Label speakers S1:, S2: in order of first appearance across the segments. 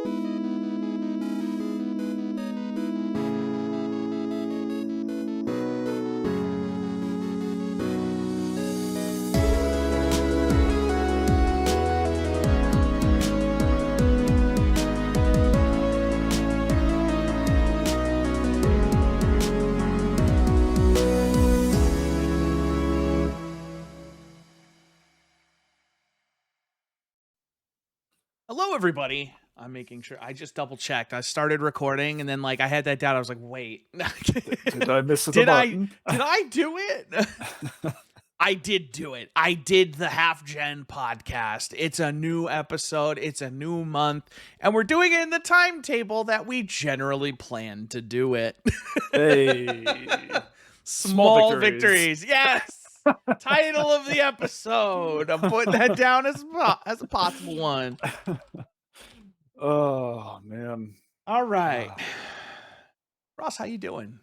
S1: Hello, everybody. I'm making sure. I just double checked. I started recording, and then I had that doubt. I was like, "Wait,
S2: Did I miss the button?
S1: Did I do it? I did do it. I did the HalfGen podcast. It's a new episode. It's a new month, and we're doing it in the timetable that we generally plan to do it.
S2: Hey,
S1: Small victories. Yes. Title of the episode. I'm putting that down as a possible one.
S2: Oh man.
S1: All right. Ross, how you doing?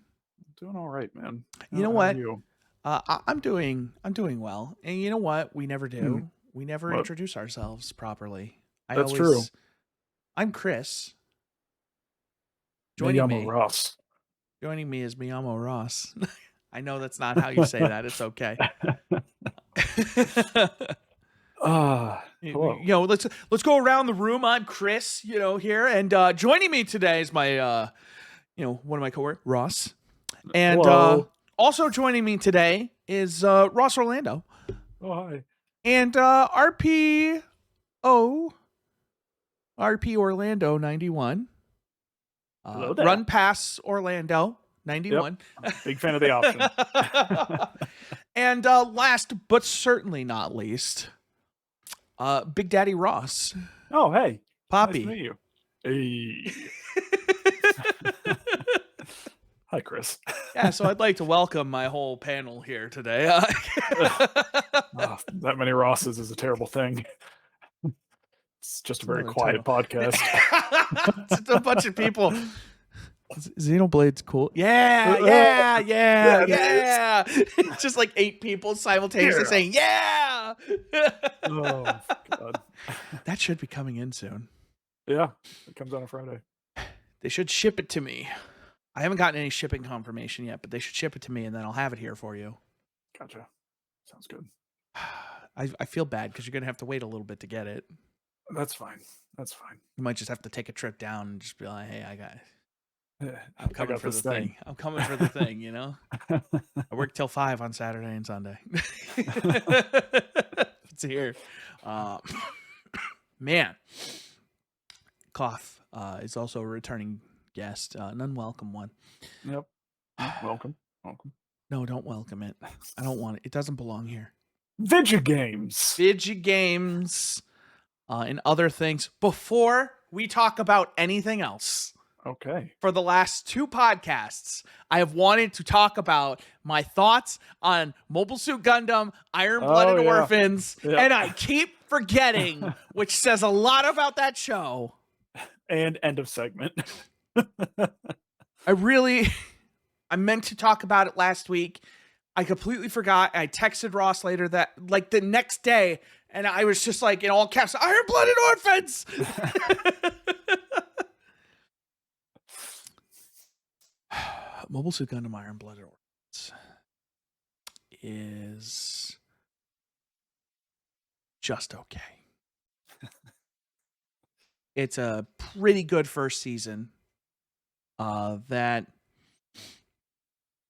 S2: Doing all right, man.
S1: You know what?
S2: You?
S1: I'm doing well. And you know what? We never do. We never
S2: What?
S1: introduce ourselves properly.
S2: That's true.
S1: I'm Chris.
S2: Miyamo Ross.
S1: Joining me is Miyamo Ross. I know that's not how you say that. It's okay.
S2: Hello.
S1: Let's go around the room. I'm Chris, here, and joining me today is my one of my coworkers, Ross. And also joining me today is Ross Orlando.
S2: Oh, hi.
S1: And RP Orlando 91.
S2: Hello there.
S1: Run Pass Orlando 91.
S2: Yep. Big fan of the option.
S1: And last but certainly not least, Big Daddy Ross.
S2: Oh, hey.
S1: Poppy.
S2: Nice to meet you. Hey. Hi, Chris.
S1: Yeah, so I'd like to welcome my whole panel here today.
S2: That many Rosses is a terrible thing. It's just a very quiet podcast.
S1: It's a bunch of people. Xenoblade's cool. Yeah. It's just like 8 people simultaneously saying, yeah.
S2: Oh, God.
S1: That should be coming in soon.
S2: Yeah, it comes on a Friday.
S1: They should ship it to me. I haven't gotten any shipping confirmation yet, but they should ship it to me, and then I'll have it here for you.
S2: Gotcha. Sounds good.
S1: I feel bad because you're going to have to wait a little bit to get it.
S2: That's fine. That's fine.
S1: You might just have to take a trip down and just be like, hey, I'm
S2: I
S1: coming
S2: got
S1: for
S2: this
S1: the thing. I'm coming for the thing, I work till 5 on Saturday and Sunday. It's here. Man. Koth is also a returning guest, an unwelcome one.
S2: Yep. Welcome.
S1: No, don't welcome it. I don't want it. It doesn't belong here.
S2: Video games.
S1: And other things. Before we talk about anything else.
S2: Okay.
S1: For the last 2 podcasts, I have wanted to talk about my thoughts on Mobile Suit Gundam, Iron-Blooded Orphans, and I keep forgetting, which says a lot about that show.
S2: And end of segment.
S1: I meant to talk about it last week. I completely forgot. I texted Ross later that, the next day, and I was just in all caps, Iron-Blooded Orphans! Mobile Suit Gundam Iron-Blooded Orphans is just okay. It's a pretty good first season. That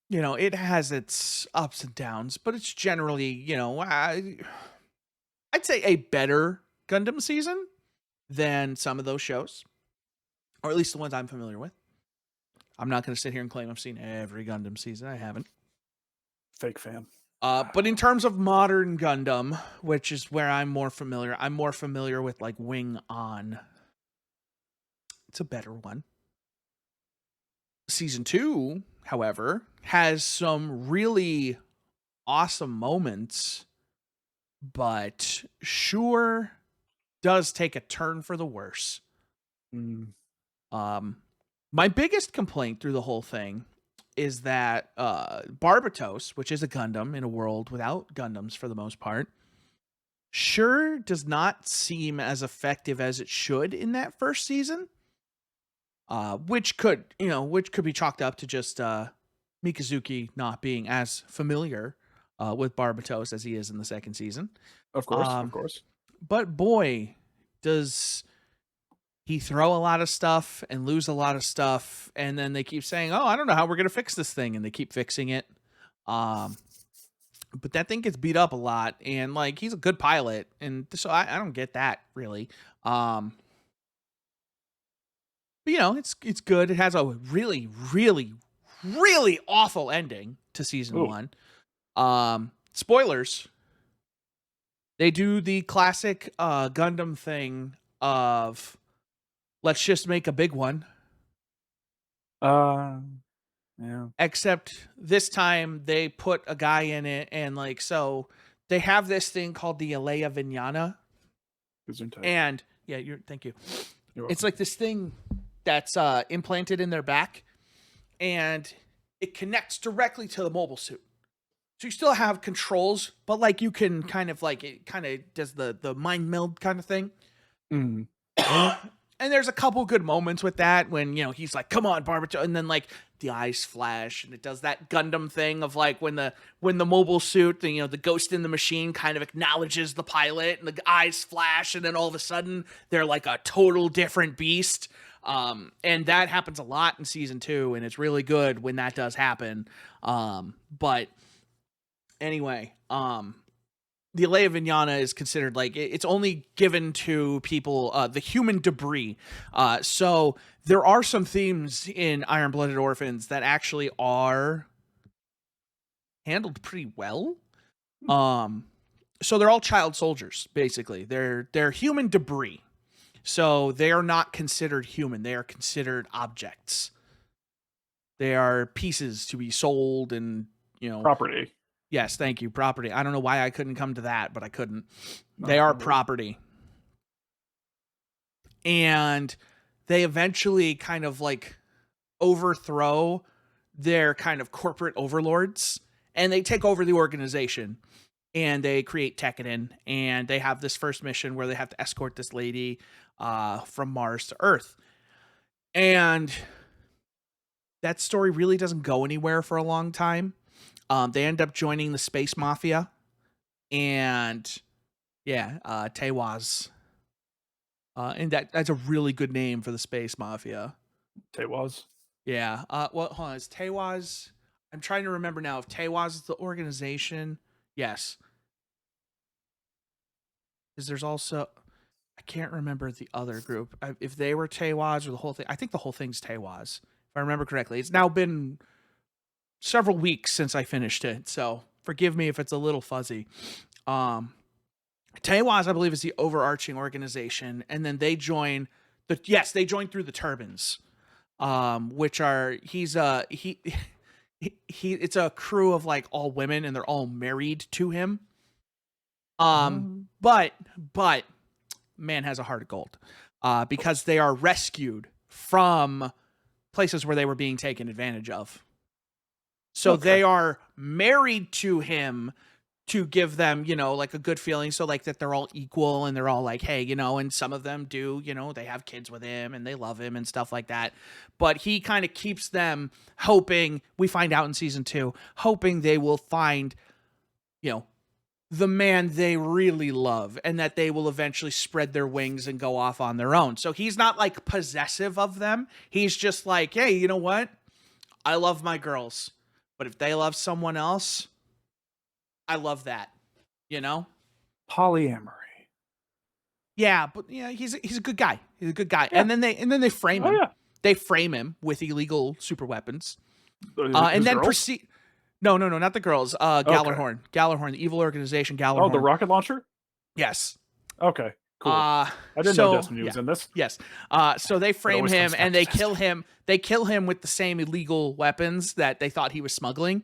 S1: it has its ups and downs, but it's generally, I'd say a better Gundam season than some of those shows, or at least the ones I'm familiar with. I'm not going to sit here and claim I've seen every Gundam season. I haven't.
S2: Fake fan.
S1: But in terms of modern Gundam, which is where I'm more familiar with Wing On. It's a better one. Season 2, however, has some really awesome moments, but sure does take a turn for the worse. My biggest complaint through the whole thing is that Barbatos, which is a Gundam in a world without Gundams for the most part, sure does not seem as effective as it should in that first season. which could be chalked up to just Mikazuki not being as familiar with Barbatos as he is in the second season.
S2: Of course, of
S1: Um,
S2: course.
S1: but boy, does he throw a lot of stuff and lose a lot of stuff, and then they keep saying, "Oh, I don't know how we're gonna fix this thing," and they keep fixing it. Um, but that thing gets beat up a lot, and like he's a good pilot, and so I don't get that really. Um, but it's good. It has a really, really, really awful ending to season
S2: Ooh.
S1: one. Spoilers. They do the classic Gundam thing of let's just make a big one.
S2: Uh, yeah.
S1: Except this time they put a guy in it, and like so they have this thing called the Alea Vignana.
S2: Gesundheit.
S1: And yeah, thank you.
S2: You're
S1: It's
S2: welcome.
S1: like this thing that's implanted in their back, and it connects directly to the mobile suit. So you still have controls, but like you can kind of like it kind of does the mind meld kind of thing.
S2: Mm.
S1: And there's a couple good moments with that when he's like, "Come on, Barbatos," and then like the eyes flash, and it does that Gundam thing of like when the mobile suit, the ghost in the machine kind of acknowledges the pilot, and the eyes flash, and then all of a sudden they're like a total different beast. And that happens a lot in season 2, and it's really good when that does happen. But anyway, the Alea Vignana is considered like it's only given to people, the human debris. So there are some themes in Iron Blooded Orphans that actually are handled pretty well. So they're all child soldiers, basically. They're human debris. So they are not considered human. They are considered objects. They are pieces to be sold and,
S2: Property.
S1: Yes, thank you. Property. I don't know why I couldn't come to that, but I couldn't. They
S2: No,
S1: are
S2: no.
S1: property. And they eventually kind of like overthrow their kind of corporate overlords, and they take over the organization, and they create Tekkadan, and they have this first mission where they have to escort this lady from Mars to Earth. And that story really doesn't go anywhere for a long time. They end up joining the space mafia, and Tewaz. And that's a really good name for the space mafia.
S2: Tewaz.
S1: Yeah. Well, hold on. Is Tewaz? I'm trying to remember now if Tewaz is the organization. Yes. Because there's also, I can't remember the other group. If they were Tewaz or the whole thing. I think the whole thing's Tewaz, if I remember correctly. It's now been several weeks since I finished it, so forgive me if it's a little fuzzy. Tewaz, I believe, is the overarching organization, and then they join they join through the turbines, which are he it's a crew of like all women, and they're all married to him. But man has a heart of gold, because they are rescued from places where they were being taken advantage of. So they are married to him to give them, like a good feeling. So like that they're all equal, and they're all like, hey, and some of them do, they have kids with him and they love him and stuff like that. But he kind of keeps them hoping, we find out in season 2, hoping they will find, the man they really love, and that they will eventually spread their wings and go off on their own. So he's not like possessive of them. He's just like, hey, you know what? I love my girls. But if they love someone else, I love that,
S2: Polyamory.
S1: Yeah, but yeah, he's a good guy. He's a good guy.
S2: Yeah.
S1: And then they frame him.
S2: Yeah.
S1: They frame him with illegal super weapons.
S2: And then
S1: proceed. No, not the girls. Gallarhorn. Gallarhorn, the evil organization. Gallarhorn.
S2: Oh, the rocket launcher.
S1: Yes.
S2: Okay. Cool. I didn't know Destiny was in this.
S1: Yes. So they frame him, and they kill him. They kill him with the same illegal weapons that they thought he was smuggling,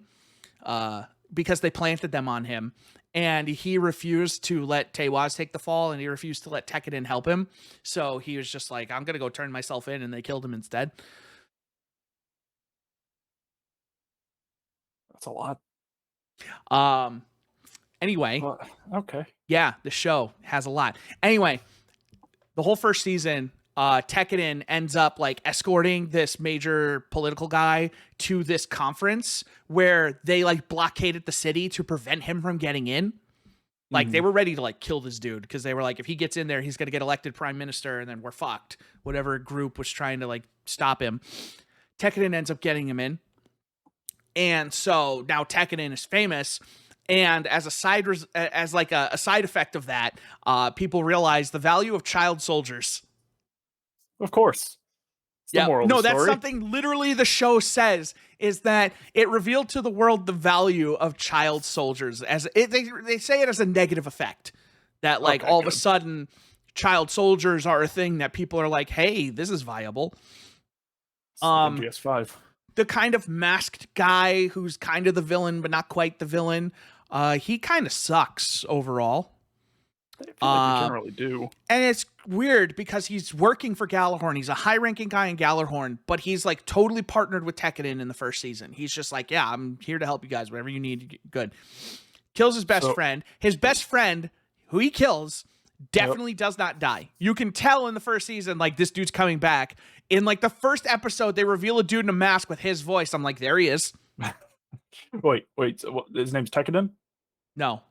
S1: because they planted them on him. And he refused to let Tewaz take the fall, and he refused to let Tekkadan help him. So he was just like, I'm going to go turn myself in, and they killed him instead.
S2: That's a lot.
S1: Anyway.
S2: Okay.
S1: Yeah, the show has a lot. Anyway, the whole first season, Tekkanen ends up like escorting this major political guy to this conference where they like blockaded the city to prevent him from getting in. Like they were ready to like kill this dude because they were like, if he gets in there, he's going to get elected prime minister and then we're fucked. Whatever group was trying to like stop him. Tekkanen ends up getting him in. And so now Tekkanen is famous. And as a side effect of that, people realize the value of child soldiers.
S2: Of course.
S1: Yeah, no, that's something literally the show says, is that it revealed to the world the value of child soldiers. They say it as a negative effect, that like all of a sudden child soldiers are a thing that people are like, hey, this is viable.
S2: PS5.
S1: The kind of masked guy who's kind of the villain but not quite the villain, he kind of sucks overall.
S2: I feel like they generally do.
S1: And it's weird because he's working for Gjallarhorn. He's a high-ranking guy in Gjallarhorn, but he's like totally partnered with Tekkanen in the first season. He's just like, yeah, I'm here to help you guys. Whatever you need, good. Kills his best friend. His best friend, who he kills, definitely does not die. You can tell in the first season, like, this dude's coming back. In like the first episode, they reveal a dude in a mask with his voice. I'm like, there he is.
S2: Wait. So his name's Tekkanen?
S1: No.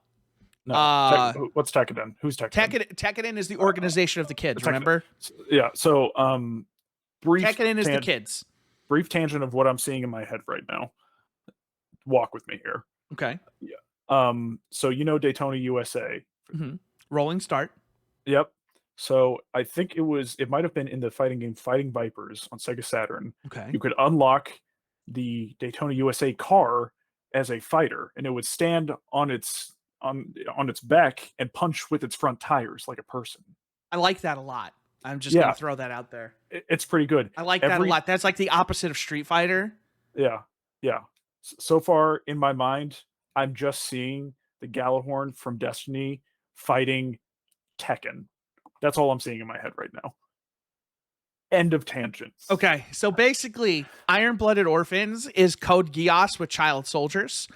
S2: No. What's Tekkanen? Who's Tekkanen?
S1: Tekkanen is the organization of the kids, remember?
S2: Yeah, so
S1: Tekkanen is the kids.
S2: Brief tangent of what I'm seeing in my head right now. Walk with me here.
S1: Okay.
S2: Yeah. So Daytona, USA.
S1: Mm-hmm. Rolling start.
S2: Yep. So I think it might have been in the fighting game Fighting Vipers on Sega Saturn.
S1: Okay.
S2: You could unlock the Daytona USA car as a fighter, and it would stand on its back and punch with its front tires like a person.
S1: I like that a lot. I'm just gonna throw that out there.
S2: It's pretty good.
S1: I like that a lot. That's like the opposite of Street Fighter.
S2: Yeah. So far in my mind, I'm just seeing the Gjallarhorn from Destiny fighting Tekken. That's all I'm seeing in my head right now. End of tangent.
S1: Okay, so basically, Iron-Blooded Orphans is Code Geass with child soldiers,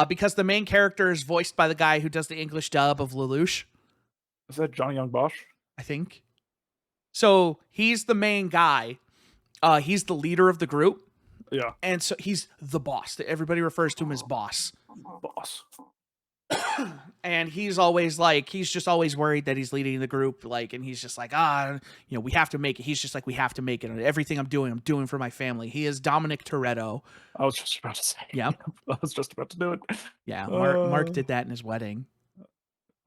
S1: because the main character is voiced by the guy who does the English dub of Lelouch.
S2: Is that Johnny Young Bosch?
S1: I think. So he's the main guy. He's the leader of the group.
S2: Yeah.
S1: And so he's the boss. Everybody refers to him as boss.
S2: Boss.
S1: And he's just always worried that he's leading the group, like, and he's just like, we have to make it. He's just like, we have to make it. Everything I'm doing for my family. He is Dominic Toretto.
S2: I was just about to say.
S1: Yeah.
S2: I was just about to do it.
S1: Yeah. Mark did that in his wedding.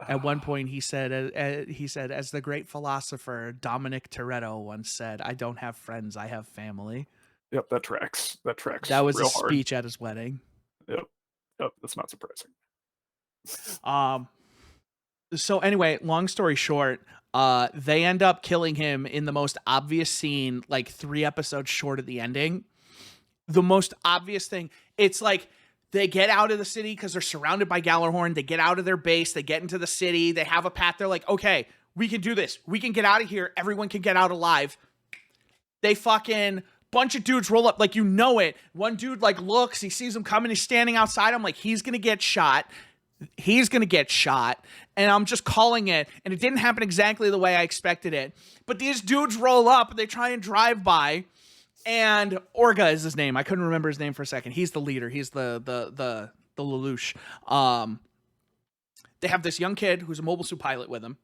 S1: At one point, he said, as the great philosopher Dominic Toretto once said, I don't have friends, I have family.
S2: Yep, that tracks.
S1: That was his speech at his wedding.
S2: Yep, that's not surprising.
S1: So anyway, long story short, they end up killing him in the most obvious scene, like 3 episodes short of the ending. The most obvious thing, it's like they get out of the city because they're surrounded by Gjallarhorn. They get out of their base. They get into the city. They have a path. They're like, okay, we can do this. We can get out of here. Everyone can get out alive. They fucking bunch of dudes roll up like it. One dude like looks, he sees him coming. He's standing outside. I'm like, he's going to get shot. And I'm just calling it, and it didn't happen exactly the way I expected it. But these dudes roll up, and they try and drive by, and Orga is his name. I couldn't remember his name for a second. He's the leader. He's the Lelouch. They have this young kid who's a mobile suit pilot with him.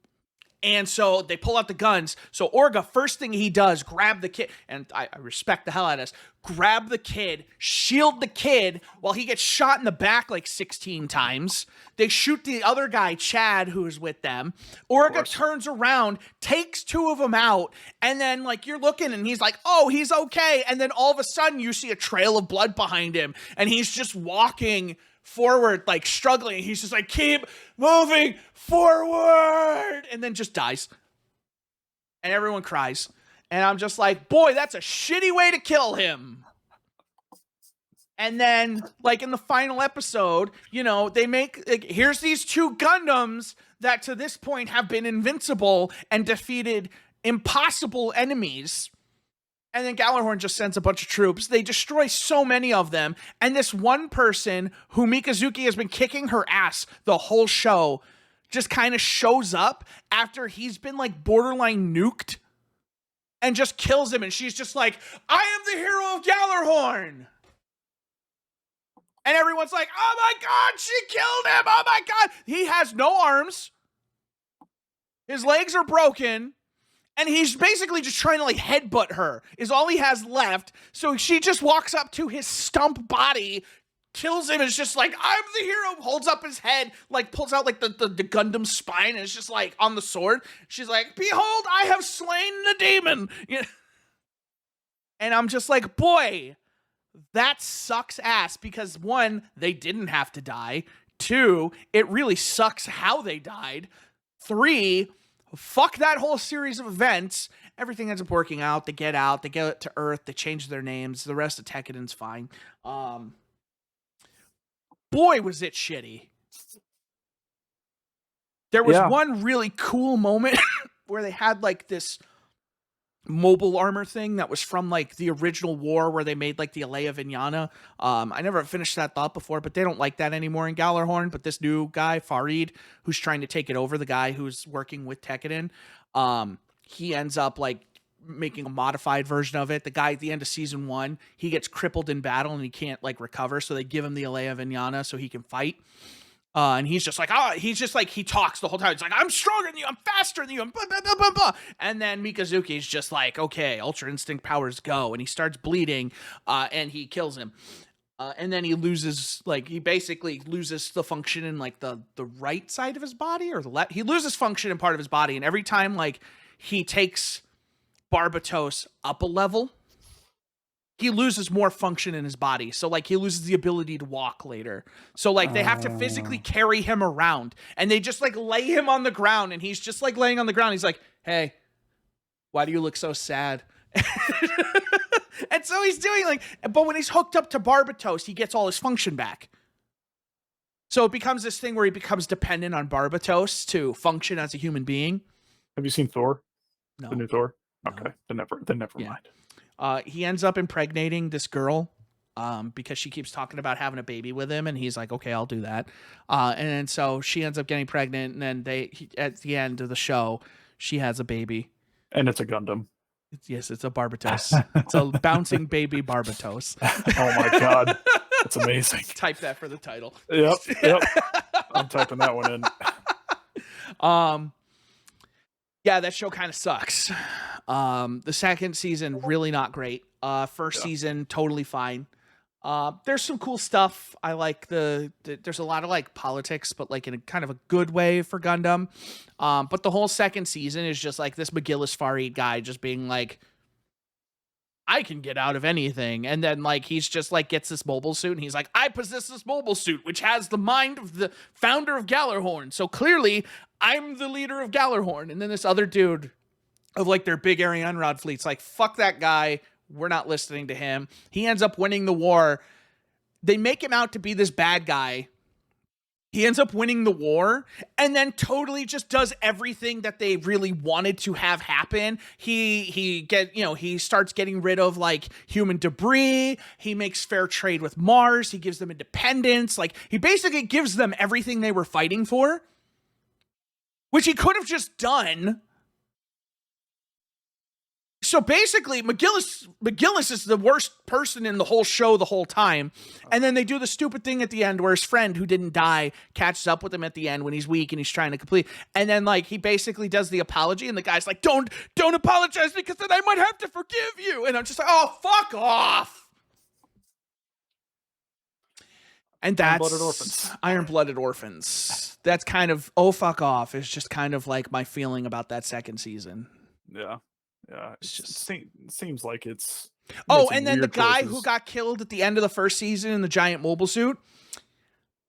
S1: And so they pull out the guns. So Orga, first thing he does, grab the kid. And I respect the hell out of this. Grab the kid, shield the kid while he gets shot in the back like 16 times. They shoot the other guy, Chad, who's with them. Orga turns around, takes 2 of them out. And then like you're looking and he's like, oh, he's okay. And then all of a sudden you see a trail of blood behind him. And he's just walking forward, like struggling. He's just like, keep moving forward, and then just dies. And everyone cries. And I'm just like, boy, that's a shitty way to kill him. And then, like in the final episode, they make, like, here's these 2 Gundams that to this point have been invincible and defeated impossible enemies. And then Gjallarhorn just sends a bunch of troops. They destroy so many of them. And this one person who Mikazuki has been kicking her ass the whole show just kind of shows up after he's been like borderline nuked. and just kills him. And she's just like, I am the hero of Gallarhorn. And everyone's like, oh my God, she killed him. Oh my God. He has no arms. His legs are broken. And he's basically just trying to like headbutt her is all he has left. So she just walks up to his stump body, kills him. It's just like, I'm the hero. Holds up his head, like pulls out like the Gundam spine. And it's just like on the sword. She's like, behold, I have slain the demon. You know? And I'm just like, boy, that sucks ass because one, they didn't have to die. Two, it really sucks how they died. Three, fuck that whole series of events. Everything ends up working out. They get to Earth, they change their names. The rest of Tekken's fine. Boy, was it shitty. There was one really cool moment where they had like this mobile armor thing that was from like the original war where they made like the Alea Vignana. I never finished that thought before, but they don't like that anymore in Gallarhorn. But this new guy, Farid, who's trying to take it over, the guy who's working with Tekken, he ends up like making a modified version of it. The guy at the end of season 1, he gets crippled in battle and he can't like recover. So they give him the Alea Vignana so he can fight. And he's just like, he talks the whole time. It's like, I'm stronger than you. I'm faster than you. I'm blah, blah, blah, blah, blah. And then Mikazuki's just like, okay, Ultra Instinct powers go. And he starts bleeding, and he kills him. And then he basically loses the function in like the right side of his body or the left. He loses function in part of his body. And every time like he takes Barbatos up a level, he loses more function in his body. So, like, he loses the ability to walk later. So, like, they have to physically carry him around. And they just, like, lay him on the ground. And he's just, like, laying on the ground. He's like, hey, why do you look so sad? And so he's doing, like... But when he's hooked up to Barbatos, he gets all his function back. So it becomes this thing where he becomes dependent on Barbatos to function as a human being.
S2: Have you seen Thor?
S1: No.
S2: The new Thor?
S1: No.
S2: Okay, then never mind.
S1: He ends up impregnating this girl because she keeps talking about having a baby with him, and he's like, okay, I'll do that. And then so she ends up getting pregnant, and then at the end of the show, she has a baby.
S2: And it's a Gundam.
S1: Yes, it's a Barbatos. It's a bouncing baby Barbatos.
S2: Oh my God. That's amazing.
S1: Type that for the title.
S2: Yep. I'm typing that one in.
S1: Yeah, that show kind of sucks. The second season, really not great. First season, totally fine. There's some cool stuff. I like there's a lot of like politics, but like in a kind of a good way for Gundam. But the whole second season is just like this McGillis Farid guy just being like, I can get out of anything. And then like, he's just like gets this mobile suit and he's like, I possess this mobile suit, which has the mind of the founder of Gallarhorn. So clearly I'm the leader of Gallarhorn. And then this other dude of like their big Ariane Rod fleet's like, fuck that guy. We're not listening to him. He ends up winning the war. They make him out to be this bad guy. He ends up winning the war and then totally just does everything that they really wanted to have happen. He starts getting rid of like human debris. He makes fair trade with Mars. He gives them independence. Like he basically gives them everything they were fighting for, which he could have just done. So basically, McGillis is the worst person in the whole show the whole time. And then they do the stupid thing at the end where his friend who didn't die catches up with him at the end when he's weak and he's trying to complete. And then like he basically does the apology and the guy's like, don't apologize because then I might have to forgive you. And I'm just like, oh, fuck off. And that's
S2: Iron-Blooded Orphans.
S1: Iron-Blooded Orphans. That's kind of, oh, fuck off. Is just kind of like my feeling about that second season.
S2: Yeah. Yeah, it just seems like it's...
S1: Oh, and then the guy who got killed at the end of the first season in the giant mobile suit,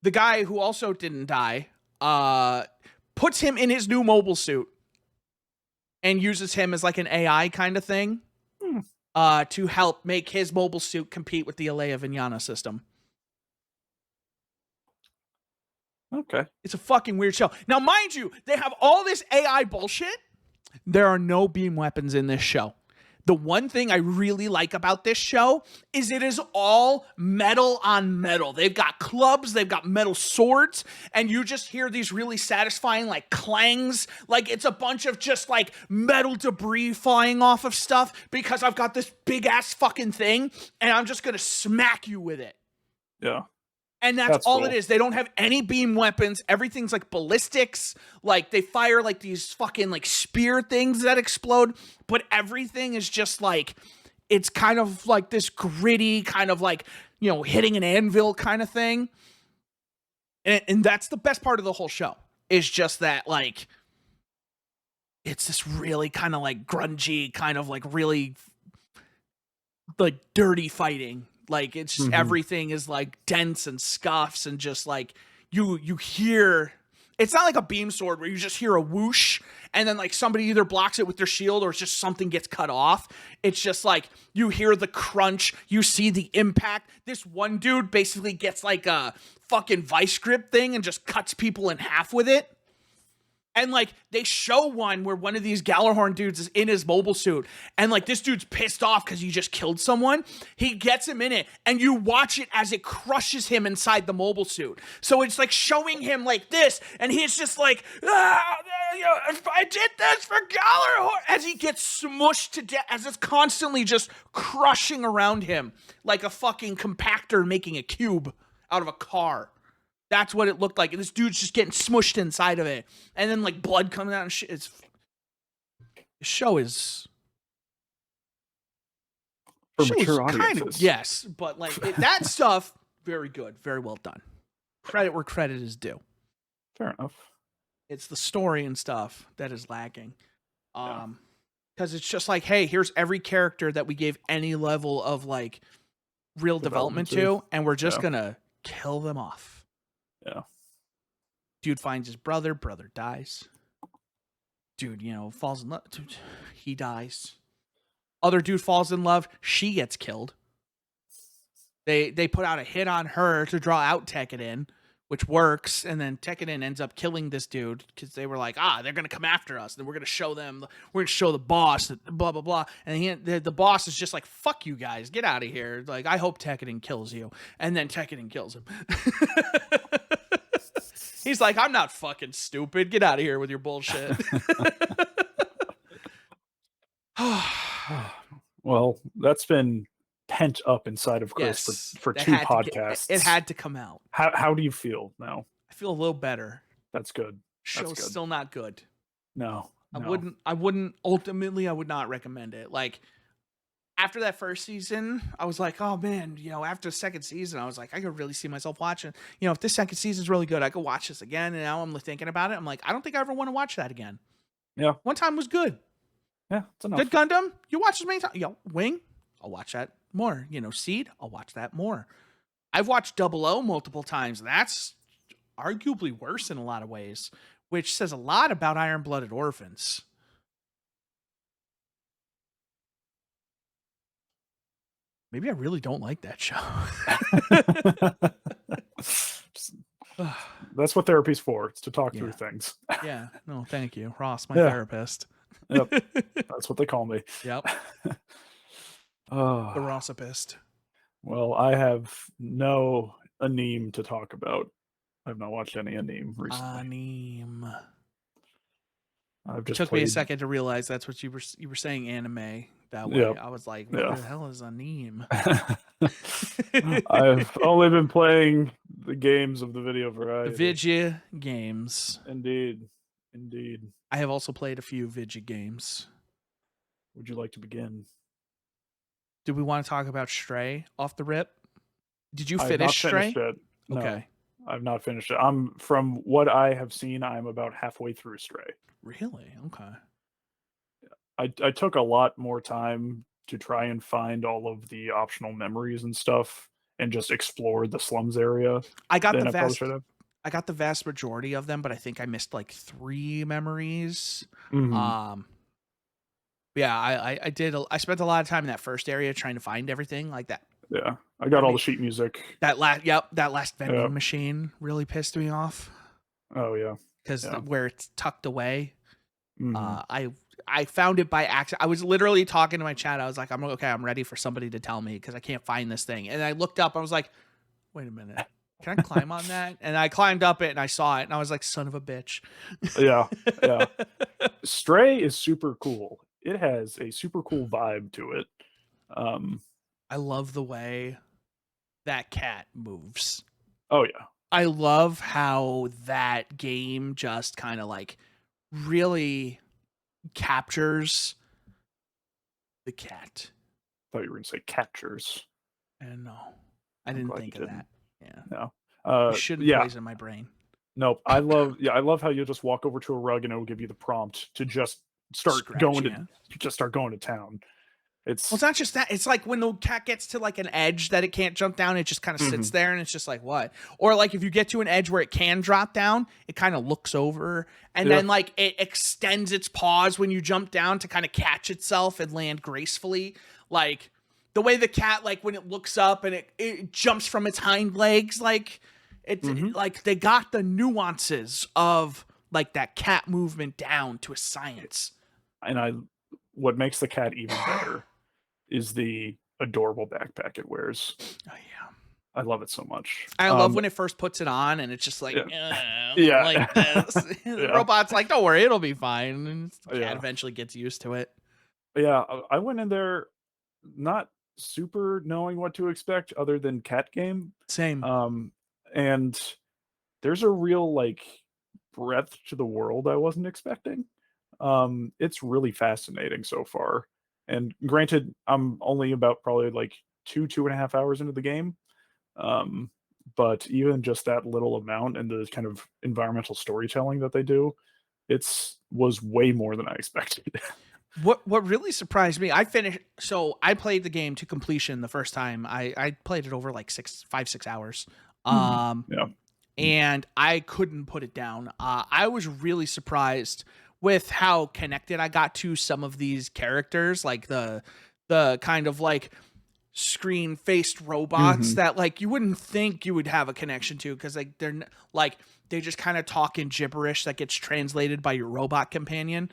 S1: the guy who also didn't die, puts him in his new mobile suit and uses him as like an AI kind of thing to help make his mobile suit compete with the Alea Vignana system.
S2: Okay.
S1: It's a fucking weird show. Now, mind you, they have all this AI bullshit. There are no beam weapons in this show. The one thing I really like about this show is it is all metal on metal. They've got clubs, they've got metal swords, and you just hear these really satisfying like clangs. Like it's a bunch of just like metal debris flying off of stuff because I've got this big ass fucking thing and I'm just gonna smack you with it.
S2: Yeah.
S1: And that's all it is. They don't have any beam weapons. Everything's like ballistics. Like they fire like these fucking like spear things that explode. But everything is just like, it's kind of like this gritty kind of like, you know, hitting an anvil kind of thing. And that's the best part of the whole show. Is just that like, it's this really kind of like grungy, kind of like really like dirty fighting. Like it's just everything is like dense and scuffs and just like you hear, it's not like a beam sword where you just hear a whoosh and then like somebody either blocks it with their shield or it's just something gets cut off. It's just like you hear the crunch, you see the impact. This one dude basically gets like a fucking vice grip thing and just cuts people in half with it. And like they show one where one of these Galahorn dudes is in his mobile suit and like this dude's pissed off because he just killed someone. He gets him in it and you watch it as it crushes him inside the mobile suit. So it's like showing him like this and he's just like, I did this for Galahorn as he gets smushed to death, as it's constantly just crushing around him like a fucking compactor making a cube out of a car. That's what it looked like. And this dude's just getting smushed inside of it. And then, like, blood coming out and shit. The show is...
S2: For mature audiences.
S1: Yes, but, like, that stuff, very good. Very well done. Credit where credit is due.
S2: Fair enough.
S1: It's the story and stuff that is lacking. Because it's just like, hey, here's every character that we gave any level of, like, real development to, and we're just going to kill them off.
S2: Yeah.
S1: Dude finds his brother dies. Dude, you know, falls in love. Dude, he dies. Other dude falls in love. She gets killed. They put out a hit on her to draw out Tekkadan, which works. And then Tekkadan ends up killing this dude because they were like, they're going to come after us. Then we're going to show them, we're going to show the boss, blah, blah, blah. And the boss is just like, fuck you guys, get out of here. Like, I hope Tekkadan kills you. And then Tekkadan kills him. He's like, I'm not fucking stupid. Get out of here with your bullshit.
S2: Well, that's been pent up inside of Chris for 2 podcasts.
S1: It had to come out.
S2: How do you feel now?
S1: I feel a little better.
S2: That's good.
S1: Show's still not good.
S2: No.
S1: I wouldn't ultimately, I would not recommend it. Like, after that first season, I was like, oh man, you know, after the second season, I was like, I could really see myself watching, you know, if this second season is really good, I could watch this again. And now I'm thinking about it. I'm like, I don't think I ever want to watch that again.
S2: Yeah.
S1: One time was good.
S2: Yeah. It's enough.
S1: Good Gundam. You watch as many times. Wing. I'll watch that more. You know, Seed. I'll watch that more. I've watched Double O multiple times. That's arguably worse in a lot of ways, which says a lot about Iron-Blooded Orphans. Maybe I really don't like that show.
S2: That's what therapy's for. It's to talk through things.
S1: Yeah. No, thank you. Ross, my therapist.
S2: Yep. That's what they call me.
S1: Yep. The Rossipist.
S2: Well, I have no anime to talk about. I've not watched any anime recently. I've just
S1: took me a second to realize that's what you were saying, anime that way. I was like, what the hell is anime?
S2: I've only been playing the games of the video variety.
S1: The Vidya games.
S2: Indeed.
S1: I have also played a few Vidya games.
S2: Would you like to begin?
S1: Do we want to talk about Stray off the rip? Did you finish Stray?
S2: No,
S1: okay.
S2: I've not finished it. From what I have seen, I'm about halfway through Stray.
S1: Really? Okay.
S2: I took a lot more time to try and find all of the optional memories and stuff and just explore the slums area.
S1: I got the vast majority of them, but I think I missed like 3 memories.
S2: Mm-hmm.
S1: I did. I spent a lot of time in that first area trying to find everything like that.
S2: Yeah, I got all the sheet music.
S1: That last vending machine really pissed me off.
S2: Oh yeah,
S1: because where it's tucked away.
S2: Mm-hmm.
S1: I found it by accident. I was literally talking to my chat. I was like, I'm ready for somebody to tell me because I can't find this thing. And I looked up. I was like, wait a minute. Can I climb on that? And I climbed up it and I saw it and I was like, son of a bitch.
S2: Yeah, yeah. Stray is super cool. It has a super cool vibe to it. Um,
S1: I love the way that cat moves.
S2: oh yeah,
S1: I love how that game just kind of like really captures the cat.
S2: thought you were gonna say catchers.
S1: And no, I
S2: I'm
S1: didn't
S2: glad you
S1: think of that.
S2: didn't.
S1: Yeah.
S2: No.
S1: You shouldn't
S2: Yeah.
S1: poison my brain.
S2: Nope. I love how you just walk over to a rug and it'll give you the prompt to just start going
S1: Scratching
S2: to
S1: it.
S2: just start going to town.
S1: Well, it's
S2: It's
S1: not just that. It's like when the cat gets to like an edge that it can't jump down, it just kind of sits
S2: mhm.
S1: there and it's just like, what? Or like if you get to an edge where it can drop down, it kind of looks over and
S2: Yeah.
S1: then like it extends its paws when you jump down to kind of catch itself and land gracefully. Like the way the cat, like when it looks up and it jumps from its hind legs, like it's
S2: Mhm.
S1: like they got the nuances of like that cat movement down to a science.
S2: And I what makes the cat even better is the adorable backpack it wears.
S1: Oh yeah.
S2: I love it so much.
S1: I love when it first puts it on and it's just like,
S2: Yeah.
S1: I don't like
S2: Yeah.
S1: this. The
S2: Yeah.
S1: robot's like, don't worry, it'll be fine. And the cat
S2: Yeah.
S1: eventually gets used to it.
S2: Yeah, I went in there not super knowing what to expect other than cat game.
S1: Same.
S2: Um, and there's a real, like, breadth to the world I wasn't expecting. It's really fascinating so far. And granted, I'm only about probably like 2.5 hours into the game. Um, but even just that little amount and the kind of environmental storytelling that they do, it's was way more than I expected.
S1: What really surprised me, I played the game to completion the first time. I played it over like 6 hours.
S2: Mhm.
S1: Um
S2: Yeah.
S1: and I couldn't put it down. I was really surprised with how connected I got to some of these characters, like the kind of like screen faced robots
S2: Mhm.
S1: that like you wouldn't think you would have a connection to because like like they just kind of talk in gibberish that gets translated by your robot companion,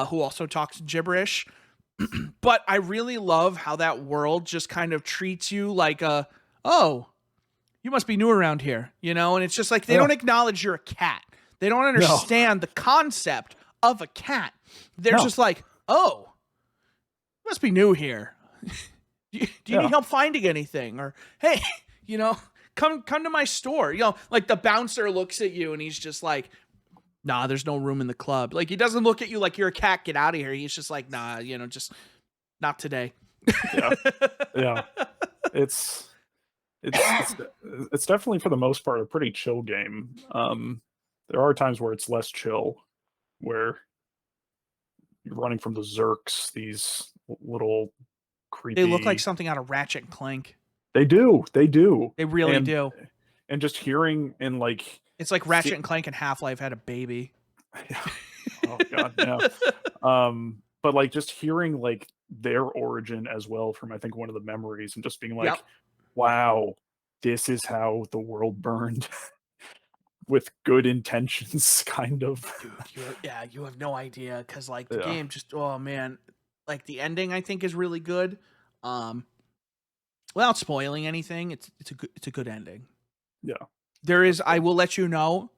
S1: who also talks gibberish. But I really love how that world just kind of treats you like a, oh, you must be new around here, you know? And it's just like they
S2: Yeah.
S1: don't acknowledge you're a cat. They don't
S2: No.
S1: understand the concept of a cat. They're
S2: No.
S1: just like, oh, you must be new here. Do you need
S2: Yeah.
S1: help finding anything? Or hey, you know, come to my store. You know, like the bouncer looks at you and he's just like, nah, there's no room in the club. Like he doesn't look at you like you're a cat, get out of here. He's just like, nah, you know, just not today.
S2: Yeah. Yeah. It's it's definitely for the most part a pretty chill game. There are times where it's less chill, where you're running from the Zerks, these little
S1: They look like
S2: creepy.
S1: something out of Ratchet and Clank.
S2: They do,
S1: They really
S2: and
S1: do.
S2: just hearing and like,
S1: It's like
S2: see,
S1: Ratchet and Clank and Half-Life had a baby.
S2: yeah. Oh god, yeah. But like just hearing like their origin as well from I think one of the memories and just being
S1: Yep.
S2: like, wow, this is how the world burned with good intentions, kind of.
S1: Dude, you have no idea cuz like the
S2: Yeah.
S1: game just, oh man, like the ending I think is really good. Um without spoiling anything, it's a good ending.
S2: Yeah.
S1: There
S2: That's
S1: is, I
S2: cool.
S1: will let you know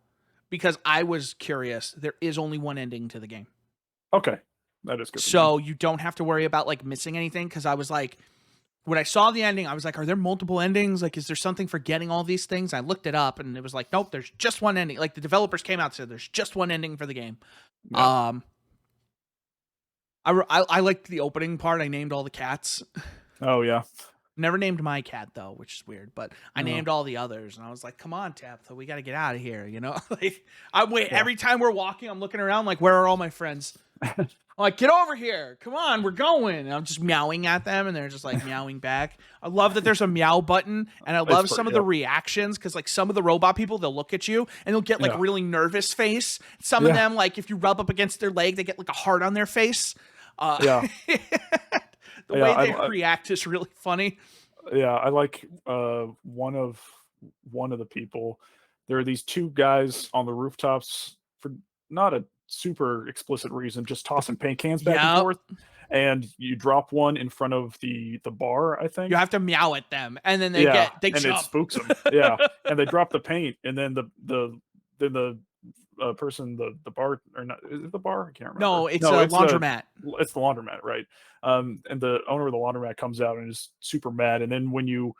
S1: because I was curious. There is only one ending to the game.
S2: Okay. That is good to know.
S1: So you don't have to worry about like missing anything cuz I was like, when I saw the ending, I was like, are there multiple endings? Like, is there something for getting all these things? I looked it up and it was like, nope, there's just one ending. Like the developers came out and said there's just one ending for the game.
S2: Yeah.
S1: Um, I liked the opening part. I named all the cats.
S2: Oh, yeah.
S1: Never named my cat though, which is weird. But I
S2: No.
S1: named all the others, and I was like, "Come on, Tabitha, we got to get out of here." You know, like I wait
S2: Yeah.
S1: every time we're walking, I'm looking around like, "Where are all my friends?" I'm like, "Get over here! Come on, we're going!" And I'm just meowing at them, and they're just like meowing back. I love that there's a meow button, and I
S2: It's
S1: love some
S2: pretty,
S1: of the
S2: yep.
S1: reactions because like some of the robot people, they'll look at you and they'll get like
S2: Yeah.
S1: really nervous face. Some of
S2: Yeah.
S1: them, like if you rub up against their leg, they get like a heart on their face.
S2: Yeah.
S1: The
S2: Yeah,
S1: way they react is really funny.
S2: yeah, I like, one of the people. There are these 2 guys on the rooftops for not a super explicit reason, just tossing paint cans back and
S1: Yep.
S2: forth, and you drop one in front of the bar, I
S1: You
S2: think.
S1: have to meow at them, and then they
S2: Yeah, and it
S1: jump.
S2: spooks them. Yeah, and they drop the paint, and then the person, the bar, or not, is it the bar? I can't remember.
S1: No, it's
S2: No,
S1: a laundromat.
S2: it's the laundromat, right? And the owner of the laundromat comes out and is super mad. And then when you're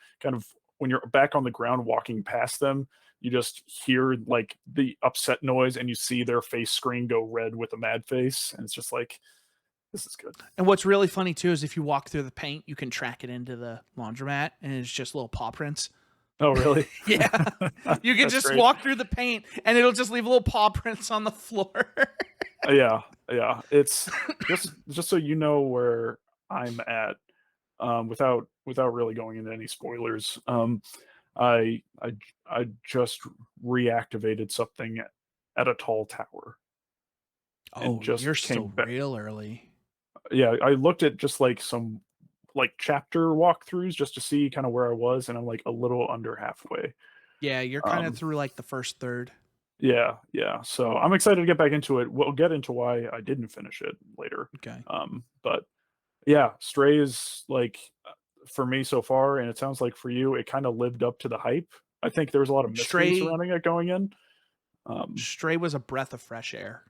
S2: back on the ground walking past them, you just hear like the upset noise, and you see their face screen go red with a mad face, and it's just like, this is good.
S1: And what's really funny too is if you walk through the paint, you can track it into the laundromat, and it's just little paw prints.
S2: Oh, really?
S1: Yeah, you can
S2: That's
S1: just
S2: great.
S1: walk through the paint, and it'll just leave little paw prints on the floor.
S2: Yeah, yeah. It's just so you know where I'm at, without really going into any spoilers. I just reactivated something at a tall tower, and
S1: Oh,
S2: just
S1: you're
S2: came
S1: still
S2: back.
S1: real early.
S2: Yeah, I looked at just like some like chapter walkthroughs just to see kind of where I was, and I'm like a little under halfway.
S1: Yeah, you're kind of
S2: Um,
S1: through like the first third.
S2: yeah, yeah. So I'm excited to get back into it. We'll get into why I didn't finish it later.
S1: Okay.
S2: But yeah, Stray is like, for me so far, and it sounds like for you, it kind of lived up to the hype. I think there was a lot of mystery
S1: Stray
S2: surrounding it going in. Um,
S1: Stray was a breath of fresh air.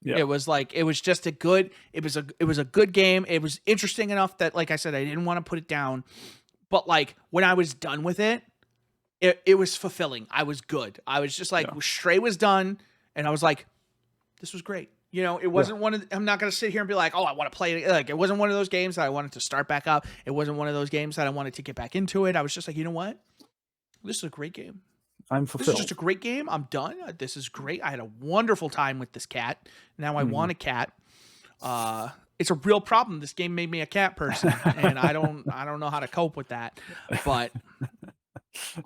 S2: yeah,
S1: It was like it was just a good it was a good game. It was interesting enough that like I said I didn't want to put it down, but like when I was done with it, it was fulfilling. I was good. I was just like
S2: yeah,
S1: Stray was done and I was like this was great. You know, it
S2: yeah.
S1: wasn't one of I'm not going to sit here and be like, "Oh, I want to play it." Like it wasn't one of those games that I wanted to start back up. It wasn't one of those games that I wanted to get back into it. I was just like, "You know what? This is a great game.
S2: I'm
S1: This is just
S2: fulfilled.
S1: a great game. I'm done. This is great. I had a wonderful time with this cat. Now I
S2: Mhm.
S1: want a cat. It's a real problem. This game made me a cat person, and I don't know how to cope with that. But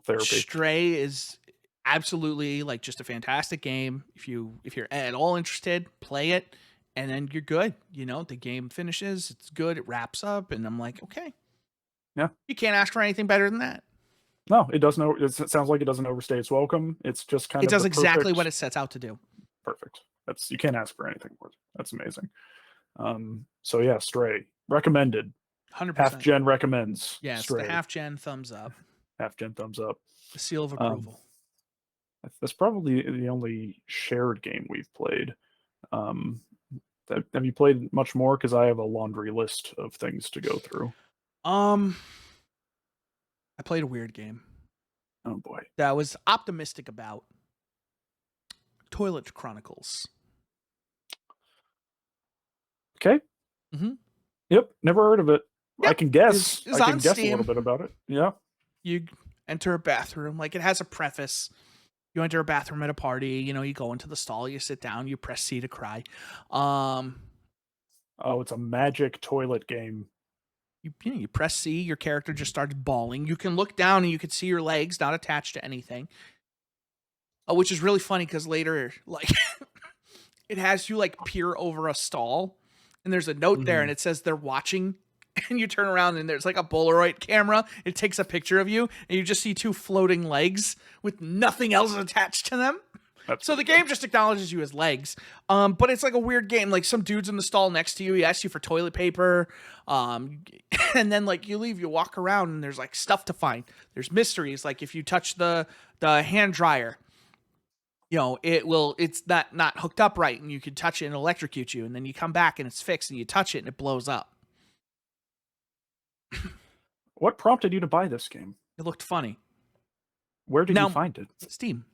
S2: Therapy.
S1: Stray is absolutely like just a fantastic game. If you're at all interested, play it, and then you're good. You know, the game finishes. It's good. It wraps up, and I'm like, okay,
S2: Yeah.
S1: you can't ask for anything better than that.
S2: No, it doesn't. It sounds like it doesn't overstay its welcome. It's just kind
S1: It
S2: of
S1: does
S2: the
S1: exactly what
S2: perfect.
S1: it sets out to do.
S2: Perfect. That's, you can't ask for anything more. That's amazing. So yeah, Stray recommended.
S1: 100%.
S2: HalfGen recommends
S1: Yes, the
S2: Stray.
S1: half gen thumbs up.
S2: HalfGen thumbs up.
S1: The seal of
S2: Um,
S1: approval.
S2: that's probably the only shared game we've played. Um, have you played much more? Because I have a laundry list of things to go through.
S1: Um, I played a weird game
S2: Oh boy.
S1: that I was optimistic about. Toilet Chronicles.
S2: Okay.
S1: Mm-hmm.
S2: Yep. Never heard of it. I
S1: Yep,
S2: can guess.
S1: is
S2: I can
S1: on
S2: guess a little
S1: Steam.
S2: bit about it. Yeah.
S1: You enter a bathroom. Like it has a preface. You enter a bathroom at a party. You know, you go into the stall. You sit down. You press C to cry. Um,
S2: Oh, it's a magic toilet game.
S1: you press C. Your character just starts bawling. You can look down and you can see your legs not attached to anything. Which is really funny because later, like, it has you like peer over a stall, and there's a note there, and
S2: Mhm.
S1: it says they're watching. And you turn around, and there's like a Polaroid camera. It takes a picture of you, and you just see two floating legs with nothing else attached to them.
S2: That's
S1: So the
S2: pretty
S1: game just acknowledges you as legs. But it's like a weird game. Like some dude's in the stall next to you. He asks you for toilet paper. And then like you leave, you walk around, and there's like stuff to find. There's mysteries. Like if you touch the hand dryer, you know, it's not hooked up right, and you can touch it and electrocute you, and then you come back and it's fixed, and you touch it and it blows up.
S2: What prompted you to buy this game?
S1: It looked funny.
S2: Where did you
S1: Now,
S2: find it?
S1: Steam.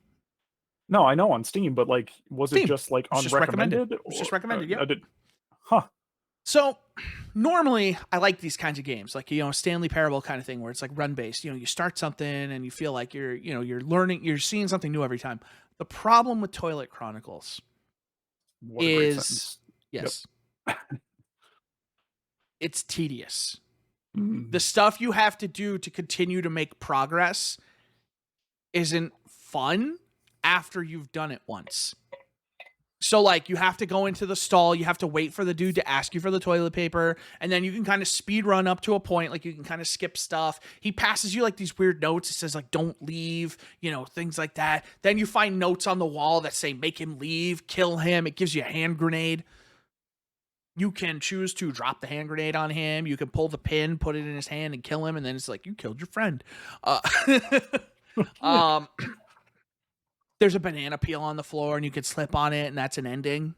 S2: No, I know on Steam, but like, was it
S1: Steam.
S2: just like
S1: It's
S2: on
S1: just recommended.
S2: recommended?
S1: It's just
S2: Or
S1: recommended,
S2: I
S1: yep.
S2: did. Huh.
S1: So normally I like these kinds of games, like, you know, Stanley Parable kind of thing where it's like run based. You know, you start something and you feel like you're learning, you're seeing something new every time. The problem with Toilet Chronicles
S2: What a great
S1: is
S2: sentence. Yep.
S1: yes, it's tedious. The
S2: Mm.
S1: stuff you have to do to continue to make progress isn't fun after you've done it once. So, like, you have to go into the stall, you have to wait for the dude to ask you for the toilet paper, and then you can kind of speed run up to a point, like, you can kind of skip stuff. He passes you, like, these weird notes. It says, like, don't leave, you know, things like that. Then you find notes on the wall that say, make him leave, kill him. It gives you a hand grenade. You can choose to drop the hand grenade on him. You can pull the pin, put it in his hand, and kill him, and then it's like, you killed your friend. Um... There's a banana peel on the floor and you could slip on it, and that's an ending.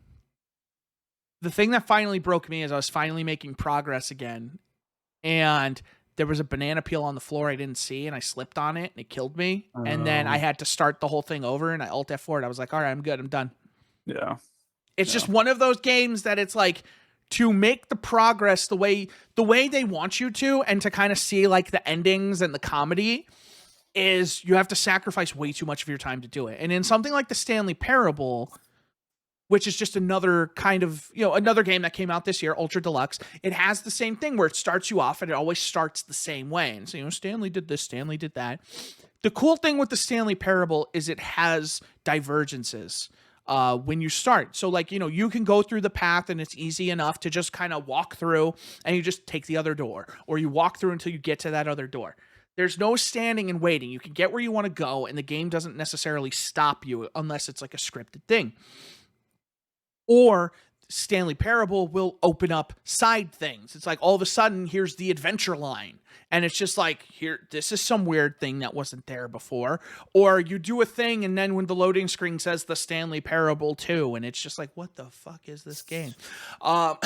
S1: The thing that finally broke me is I was finally making progress again, and there was a banana peel on the floor I didn't see, and I slipped on it and it killed me. And then I had to start the whole thing over, and I Alt F4 it. I was like, all right, I'm good. I'm done.
S2: Yeah.
S1: It's just one of those games that it's like, to make the progress the way they want you to, and to kind of see like the endings and the comedy, is you have to sacrifice way too much of your time to do it. And in something like the Stanley Parable, which is just another kind of, you know, another game that came out this year, Ultra Deluxe, it has the same thing where it starts you off and it always starts the same way. And so, you know, Stanley did this, Stanley did that. The cool thing with the Stanley Parable is it has divergences when you start. So, like, you know, you can go through the path and it's easy enough to just kind of walk through and you just take the other door, or you walk through until you get to that other door. There's no standing and waiting. You can get where you want to go, and the game doesn't necessarily stop you unless it's like a scripted thing. Or Stanley Parable will open up side things. It's like, all of a sudden, here's the adventure line. And it's just like, here, this is some weird thing that wasn't there before. Or you do a thing, and then when the loading screen says the Stanley Parable 2, and it's just like, what the fuck is this game? Am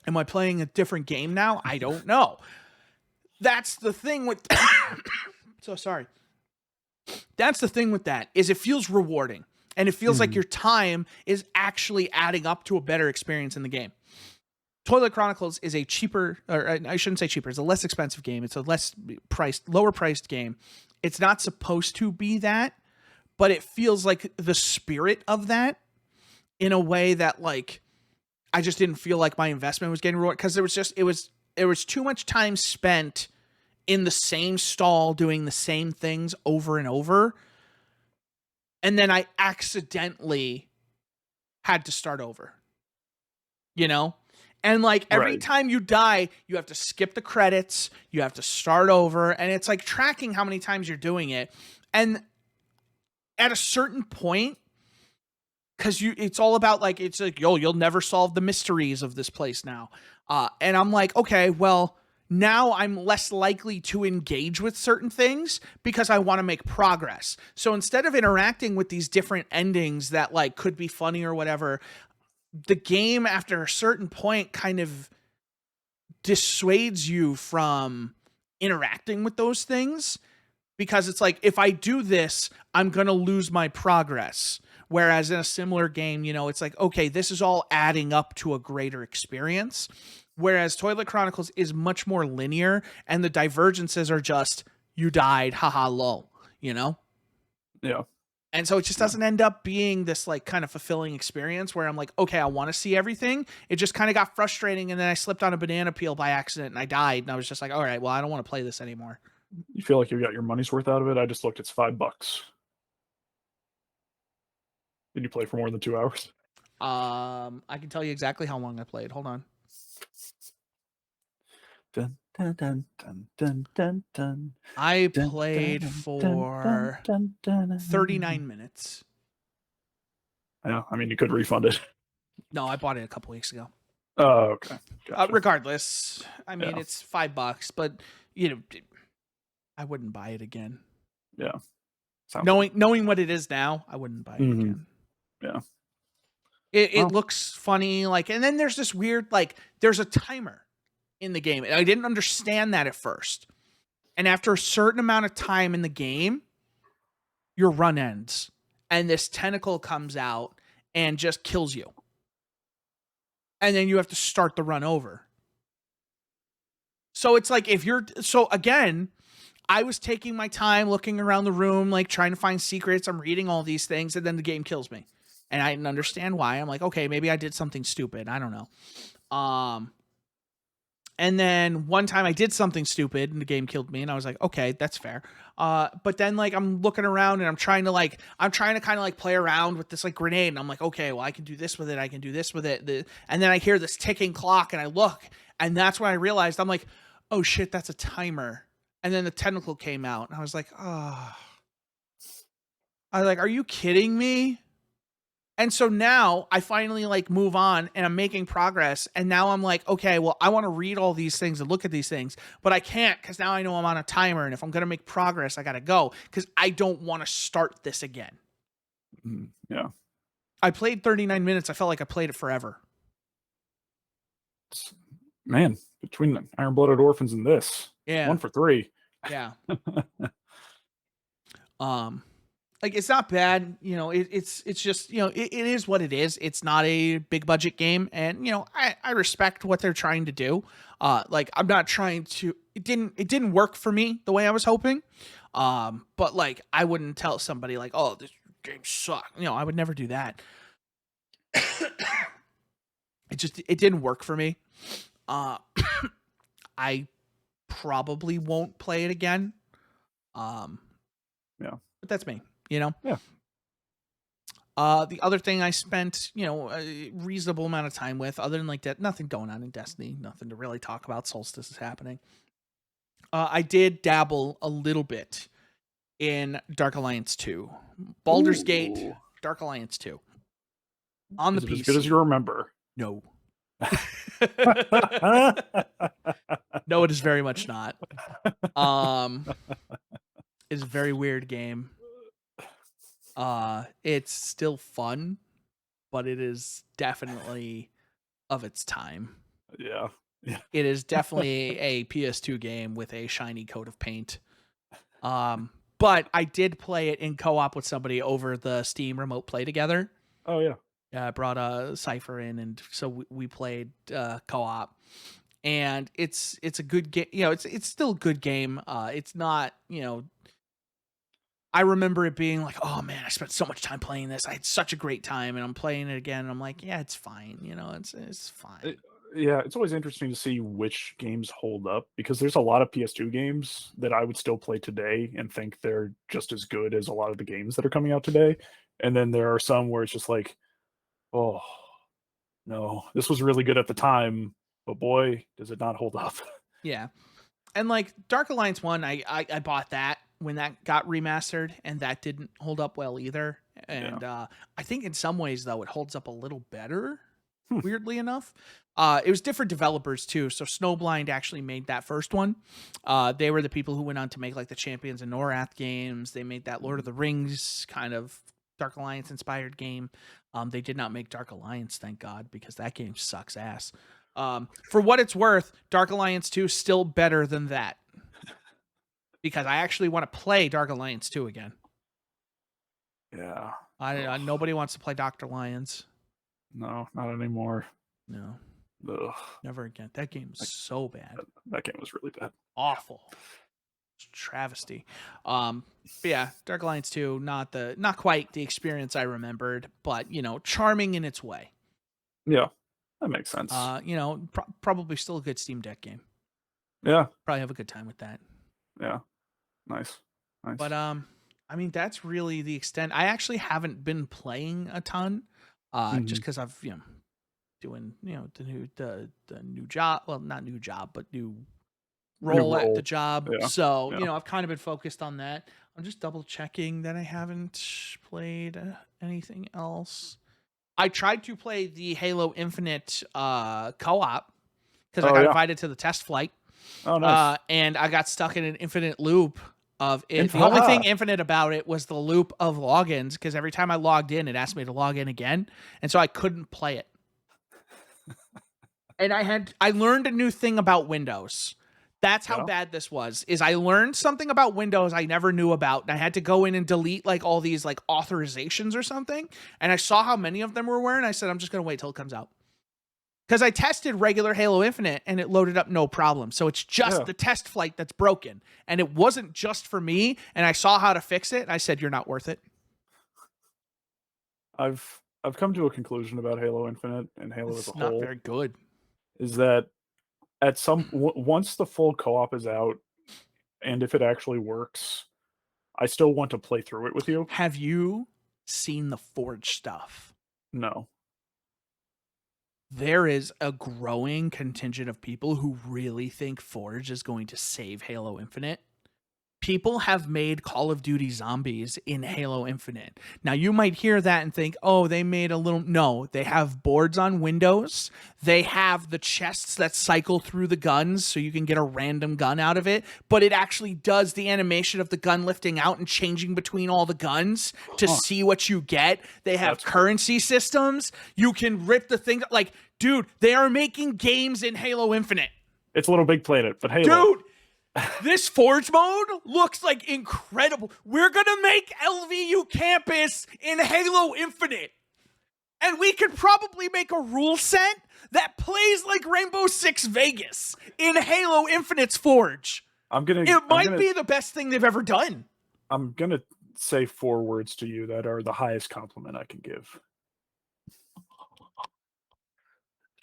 S1: I playing a different game now? I don't know. That's the thing with so sorry. That's the thing with that, is it feels rewarding, and it feels like your time is actually adding up to a better experience in the game. Toilet Chronicles is a cheaper, or I shouldn't say cheaper, it's a less expensive game. It's a lower priced game. It's not supposed to be that, but it feels like the spirit of that, in a way that, like, I just didn't feel like my investment was getting rewarded, because there was too much time spent in the same stall doing the same things over and over. And then I accidentally had to start over, you know? And like every time you die, you have to skip the credits, you have to start over, and it's like tracking how many times you're doing it. And at a certain point, because it's all about, like, it's like, yo, you'll never solve the mysteries of this place now. And I'm like, okay, well, now I'm less likely to engage with certain things because I want to make progress. So instead of interacting with these different endings that, like, could be funny or whatever, the game after a certain point kind of dissuades you from interacting with those things, because it's like, if I do this, I'm going to lose my progress. Whereas in a similar game, you know, it's like, okay, this is all adding up to a greater experience. Whereas Toilet Chronicles is much more linear, and the divergences are just, you died, haha, lol, you know?
S2: Yeah.
S1: And so it just doesn't end up being this, like, kind of fulfilling experience where I'm like, okay, I want to see everything. It just kind of got frustrating, and then I slipped on a banana peel by accident and I died, and I was just like, all right, well, I don't want to play this anymore.
S2: You feel like you got your money's worth out of it? I just looked, it's $5. Did you play for more than 2 hours?
S1: I can tell you exactly how long I played. Hold on.
S2: Dun, dun, dun, dun, dun, dun, dun.
S1: I played for 39 minutes.
S2: Yeah, I mean, you could refund it.
S1: No, I bought it a couple weeks ago.
S2: Oh, okay. Gotcha.
S1: Regardless, I mean, it's $5, but, you know, I wouldn't buy it again.
S2: Yeah.
S1: Knowing what it is now, I wouldn't buy it again.
S2: Yeah.
S1: It looks funny, like, and then there's this weird, like, there's a timer in the game. And I didn't understand that at first. And after a certain amount of time in the game, your run ends. And this tentacle comes out and just kills you. And then you have to start the run over. So it's like, so again, I was taking my time looking around the room, like, trying to find secrets. I'm reading all these things, and then the game kills me. And I didn't understand why. I'm like, okay, maybe I did something stupid. I don't know. And then one time I did something stupid and the game killed me, and I was like, okay, that's fair. But then like I'm looking around and I'm trying to kind of like play around with this like grenade, and I'm like, okay, well I can do this with it, I can do this with it. And then I hear this ticking clock, and I look, and that's when I realized I'm like, oh shit, that's a timer. And then the tentacle came out, and I was like, oh. I was like, are you kidding me? And so now I finally like move on and I'm making progress. And now I'm like, okay, well, I want to read all these things and look at these things, but I can't because now I know I'm on a timer. And if I'm going to make progress, I got to go because I don't want to start this again.
S2: Yeah.
S1: I played 39 minutes. I felt like I played it forever.
S2: Man, between the Iron Blooded Orphans and this,
S1: Yeah.
S2: 1 for 3.
S1: Yeah. Like it's not bad, it's just, it is what it is. It's not a big budget game, and I respect what they're trying to do. Like I'm not trying to, it didn't work for me the way I was hoping. But like I wouldn't tell somebody like, oh, this game sucks. I would never do that. It didn't work for me. I probably won't play it again.
S2: Yeah.
S1: But that's me,
S2: Yeah.
S1: The other thing I spent, a reasonable amount of time with, other than like that, nothing going on in Destiny, nothing to really talk about. Solstice is happening. I did dabble a little bit in Dark Alliance 2. Baldur's Gate, Dark Alliance 2. On the
S2: Is it
S1: PC.
S2: as good as you remember?
S1: No. No, it is very much not. It's a very weird game. It's still fun, but it is definitely of its time.
S2: Yeah.
S1: It is definitely a PS2 game with a shiny coat of paint. But I did play it in co-op with somebody over the Steam Remote Play together.
S2: Oh yeah.
S1: I brought a Cypher in, and so we played co-op. And it's a good game. It's still a good game. It's not, I remember it being like, oh man, I spent so much time playing this. I had such a great time, and I'm playing it again, and I'm like, yeah, it's fine. It's fine.
S2: Yeah, it's always interesting to see which games hold up because there's a lot of PS2 games that I would still play today and think they're just as good as a lot of the games that are coming out today. And then there are some where it's just like, oh, no, this was really good at the time, but boy, does it not hold up.
S1: Yeah. And like Dark Alliance 1, I bought that when that got remastered, and that didn't hold up well either. And I think in some ways, though, it holds up a little better, weirdly enough. It was different developers, too. So Snowblind actually made that first one. They were the people who went on to make like the Champions of Norath games. They made that Lord of the Rings kind of Dark Alliance inspired game. They did not make Dark Alliance, thank God, because that game sucks ass. For what it's worth, Dark Alliance 2 is still better than that. Because I actually want to play Dark Alliance 2 again.
S2: Yeah.
S1: Nobody wants to play Dr. Lions.
S2: No, not anymore.
S1: No.
S2: Ugh.
S1: Never again. That game is so bad.
S2: That game was really bad.
S1: Awful. Travesty. But yeah, Dark Alliance 2, not quite the experience I remembered, but charming in its way.
S2: Yeah. That makes sense.
S1: Probably still a good Steam Deck game.
S2: Yeah.
S1: Probably have a good time with that.
S2: Yeah. Nice.
S1: But I mean, that's really the extent. I actually haven't been playing a ton, just because I've doing the new job. Well, not new job, but new role at the job.
S2: Yeah.
S1: So I've kind of been focused on that. I'm just double checking that I haven't played anything else. I tried to play the Halo Infinite co-op because I got invited to the test flight.
S2: Oh, nice.
S1: And I got stuck in an infinite loop of it. The only thing infinite about it was the loop of logins, because every time I logged in, it asked me to log in again. And so I couldn't play it. And I learned a new thing about Windows. That's how bad this was, is I learned something about Windows I never knew about. And I had to go in and delete like all these like authorizations or something. And I saw how many of them were, and I said, I'm just going to wait till it comes out. Because I tested regular Halo Infinite and it loaded up no problem. So it's just the test flight that's broken. And it wasn't just for me. And I saw how to fix it. And I said, you're not worth it.
S2: I've come to a conclusion about Halo Infinite and Halo as a whole.
S1: It's not very good.
S2: Is that at once the full co-op is out, and if it actually works, I still want to play through it with you.
S1: Have you seen the Forge stuff?
S2: No.
S1: There is a growing contingent of people who really think Forge is going to save Halo Infinite. People have made Call of Duty Zombies in Halo Infinite. Now, you might hear that and think, oh, they made a little. No, they have boards on windows. They have the chests that cycle through the guns so you can get a random gun out of it. But it actually does the animation of the gun lifting out and changing between all the guns to see what you get. They have currency systems. You can rip the thing. Like, dude, they are making games in Halo Infinite.
S2: It's Little Big Planet, but Halo.
S1: Dude! This Forge mode looks like incredible. We're gonna make LVU Campus in Halo Infinite. And we could probably make a rule set that plays like Rainbow Six Vegas in Halo Infinite's Forge. It might be the best thing they've ever done.
S2: I'm gonna say 4 words to you that are the highest compliment I can give.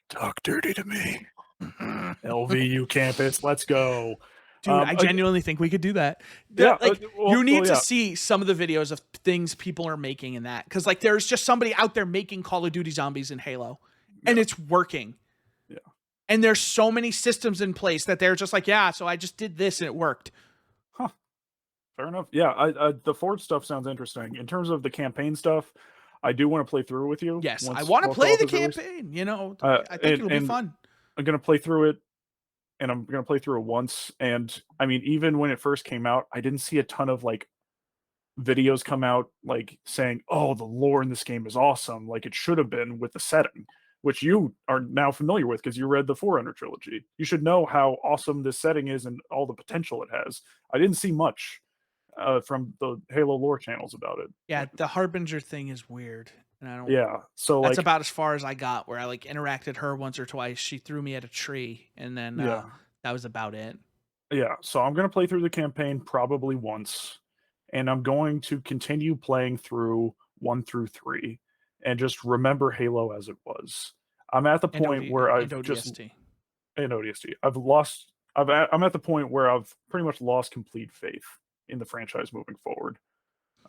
S2: Talk dirty to me. LVU Campus, let's go.
S1: Dude, I genuinely think we could do that. You need to see some of the videos of things people are making in that. Because, like, there's just somebody out there making Call of Duty Zombies in Halo. And it's working.
S2: Yeah.
S1: And there's so many systems in place that they're just like, yeah, so I just did this and it worked.
S2: Huh. Fair enough. Yeah, the Forge stuff sounds interesting. In terms of the campaign stuff, I do want to play through with you.
S1: Yes, I want to play the campaign. You know, I think it'll be fun.
S2: I'm going to play through it. And I'm going to play through it once. And I mean, even when it first came out, I didn't see a ton of like videos come out like saying, oh, the lore in this game is awesome. Like it should have been with the setting, which you are now familiar with because you read the Forerunner trilogy. You should know how awesome this setting is and all the potential it has. I didn't see much from the Halo lore channels about it.
S1: Yeah, the Harbinger thing is weird. And I don't.
S2: Yeah, so
S1: that's about as far as I got. Where I like interacted her once or twice. She threw me at a tree, and then that was about it.
S2: Yeah, so I'm gonna play through the campaign probably once, and I'm going to continue playing through 1 through 3, and just remember Halo as it was. I'm at the point where I've just in ODST. I'm at the point where I've pretty much lost complete faith in the franchise moving forward.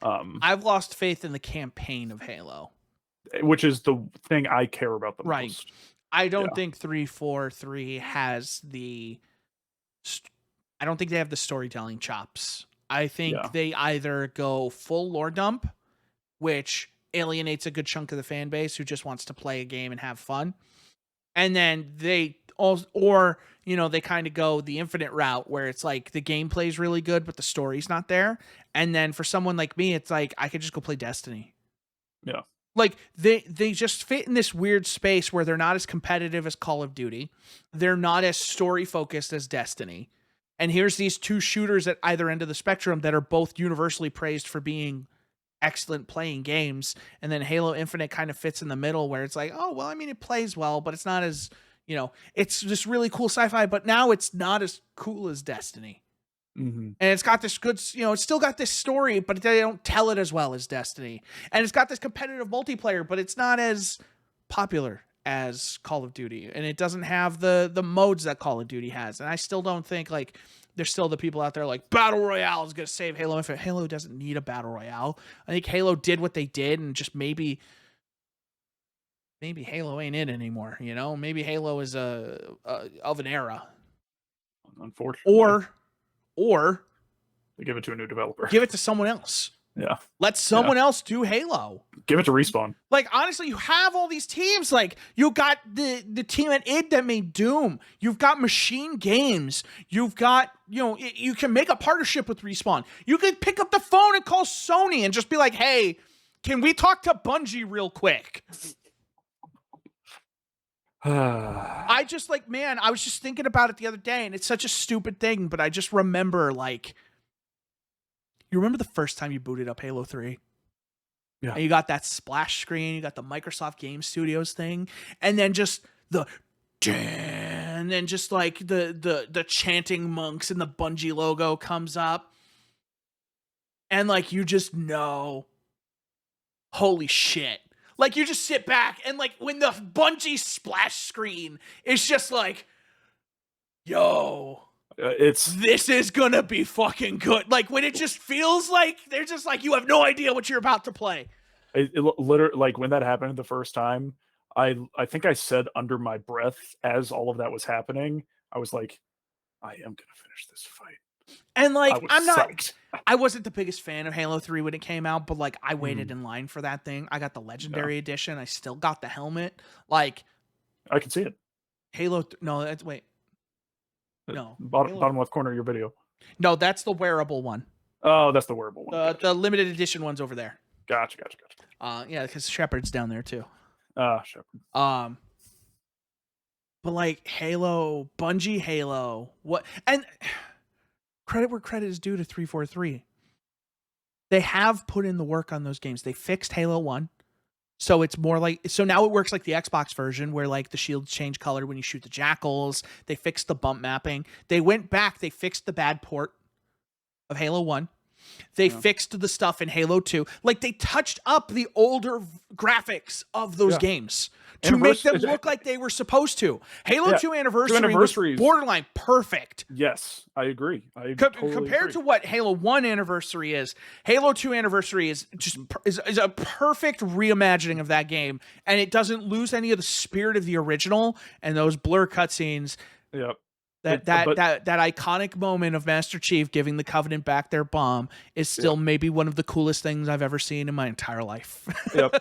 S1: I've lost faith in the campaign of Halo,
S2: which is the thing I care about the most.
S1: I don't think 343 has the. I don't think they have the storytelling chops. I think they either go full lore dump, which alienates a good chunk of the fan base who just wants to play a game and have fun, and then they they kind of go the Infinite route where it's like the gameplay is really good but the story's not there, and then for someone like me it's like I could just go play Destiny.
S2: Yeah.
S1: Like they just fit in this weird space where they're not as competitive as Call of Duty. They're not as story focused as Destiny. And here's these two shooters at either end of the spectrum that are both universally praised for being excellent playing games. And then Halo Infinite kind of fits in the middle where it's like, oh, well, I mean, it plays well, but it's not as, it's just really cool sci-fi, but now it's not as cool as Destiny.
S2: Mm-hmm.
S1: And it's got this good, it's still got this story, but they don't tell it as well as Destiny. And it's got this competitive multiplayer, but it's not as popular as Call of Duty. And it doesn't have the modes that Call of Duty has. And I still don't think, like, there's still the people out there like, Battle Royale is going to save Halo Infinite. Halo doesn't need a Battle Royale. I think Halo did what they did, and just maybe Halo ain't it anymore, Maybe Halo is of an era.
S2: Unfortunately.
S1: Or
S2: they give it to a new developer.
S1: Give it to someone else.
S2: Yeah.
S1: Let someone else do Halo.
S2: Give it to Respawn.
S1: Like, honestly, you have all these teams. Like, you got the team at id that made Doom. You've got Machine Games. You've got, you can make a partnership with Respawn. You could pick up the phone and call Sony and just be like, hey, can we talk to Bungie real quick? I just I was just thinking about it the other day, and it's such a stupid thing, but I just remember, like, you remember the first time you booted up Halo 3?
S2: Yeah.
S1: And you got that splash screen, you got the Microsoft Game Studios thing, and then just and then just like the chanting monks and the Bungie logo comes up. And like you just know, holy shit. Like, you just sit back and, like, when the Bungie splash screen is just like, Yo,
S2: It's
S1: this is gonna be fucking good. Like when it just feels like they're just like you have no idea what you're about to play.
S2: literally like when that happened the first time. I think I said under my breath as all of that was happening, I was like, I am gonna finish this fight.
S1: And
S2: I
S1: like
S2: was
S1: I'm not
S2: psyched.
S1: I wasn't the biggest fan of Halo 3 when it came out, but like I waited
S2: Mm,
S1: in line for that thing. I got the
S2: yeah,
S1: legendary edition. I still got the helmet. Like
S2: I can see it.
S1: No, that's wait. No.
S2: Bottom,
S1: Halo
S2: bottom left corner of your video.
S1: No, that's the wearable one.
S2: Oh, that's the wearable one.
S1: The limited edition one's over there.
S2: Gotcha.
S1: Yeah, because Shepard's down there too.
S2: Shepard.
S1: Um, but like Halo, Bungie Halo, what and credit where credit is due to 343. They have put in the work on those games. They fixed Halo 1. So it's more like so now it works like the Xbox version where like the shields change color when you shoot the jackals. They fixed the bump mapping. They went back, they fixed the bad port of Halo 1. They fixed the stuff in Halo 2. Like they touched up the older graphics of those games to make them look like they were supposed to. Halo 2 Anniversary was borderline perfect.
S2: Yes, I agree.
S1: Compared to what Halo 1 Anniversary is, Halo 2 Anniversary is just is a perfect reimagining of that game, and it doesn't lose any of the spirit of the original. And those blur cutscenes,
S2: Yep.
S1: that iconic moment of Master Chief giving the Covenant back their bomb is still maybe one of the coolest things I've ever seen in my entire life.
S2: Yep.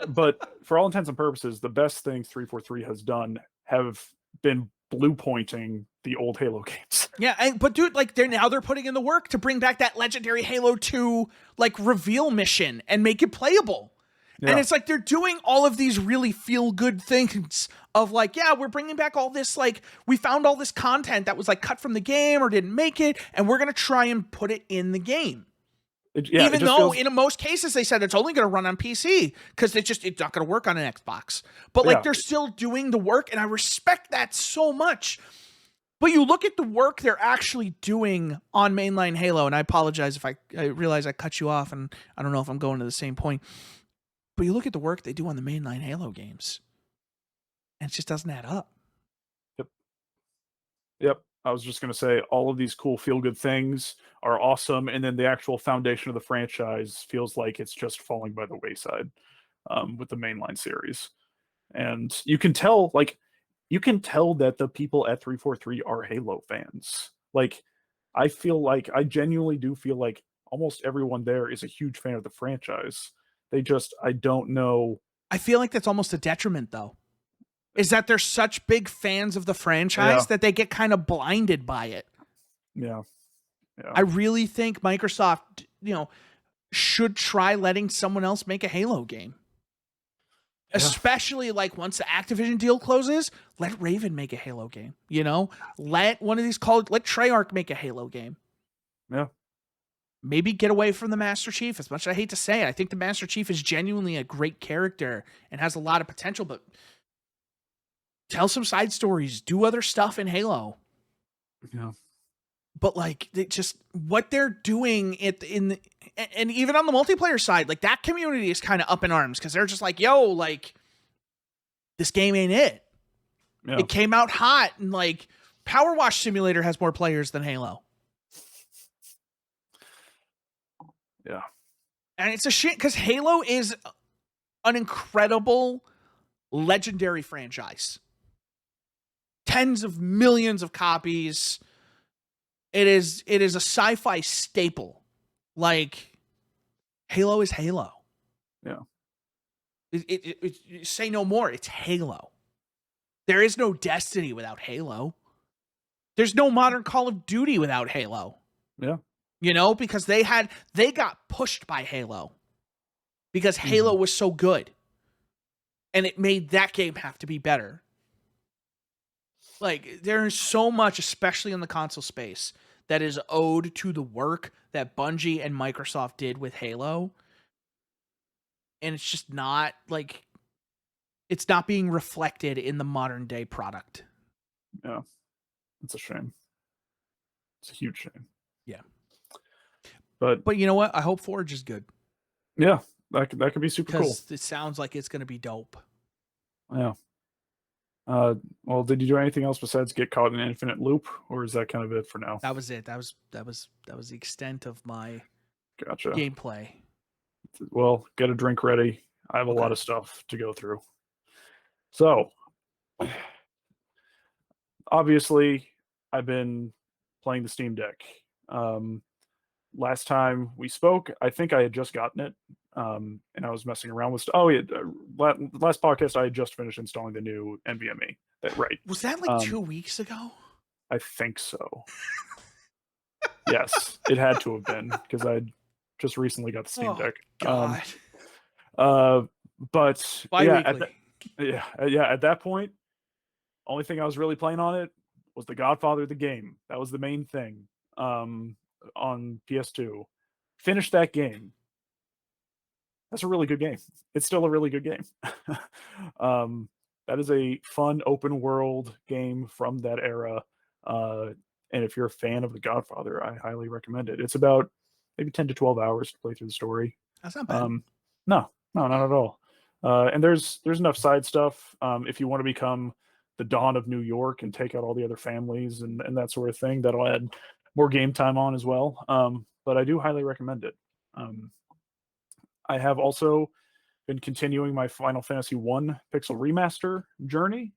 S2: But for all intents and purposes, the best things 343 has done have been blue pointing the old Halo games.
S1: Yeah, but dude, like they're putting in the work to bring back that legendary Halo 2 like reveal mission and make it playable. Yeah. And it's like they're doing all of these really feel good things of like, yeah, we're bringing back all this, like we found all this content that was like cut from the game or didn't make it, and we're going to try and put it in the game. Even though in most cases they said it's only going to run on PC because it's not going to work on an Xbox. But like they're still doing the work, and I respect that so much. But you look at the work they're actually doing on mainline Halo, and I apologize if I realize I cut you off, and I don't know if I'm going to the same point. But you look at the work they do on the mainline Halo games, and it just doesn't add up.
S2: Yep. I was just going to say all of these cool feel-good things are awesome, and then the actual foundation of the franchise feels like it's just falling by the wayside with the mainline series. And you can tell that the people at 343 are Halo fans. Like, I genuinely do feel like almost everyone there is a huge fan of the franchise. I don't know.
S1: I feel like that's almost a detriment, though. Is that they're such big fans of the franchise that they get kind of blinded by it.
S2: Yeah.
S1: I really think Microsoft, should try letting someone else make a Halo game. Yeah. Especially like once the Activision deal closes, let Raven make a Halo game. Let one of these let Treyarch make a Halo game.
S2: Yeah.
S1: Maybe get away from the Master Chief. As much as I hate to say it, I think the Master Chief is genuinely a great character and has a lot of potential, but tell some side stories, do other stuff in Halo.
S2: Yeah.
S1: But like what they're doing and even on the multiplayer side, like that community is kind of up in arms because they're just like, yo, like this game ain't it. Yeah. It came out hot, and like Power Wash Simulator has more players than Halo.
S2: Yeah.
S1: And it's a shit because Halo is an incredible, legendary franchise. Tens of millions of copies. It is a sci-fi staple. Like, Halo is Halo.
S2: Yeah.
S1: Say no more. It's Halo. There is no Destiny without Halo. There's no modern Call of Duty without Halo.
S2: Yeah.
S1: Because they got pushed by Halo. Because Halo was so good. And it made that game have to be better. Like, there's so much, especially in the console space, that is owed to the work that Bungie and Microsoft did with Halo. And it's just not, like, it's not being reflected in the modern day product.
S2: Yeah. It's a shame. It's a huge shame.
S1: Yeah.
S2: But
S1: you know what? I hope Forge is good.
S2: Yeah. That could be super cool.
S1: It sounds like it's going to be dope.
S2: Yeah. Well, did you do anything else besides get caught in an infinite loop, or is that kind of it for now?
S1: That was it. That was the extent of my
S2: Gotcha.
S1: gameplay.
S2: Well, get a drink ready. I have a
S1: Okay.
S2: lot of stuff to go through. So, obviously, I've been playing the Steam Deck. Um, Last time we spoke, I think I had just gotten it, and I was messing around with. Oh yeah, last podcast I had just finished installing the new NVMe. That right?
S1: Was that like
S2: Um,
S1: 2 weeks ago?
S2: I think so. Yes, it had to have been because I just recently got the Steam
S1: Oh
S2: Deck.
S1: God.
S2: Uh, but yeah,
S1: Bi-weekly.
S2: at that point, only thing I was really playing on it was The Godfather, the game. That was the main thing. Um, on PS2, finished that game. That's a really good game. It's still a really good game. um, that is a fun open world game from that era. Uh, and if you're a fan of The Godfather, I highly recommend it. It's about maybe 10 to 12 hours to play through the story.
S1: That's not bad.
S2: Um, no, no, not at all. And there's enough side stuff if you want to become the Dawn of New York and take out all the other families and that sort of thing. That'll add more game time on as well. But I do highly recommend it. Um, I have also been continuing my Final Fantasy One Pixel Remaster journey.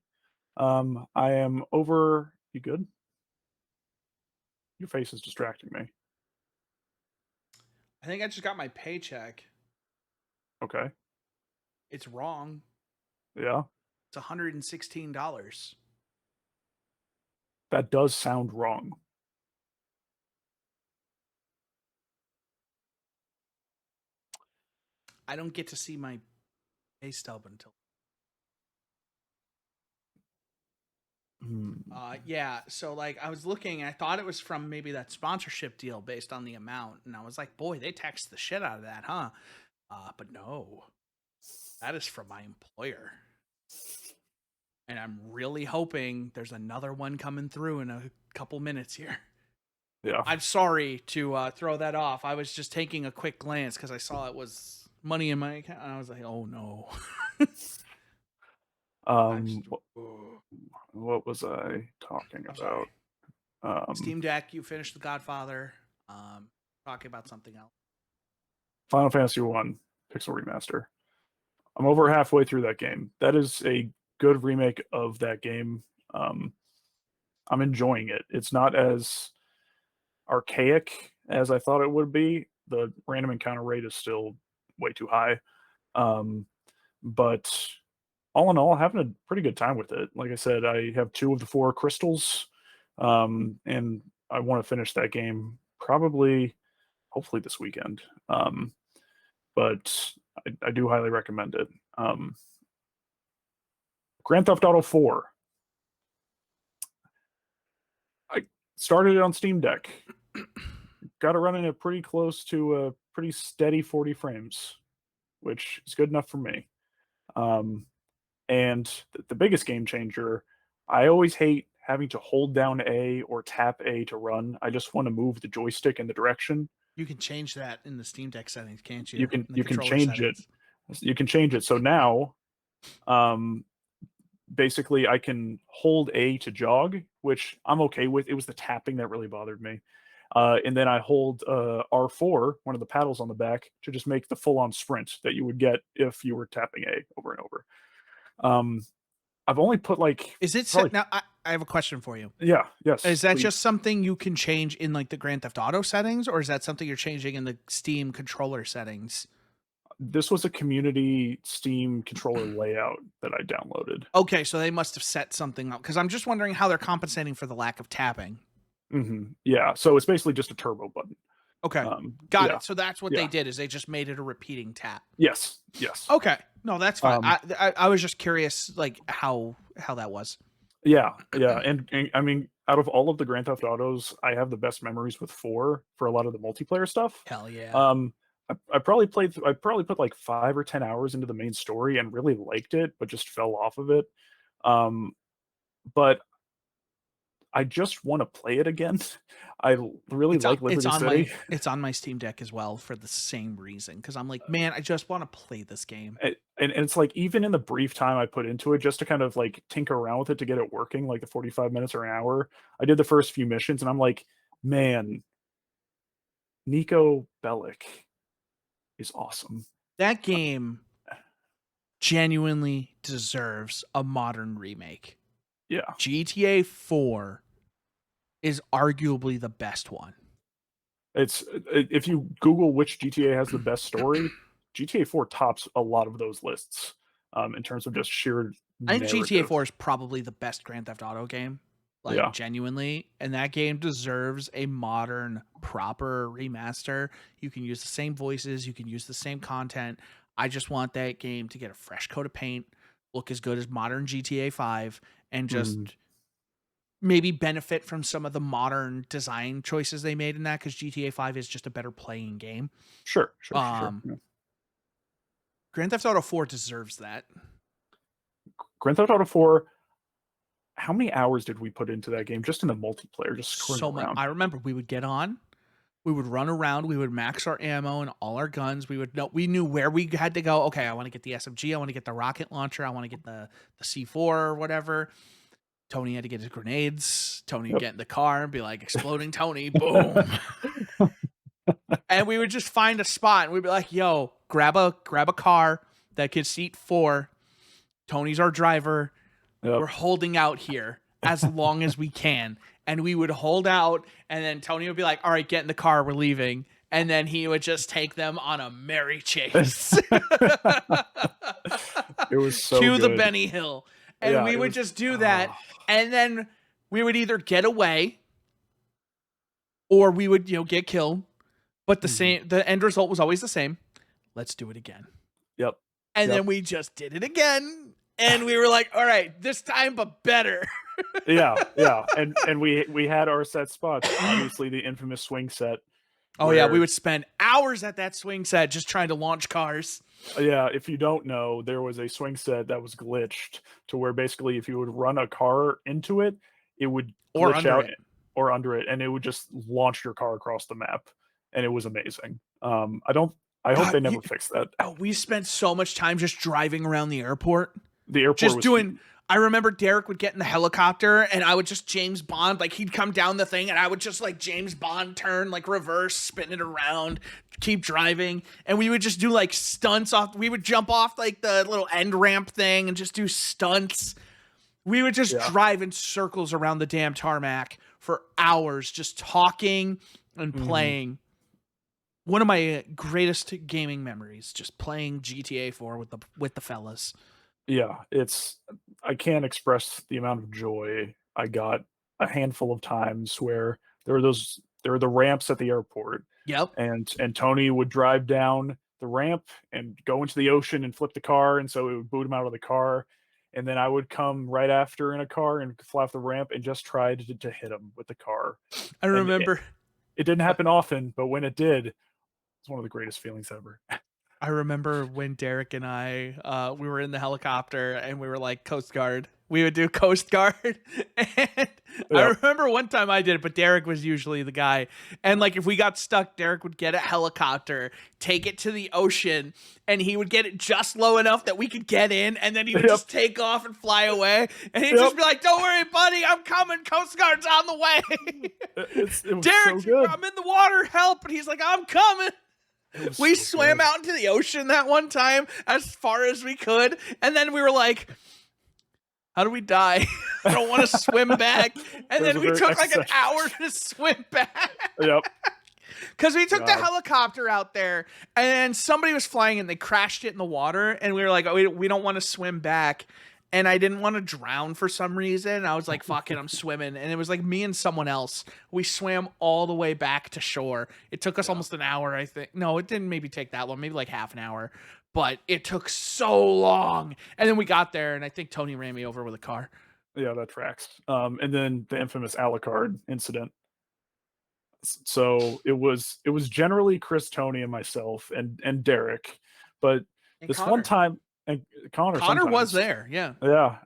S2: I am over. You good? Your face is distracting me.
S1: I think I just got my paycheck.
S2: Okay.
S1: It's wrong.
S2: Yeah.
S1: It's $116.
S2: That does sound wrong.
S1: I don't get to see my pay stub until.
S2: Hmm.
S1: Yeah. So like I was looking, I thought it was from maybe that sponsorship deal based on the amount, and I was like, boy, they taxed the shit out of that, huh? But no, that is from my employer, and I'm really hoping there's another one coming through in a couple minutes here.
S2: Yeah.
S1: I'm sorry to throw that off. I was just taking a quick glance because I saw it was money in my account, and I was like, oh no.
S2: Um.
S1: Just,
S2: What, what was I talking
S1: I'm sorry.
S2: about? Um.
S1: Steam Deck, you finished The Godfather. Talking about something else.
S2: Final Fantasy One Pixel Remaster. I'm over halfway through that game. That is a good remake of that game. Um, I'm enjoying it. It's not as archaic as I thought it would be. The random encounter rate is still way too high. Um, but all in all, having a pretty good time with it. Like I said, I have two of the four crystals, and I want to finish that game probably, hopefully this weekend. But I do highly recommend it. Grand Theft Auto 4. I started it on Steam Deck. Got it running at pretty close to a pretty steady 40 frames, which is good enough for me. Um, and the biggest game changer, I always hate having to hold down A or tap A to run. I just want to move the joystick in the direction.
S1: You can change that in the Steam Deck settings, can't you?
S2: You can
S1: In the
S2: you can
S1: controller
S2: change it.
S1: settings.
S2: You can change it. So now, um, basically, I can hold A to jog, which I'm okay with. It was the tapping that really bothered me. And then I hold R4, one of the paddles on the back, to just make the full on sprint that you would get if you were tapping A over and over. Um, I've only put like
S1: Is it set
S2: probably,
S1: now? I have a question for you.
S2: yeah, yes,
S1: Is that
S2: please.
S1: just something you can change in like the Grand Theft Auto settings, or is that something you're changing in the Steam controller settings?
S2: This was a community Steam controller layout that I downloaded.
S1: Okay, so they must have set something up because I'm just wondering how they're compensating for the lack of tapping.
S2: Yeah, so it's basically just a turbo button.
S1: Okay, got
S2: Yeah,
S1: it. So that's what they
S2: yeah,
S1: did is they just made it a repeating tap.
S2: yes, yes.
S1: Okay, no, that's fine.
S2: Um,
S1: I was just curious, like how that was.
S2: Yeah, yeah, and I mean, out of all of the Grand Theft Autos, I have the best memories with 4 for a lot of the multiplayer stuff.
S1: Hell yeah.
S2: Um, I probably put like 5 or 10 hours into the main story and really liked it, but just fell off of it. Um, but I just want to play it again. I really like Liberty City.
S1: It's on my Steam Deck as well for the same reason because I'm like, man, I just want to play this game.
S2: and it's like even in the brief time I put into it just to kind of like tinker around with it to get it working, like the 45 minutes or an hour, I did the first few missions and I'm like, man, Nico Bellic is awesome.
S1: That game genuinely deserves a modern remake.
S2: Yeah.
S1: GTA 4 is arguably the best one.
S2: It's if you Google which GTA has the best story, GTA 4 tops a lot of those lists in terms of just sheer
S1: I think GTA
S2: narrative.
S1: 4 is probably the best Grand Theft Auto game, like
S2: Yeah.
S1: genuinely, and that game deserves a modern, proper remaster. You can use the same voices, you can use the same content. I just want that game to get a fresh coat of paint, look as good as modern GTA 5, and just
S2: Mhm.
S1: maybe benefit from some of the modern design choices they made in that because GTA 5 is just a better playing game.
S2: Sure. Yeah.
S1: Grand Theft Auto 4 deserves that.
S2: Grand Theft Auto 4, how many hours did we put into that game just in the multiplayer, just screwing
S1: So much.
S2: around?
S1: I remember we would get on, we would run around, we would max our ammo and all our guns. We would know, we knew where we had to go. Okay, I want to get the SMG, I want to get the rocket launcher, I want to get the C4 or whatever. Tony had to get his grenades. Tony would
S2: Yep.
S1: get in the car and be like, exploding Tony, boom. And we would just find a spot and we'd be like, yo, grab a car that could seat 4. Tony's our driver.
S2: Yep.
S1: We're holding out here as long as we can. And we would hold out, and then Tony would be like, all right, get in the car, we're leaving. And then he would just take them on a merry chase.
S2: It was so
S1: To the
S2: good.
S1: Benny Hill. And
S2: Yeah,
S1: we
S2: it
S1: would
S2: was
S1: just do that. And then we would either get away or we would, get killed. But the end result was always the same. Let's do it again.
S2: Yep.
S1: And then we just did it again. And we were like, all right, this time, but better.
S2: Yeah. And we had our set spots. Obviously, the infamous swing set.
S1: Oh yeah, we would spend hours at that swing set just trying to launch cars.
S2: Yeah, if you don't know, there was a swing set that was glitched to where basically if you would run a car into it, it would
S1: Or
S2: glitch
S1: under
S2: out
S1: it.
S2: or under it, and it would just launch your car across the map, and it was amazing. I hope they never fix that.
S1: Oh, we spent so much time just driving around the airport.
S2: The airport
S1: Just
S2: was
S1: doing. I remember Derek would get in the helicopter and I would just James Bond, like he'd come down the thing and I would just like James Bond turn, like reverse, spin it around, keep driving. And we would just do like stunts off. We would jump off like the little end ramp thing and just do stunts. We would just drive in circles around the damn tarmac for hours, just talking and playing. One of my greatest gaming memories, just playing GTA 4 with the fellas.
S2: Yeah, I can't express the amount of joy I got a handful of times where there were the ramps at the airport.
S1: Yep.
S2: And Tony would drive down the ramp and go into the ocean and flip the car, and so it would boot him out of the car. And then I would come right after in a car and fly off the ramp and just try to hit him with the car.
S1: I remember
S2: it didn't happen often, but when it did, it's one of the greatest feelings ever.
S1: I remember when Derek and I, we were in the helicopter and we were like Coast Guard. We would do Coast Guard. And I remember one time I did it, but Derek was usually the guy. And like if we got stuck, Derek would get a helicopter, take it to the ocean, and he would get it just low enough that we could get in. And then he would just take off and fly away. And he'd just be like, don't worry, buddy, I'm coming. Coast Guard's on the way.
S2: It was
S1: Derek,
S2: so good.
S1: I'm in the water, help. And he's like, I'm coming. We swam out into the ocean that one time as far as we could. And then we were like, how do we die? I don't want to swim back. And then we took like an hour to swim back.
S2: Yep.
S1: Because we took the helicopter out there and somebody was flying and they crashed it in the water. And we were like, oh, we don't want to swim back. And I didn't want to drown for some reason. I was like, fuck it, I'm swimming. And it was like me and someone else. We swam all the way back to shore. It took us almost an hour, I think. No, it didn't maybe take that long. Maybe like half an hour. But it took so long. And then we got there, and I think Tony ran me over with a car.
S2: Yeah, that tracks. And then the infamous Alucard incident. So it was generally Chris, Tony, and myself, and Derek. But
S1: And
S2: this
S1: Connor.
S2: one time, and Connor
S1: was there, yeah.
S2: Yeah.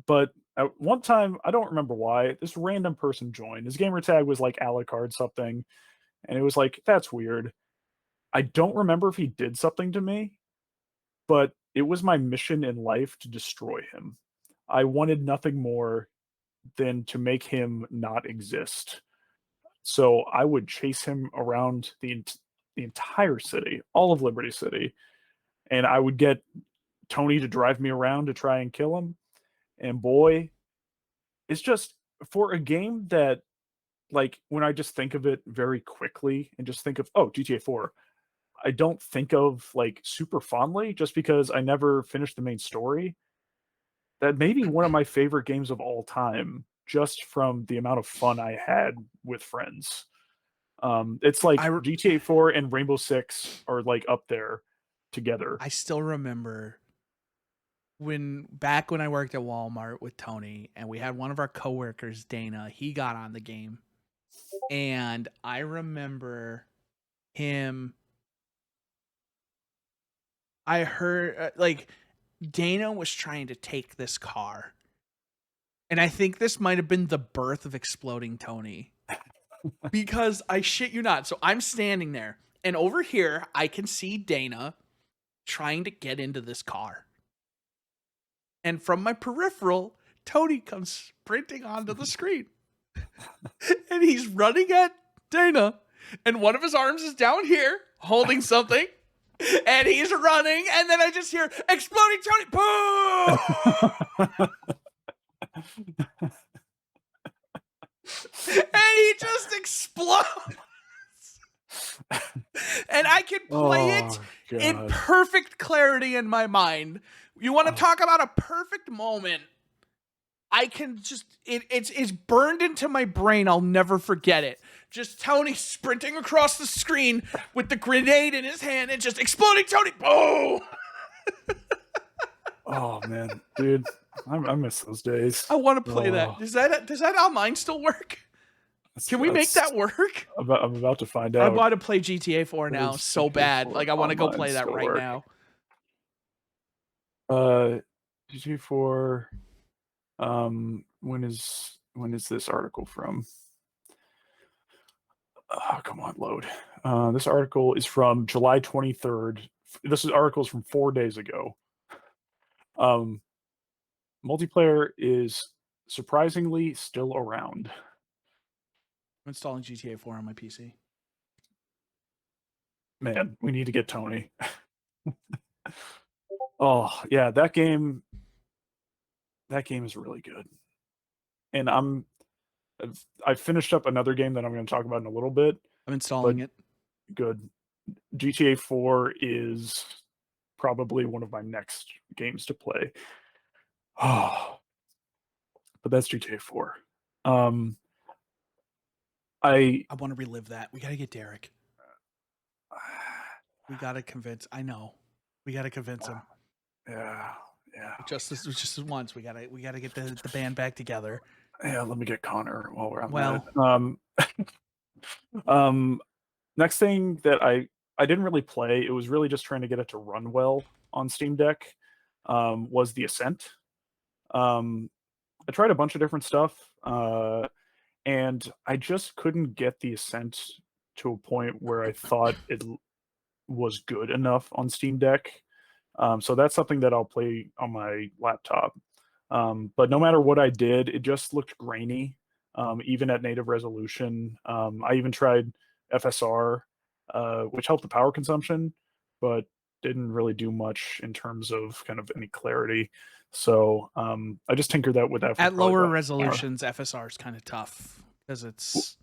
S2: But at one time, I don't remember why, this random person joined. His gamer tag was like Alucard something. And it was like, that's weird. I don't remember if he did something to me, but it was my mission in life to destroy him. I wanted nothing more than to make him not exist. So I would chase him around the entire city, all of Liberty City, and I would get Tony to drive me around to try and kill him. And boy, it's just for a game that, like, when I just think of it very quickly and just think of, oh, GTA 4, I don't think of like super fondly just because I never finished the main story. That may be one of my favorite games of all time, just from the amount of fun I had with friends. It's like
S1: I
S2: GTA 4 and Rainbow Six are like up there together.
S1: I still remember back when I worked at Walmart with Tony, and we had one of our coworkers, Dana. He got on the game, and I remember him. I heard like Dana was trying to take this car, and I think this might have been the birth of Exploding Tony. Because I shit you not. So I'm standing there, and over here I can see Dana trying to get into this car. And from my peripheral, Tony comes sprinting onto the screen. And he's running at Dana, and one of his arms is down here holding something. And he's running, and then I just hear Exploding Tony, boom! And he just explodes. And I can play it in perfect clarity in my mind. You want to talk about a perfect moment? I can just it's burned into my brain. I'll never forget it. Just Tony sprinting across the screen with the grenade in his hand and just Exploding Tony, boom!
S2: Oh man, dude, I miss those days.
S1: I want to play that. Does that online still work? Can we make that work?
S2: I'm about to find
S1: I
S2: out.
S1: want to play GTA 4 now so bad. Like I want to go play that right now.
S2: GTA 4. When is this article from? Oh, come on, load. This article is from July 23rd. This article is from 4 days ago. Multiplayer is surprisingly still around.
S1: I'm installing GTA 4 on my PC.
S2: Man, we need to get Tony. Oh, yeah, that game is really good. And I finished up another game that I'm going to talk about in a little bit.
S1: I'm installing it.
S2: Good. GTA 4 is probably one of my next games to play. Oh, but that's GTA 4. I
S1: want to relive that. We got to get Derek. We got to convince. I know. We got to convince him.
S2: Yeah.
S1: Just as once. We got to get the band back together.
S2: Yeah, let me get Connor while we're on
S1: that.
S2: Next thing that I didn't really play, it was really just trying to get it to run well on Steam Deck, was The Ascent. I tried a bunch of different stuff, and I just couldn't get The Ascent to a point where I thought it was good enough on Steam Deck. So that's something that I'll play on my laptop. But no matter what I did, it just looked grainy, even at native resolution. I even tried FSR, which helped the power consumption, but didn't really do much in terms of kind of any clarity. So I just tinkered that with that.
S1: At lower resolutions, FSR is kind of tough because it's...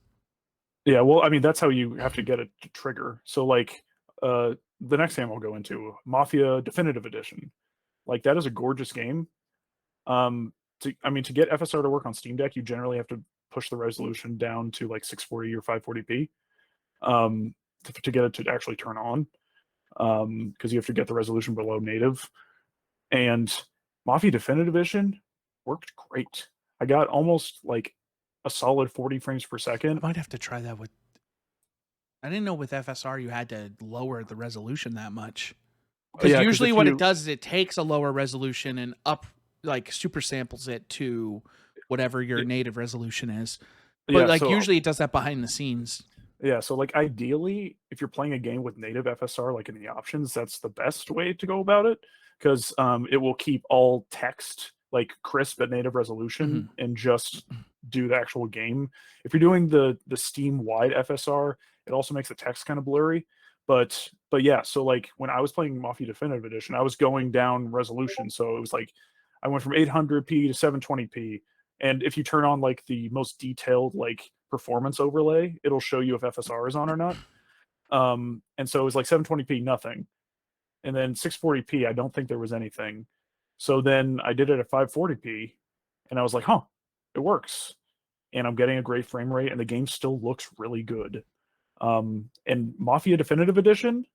S2: Yeah, well, I mean, that's how you have to get it to trigger. So like the next game I'll go into, Mafia Definitive Edition. Like that is a gorgeous game. To get FSR to work on Steam Deck, you generally have to push the resolution down to like 640 or 540p to get it to actually turn on, because you have to get the resolution below native. And Mafia Definitive Edition worked great. I got almost like a solid 40 frames per second.
S1: I might have to try that with... I didn't know with FSR you had to lower the resolution that much. Because usually what it does is it takes a lower resolution and super samples it to whatever your native resolution is. But usually it does that behind the scenes.
S2: Yeah, so like ideally, if you're playing a game with native FSR, like in the options, that's the best way to go about it. because it will keep all text like crisp at native resolution
S1: Mhm.
S2: and just do the actual game. If you're doing the Steam wide FSR, it also makes the text kind of blurry. But yeah, so like when I was playing Mafia Definitive Edition, I was going down resolution, so it was like I went from 800p to 720p, and if you turn on like the most detailed like performance overlay, it'll show you if FSR is on or not. And so it was like 720p, nothing, and then 640p, I don't think there was anything. So then I did it at 540p, and I was like, huh, it works, and I'm getting a great frame rate, and the game still looks really good. And Mafia Definitive Edition,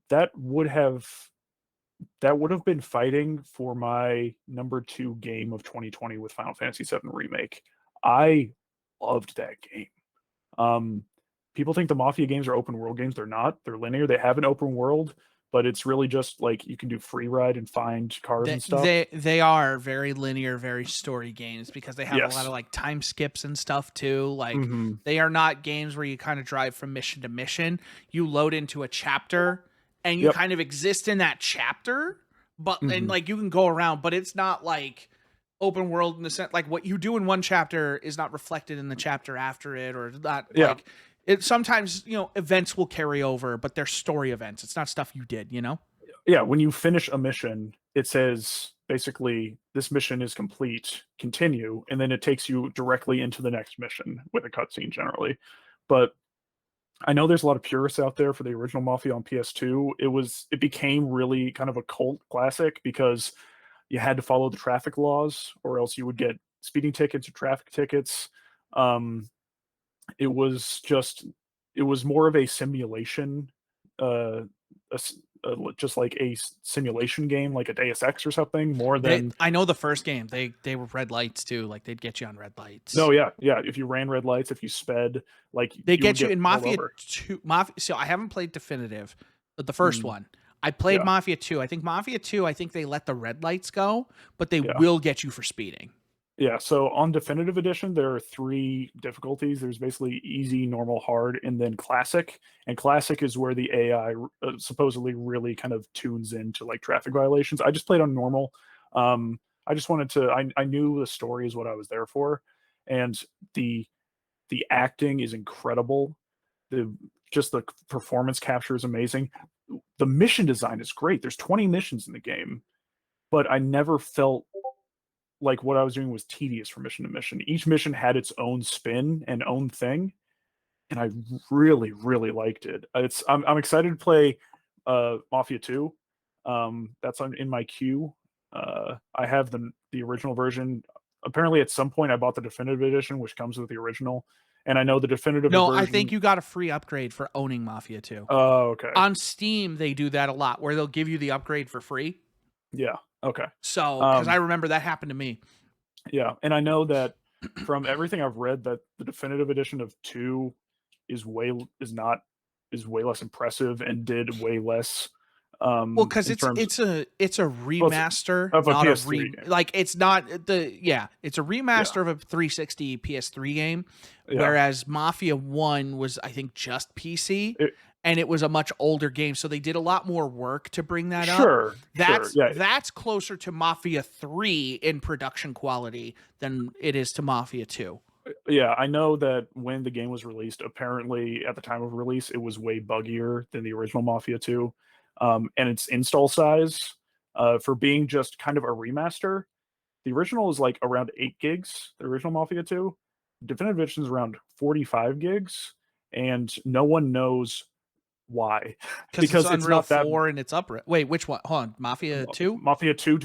S2: that would have that would have been fighting for my number two game of 2020 with Final Fantasy VII Remake. I loved that game. Um, People think the Mafia games are open world games. They're not. They're linear. They have an open world, but it's really just like you can do free ride and find cars
S1: They
S2: and stuff.
S1: they they are very linear, very story games because they have a lot
S2: Yes.
S1: of like time skips and stuff too. Like
S2: Hmm.
S1: they are not games where you kind of drive from mission to mission. You load into a chapter and you
S2: Yep.
S1: kind of exist in that chapter, but and
S2: Hmm.
S1: like you can go around, but it's not like open world in the sense like what you do in one chapter is not reflected in the chapter after it or not
S2: Yeah.
S1: like it sometimes, events will carry over, but they're story events. It's not stuff you did, you know?
S2: Yeah. When you finish a mission, it says basically this mission is complete, continue, and then it takes you directly into the next mission with a cutscene generally. But I know there's a lot of purists out there for the original Mafia on PS2. It became really kind of a cult classic because you had to follow the traffic laws or else you would get speeding tickets or traffic tickets. Um, it was just it was more of a simulation, uh, just like a simulation game, like a Deus Ex or something, more
S1: They
S2: than
S1: I know the first game, they were red lights too, like, they'd get you on red
S2: no,
S1: lights.
S2: yeah, yeah. If you ran red lights, if you sped, like
S1: They
S2: you would
S1: get you
S2: get
S1: in
S2: pulled
S1: Mafia
S2: over.
S1: 2 Mafia so I haven't played Definitive, but the first
S2: Mm,
S1: one. I played
S2: yeah,
S1: Mafia 2. I think Mafia 2, I think they let the red lights go, but they
S2: yeah.
S1: will get you for speeding.
S2: Yeah, so on Definitive Edition, there are 3 difficulties. There's basically easy, normal, hard, and then classic. And classic is where the AI supposedly really kind of tunes into like traffic violations. I just played on normal. I just wanted to. I knew the story is what I was there for, and the the acting is incredible. The just the performance capture is amazing. The mission design is great. There's 20 missions in the game, but I never felt like what I was doing was tedious from mission to mission. Each mission had its own spin and own thing, and I really, really liked it. I'm excited to play Mafia 2. That's in my queue. I have the original version. Apparently, at some point, I bought the definitive edition, which comes with the original, and I know the definitive
S1: No, I think
S2: version.
S1: you got a free upgrade for owning Mafia 2.
S2: Oh, okay,
S1: On Steam, they do that a lot where they'll give you the upgrade for free.
S2: yeah, okay.
S1: So, because I
S2: Um,
S1: remember that happened to me.
S2: yeah, and I know that from everything I've read, that the definitive edition of two is not is way less impressive and did way less
S1: Well, because
S2: in terms
S1: it's a
S2: well, it's
S1: remaster,
S2: of a
S1: not a
S2: PS3 game.
S1: like it's not it's a
S2: Yeah,
S1: remaster of a 360 PS3 game,
S2: yeah.
S1: whereas Mafia 1 was I think just PC
S2: It,
S1: and it was a much older game, so they did a lot more work to bring that up.
S2: sure, sure. Yeah,
S1: That's closer to Mafia 3 in production quality than it is to Mafia 2.
S2: yeah. I know that when the game was released, apparently at the time of release, it was way buggier than the original Mafia 2. And its install size, for being just kind of a remaster, the original is like around 8 gigs, the original Mafia 2. Definitive Edition is around 45 gigs, and no one knows why.
S1: Because it's
S2: Because it's
S1: Unreal
S2: not that
S1: 4 and it's up. Wait, which one? Hold on, Mafia 2?
S2: Mafia 2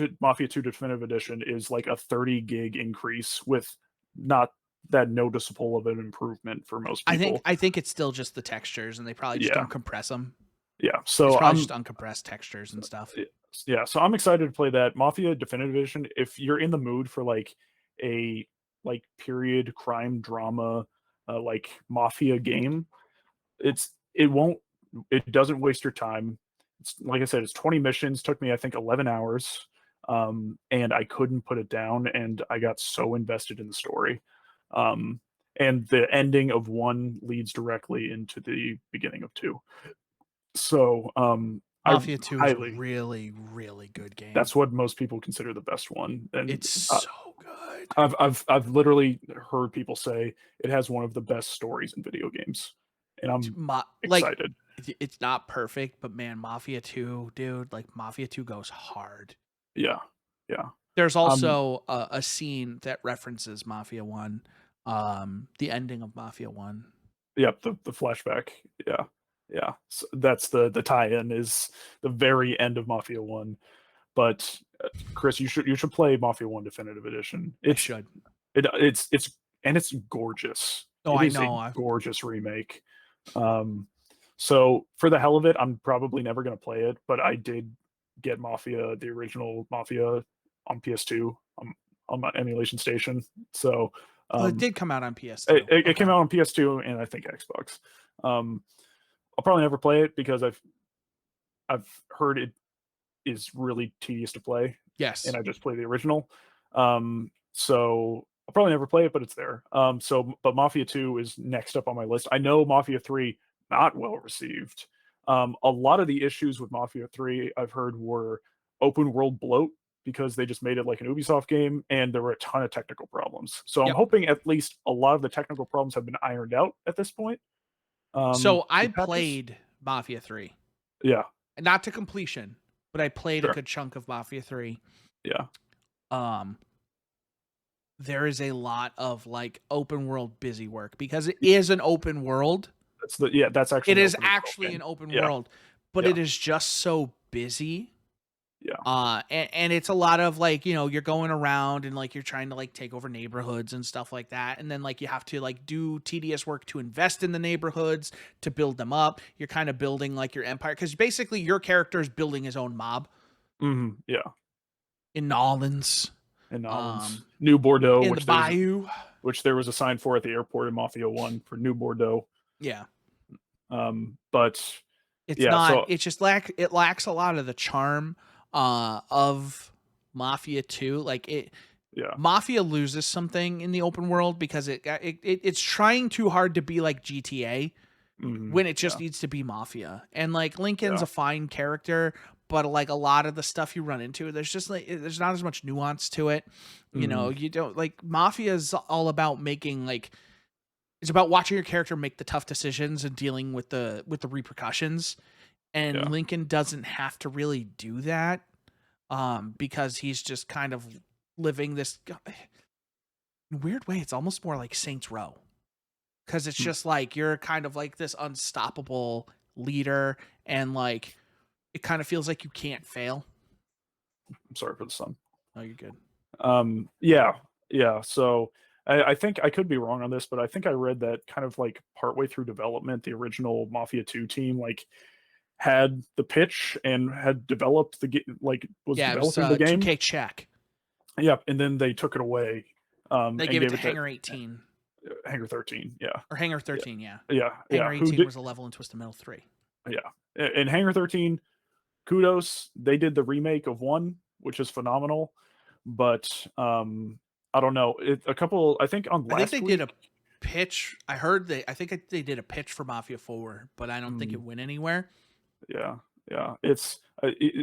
S2: Definitive Edition is like a 30 gig increase with not that noticeable of an improvement for most people.
S1: I think it's still just the textures, and they probably just
S2: Yeah.
S1: don't compress them.
S2: Yeah.
S1: It's
S2: So
S1: probably just
S2: I'm
S1: uncompressed textures and stuff.
S2: yeah, so I'm excited to play that Mafia Definitive Edition. If you're in the mood for like a period crime drama, like mafia game, it won't it doesn't waste your time. It's like I said, it's 20 missions. Took me I think 11 hours, and I couldn't put it down. And I got so invested in the story, um, and the ending of one leads directly into the beginning of two. So I
S1: Mafia 2 is a
S2: highly
S1: really, really good game.
S2: that's what most people consider the best one, and,
S1: It's so good.
S2: I've literally heard people say it has one of the best stories in video games, and I'm
S1: Like,
S2: excited.
S1: it's not perfect, but man, Mafia 2, dude, like Mafia 2 goes hard.
S2: Yeah, yeah.
S1: There's
S2: Um,
S1: also a scene that references Mafia 1, the ending of Mafia 1.
S2: yep, the flashback. Yeah, yeah. So that's the tie-in is the very end of Mafia 1. But, Chris, you should play Mafia 1 Definitive Edition.
S1: I
S2: It's
S1: should.
S2: it's gorgeous.
S1: Oh,
S2: It
S1: I
S2: is a
S1: know.
S2: gorgeous remake. Um, so for the hell of it, I'm probably never gonna play it, but I did get Mafia, the original Mafia on PS2, on my emulation station. So,
S1: Oh, it
S2: um,
S1: did come out on
S2: it
S1: PS2.
S2: it came
S1: Okay.
S2: out on PS2 and I think Xbox. Um, I'll probably never play it because I've heard it is really tedious to play, and
S1: Yes.
S2: I just play the original. So I'll probably never play it, but it's there. But Mafia 2 is next up on my list. I know Mafia 3 not well received. A lot of the issues with Mafia 3 I've heard were open world bloat because they just made it like an Ubisoft game, and there were a ton of technical problems. So I'm
S1: Yep.
S2: hoping at least a lot of the technical problems have been ironed out at this point.
S1: So I
S2: With patches.
S1: played Mafia 3.
S2: Yeah,
S1: Not to completion, but I played a
S2: sure.
S1: good chunk of Mafia 3.
S2: Yeah.
S1: Um, there is a lot of like open world busy work because it is an open world.
S2: That's actually
S1: It
S2: an
S1: is
S2: open world
S1: actually an
S2: game.
S1: open
S2: Yeah,
S1: world, but
S2: yeah,
S1: it is just so busy.
S2: yeah.
S1: And it's a lot of like, you're going around and like you're trying to like take over neighborhoods and stuff like that. And then like you have to like do tedious work to invest in the neighborhoods to build them up. You're kind of building like your empire because basically your character is building his own mob
S2: Mhm, yeah,
S1: in Nolans,
S2: in Nolans.
S1: um,
S2: New Bordeaux,
S1: in the Bayou.
S2: which there was a sign for at the airport in Mafia 1 for New Bordeaux.
S1: Yeah.
S2: But
S1: It's
S2: yeah,
S1: not
S2: so
S1: it's just it lacks a lot of the charm of Mafia 2. Like
S2: yeah,
S1: Mafia loses something in the open world because it's trying too hard to be like GTA
S2: mhm,
S1: when it just
S2: yeah,
S1: needs to be Mafia. And like Lincoln's
S2: yeah,
S1: a fine character, but like a lot of the stuff you run into, there's just like there's not as much nuance to it.
S2: mhm,
S1: You don't like Mafia is all about making like it's about watching your character make the tough decisions and dealing with the repercussions. And
S2: yeah,
S1: Lincoln doesn't have to really do that because he's just kind of living this weird way. It's almost more like Saints Row because it's
S2: hmm,
S1: just like you're kind of like this unstoppable leader, and like it kind of feels like you can't fail.
S2: I'm sorry for the sun.
S1: Oh, you're good.
S2: Yeah, yeah, so I think I could be wrong on this, but I think I read that kind of, like, partway through development, the original Mafia 2 team, like, had the pitch and had developed was
S1: Yeah, it was
S2: developing the game.
S1: 2K check.
S2: Yep, and then they took it away,
S1: They
S2: and
S1: gave it
S2: gave
S1: to
S2: it to
S1: Hangar 18
S2: Hangar 13, yeah.
S1: or Hangar
S2: Yeah.
S1: 13. Yeah,
S2: Yeah,
S1: Hangar
S2: yeah, who
S1: 18
S2: did
S1: was a level in Twisted Metal 3.
S2: yeah, and Hangar 13, kudos, they did the remake of 1, which is phenomenal, but, I don't know, I think on
S1: I think
S2: last
S1: they did
S2: week.
S1: a pitch. I think they did a pitch for Mafia 4, but I don't think it
S2: Mm,
S1: went anywhere.
S2: yeah, yeah, it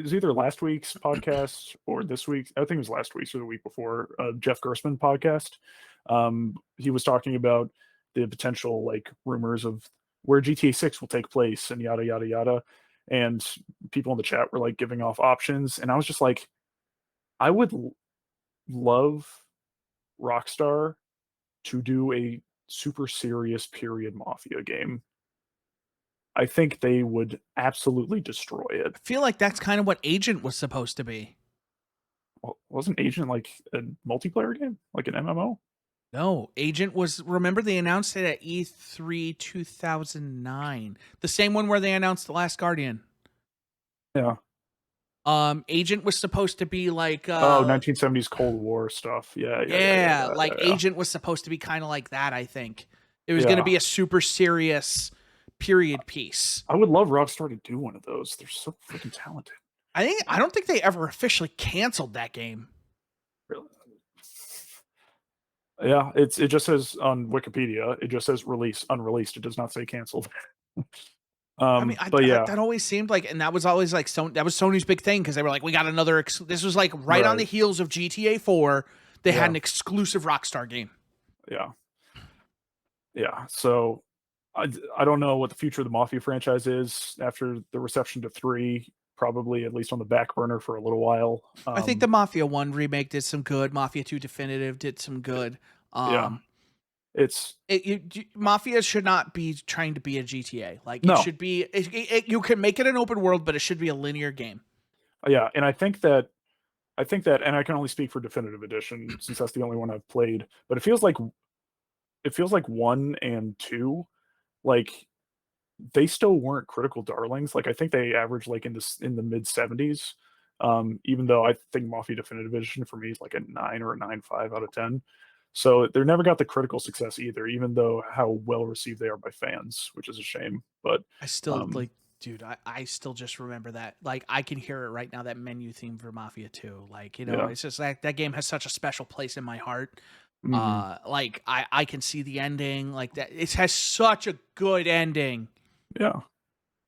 S2: was either last week's podcast or this week's. I think it was last week's or the week before, Jeff Gerstmann podcast. He was talking about the potential, like, rumors of where GTA 6 will take place and yada, yada, yada, and people in the chat were, like, giving off options, and I was just like, I would love Rockstar to do a super serious period mafia game. I think they would absolutely destroy it.
S1: I feel like that's kind of what Agent was supposed to be.
S2: Well, wasn't Agent like a multiplayer game, like an MMO?
S1: No, Agent was. Remember they announced it at E3 2009, the same one where they announced the Last Guardian.
S2: Yeah.
S1: Agent was supposed to be like,
S2: Oh, 1970s Cold War stuff. Yeah, yeah, yeah, yeah,
S1: yeah,
S2: yeah,
S1: like
S2: yeah, yeah.
S1: Agent was supposed to be kind of like that. I think it was going to
S2: Yeah.
S1: be a super serious period piece.
S2: I would love Rockstar to do one of those. They're so freaking talented.
S1: I don't think they ever officially canceled that game.
S2: Really. Yeah, it just says on Wikipedia, it just says release unreleased. It does not say canceled.
S1: I mean,
S2: But yeah,
S1: that always seemed like, and that was always like that was Sony's big thing because they were like, we got another. This was like right on
S2: right.
S1: the heels of GTA 4. They had
S2: Yeah,
S1: an exclusive Rockstar game.
S2: yeah, yeah. So I don't know what the future of the Mafia franchise is after the reception to 3, probably at least on the back burner for a little while.
S1: I think the Mafia 1 remake did some good. Mafia 2 Definitive did some good.
S2: Yeah, it's
S1: Mafia should not be trying to be a GTA. Like it
S2: no,
S1: should be. You can make it an open world, but it should be a linear game.
S2: yeah, and I think that, and I can only speak for Definitive Edition since that's the only one I've played, but it feels like 1 and 2, like, they still weren't critical darlings. Like, I think they averaged, like, in the mid-70s, even though I think Mafia Definitive Edition for me is like a 9 or a 9.5 out of 10. So, they never got the critical success either, even though how well received they are by fans, which is a shame, but,
S1: I still
S2: um,
S1: like, dude. I still just remember that. Like I can hear it right now. That menu theme for Mafia 2. Like
S2: yeah.
S1: it's just like that game has such a special place in my heart.
S2: Mhm.
S1: Like I can see the ending. Like that. It has such a good ending.
S2: Yeah,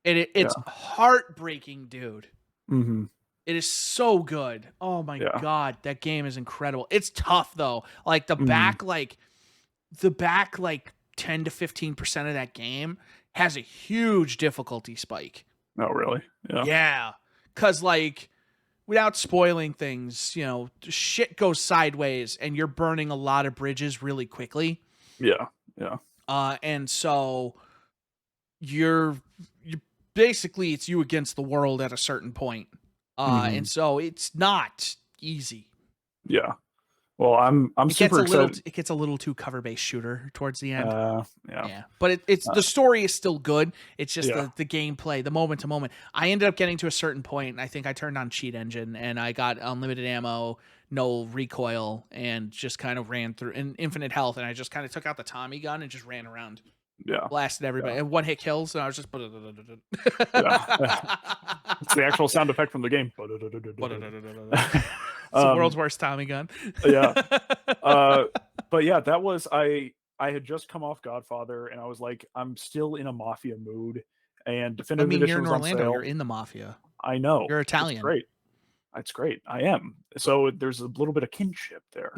S1: It's
S2: yeah.
S1: heartbreaking, dude.
S2: Mhm.
S1: It is so good. Oh my
S2: Yeah.
S1: god, that game is incredible. It's tough though. Like
S2: Mhm.
S1: the back like 10 to 15% of that game has a huge difficulty spike.
S2: Oh, really? Yeah.
S1: Yeah. Cuz like without spoiling things, shit goes sideways and you're burning a lot of bridges really quickly.
S2: Yeah. Yeah.
S1: And so you basically it's you against the world at a certain point. And
S2: Mhm.
S1: so it's not easy.
S2: Yeah. Well, I'm super excited.
S1: It gets a little too cover based shooter towards the end.
S2: Yeah.
S1: Yeah, but it's
S2: Uh,
S1: the story is still good. It's just
S2: yeah.
S1: the gameplay, the moment to moment. I ended up getting to a certain point, and I think I turned on cheat engine, and I got unlimited ammo, no recoil, and just kind of ran through and infinite health, and I just kind of took out the Tommy gun and just ran around,
S2: Yeah.
S1: blasted
S2: Yeah.
S1: everybody, and one hit kills, and I was just.
S2: Yeah. It's the actual sound effect from the game.
S1: It's the
S2: Um,
S1: world's worst Tommy gun.
S2: yeah. Uh, but yeah, that was I had just come off Godfather, and I was like, I'm still in a Mafia mood, and
S1: I
S2: Definitive
S1: mean, you're
S2: Edition
S1: in
S2: was on
S1: Orlando. You're
S2: sale.
S1: in the mafia.
S2: I know.
S1: You're
S2: It's
S1: Italian.
S2: great. It's great. I am. So there's a little bit of kinship there.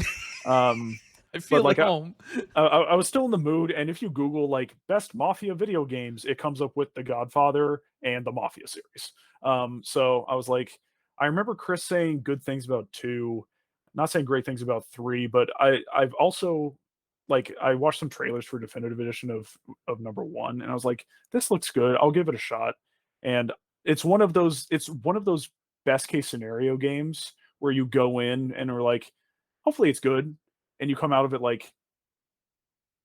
S2: Um,
S1: I
S2: but
S1: feel at
S2: like
S1: home.
S2: I was still in the mood, and if you Google like best Mafia video games, it comes up with The Godfather and the Mafia series. So I was like, I remember Chris saying good things about 2, not saying great things about 3, but I've also like I watched some trailers for Definitive Edition of number 1, and I was like, this looks good. I'll give it a shot. And it's one of those best case scenario games where you go in and are like, hopefully it's good, and you come out of it like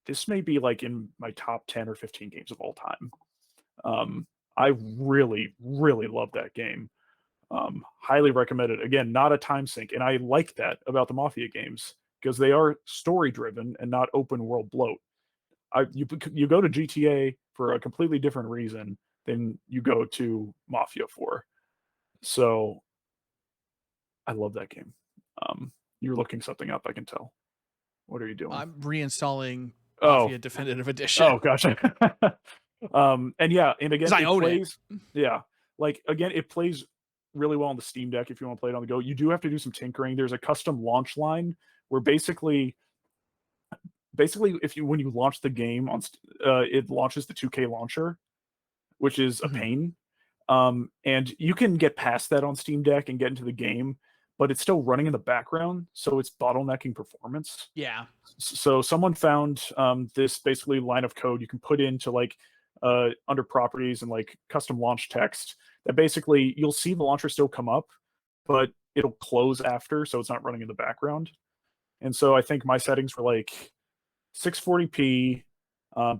S2: this may be like in my top 10 or 15 games of all time. Um, I really, really love that game. Highly recommend it. Again, not a time sink, and I like that about the Mafia games because they are story driven and not open world bloat. You go to GTA for a completely different reason than you go to Mafia for. So I love that game. You're looking something up, I can tell. What are you doing?
S1: I'm reinstalling
S2: Oh,
S1: Mafia Definitive Edition
S2: oh, gotcha. And yeah, and
S1: because
S2: again,
S1: I
S2: it
S1: own it.
S2: plays yeah, like, again, it plays really well on the Steam Deck if you wanna play it on the go. You do have to do some tinkering. There's a custom launch line where basically, if you when you launch the game it launches the 2K launcher, which is a
S1: Mhm.
S2: pain. And you can get past that on Steam Deck and get into the game, but it's still running in the background, so it's bottlenecking performance.
S1: Yeah.
S2: So someone found this basically line of code you can put into like under properties and like custom launch text that basically you'll see the launcher still come up, but it'll close after, so it's not running in the background. And so I think my settings were like 640p,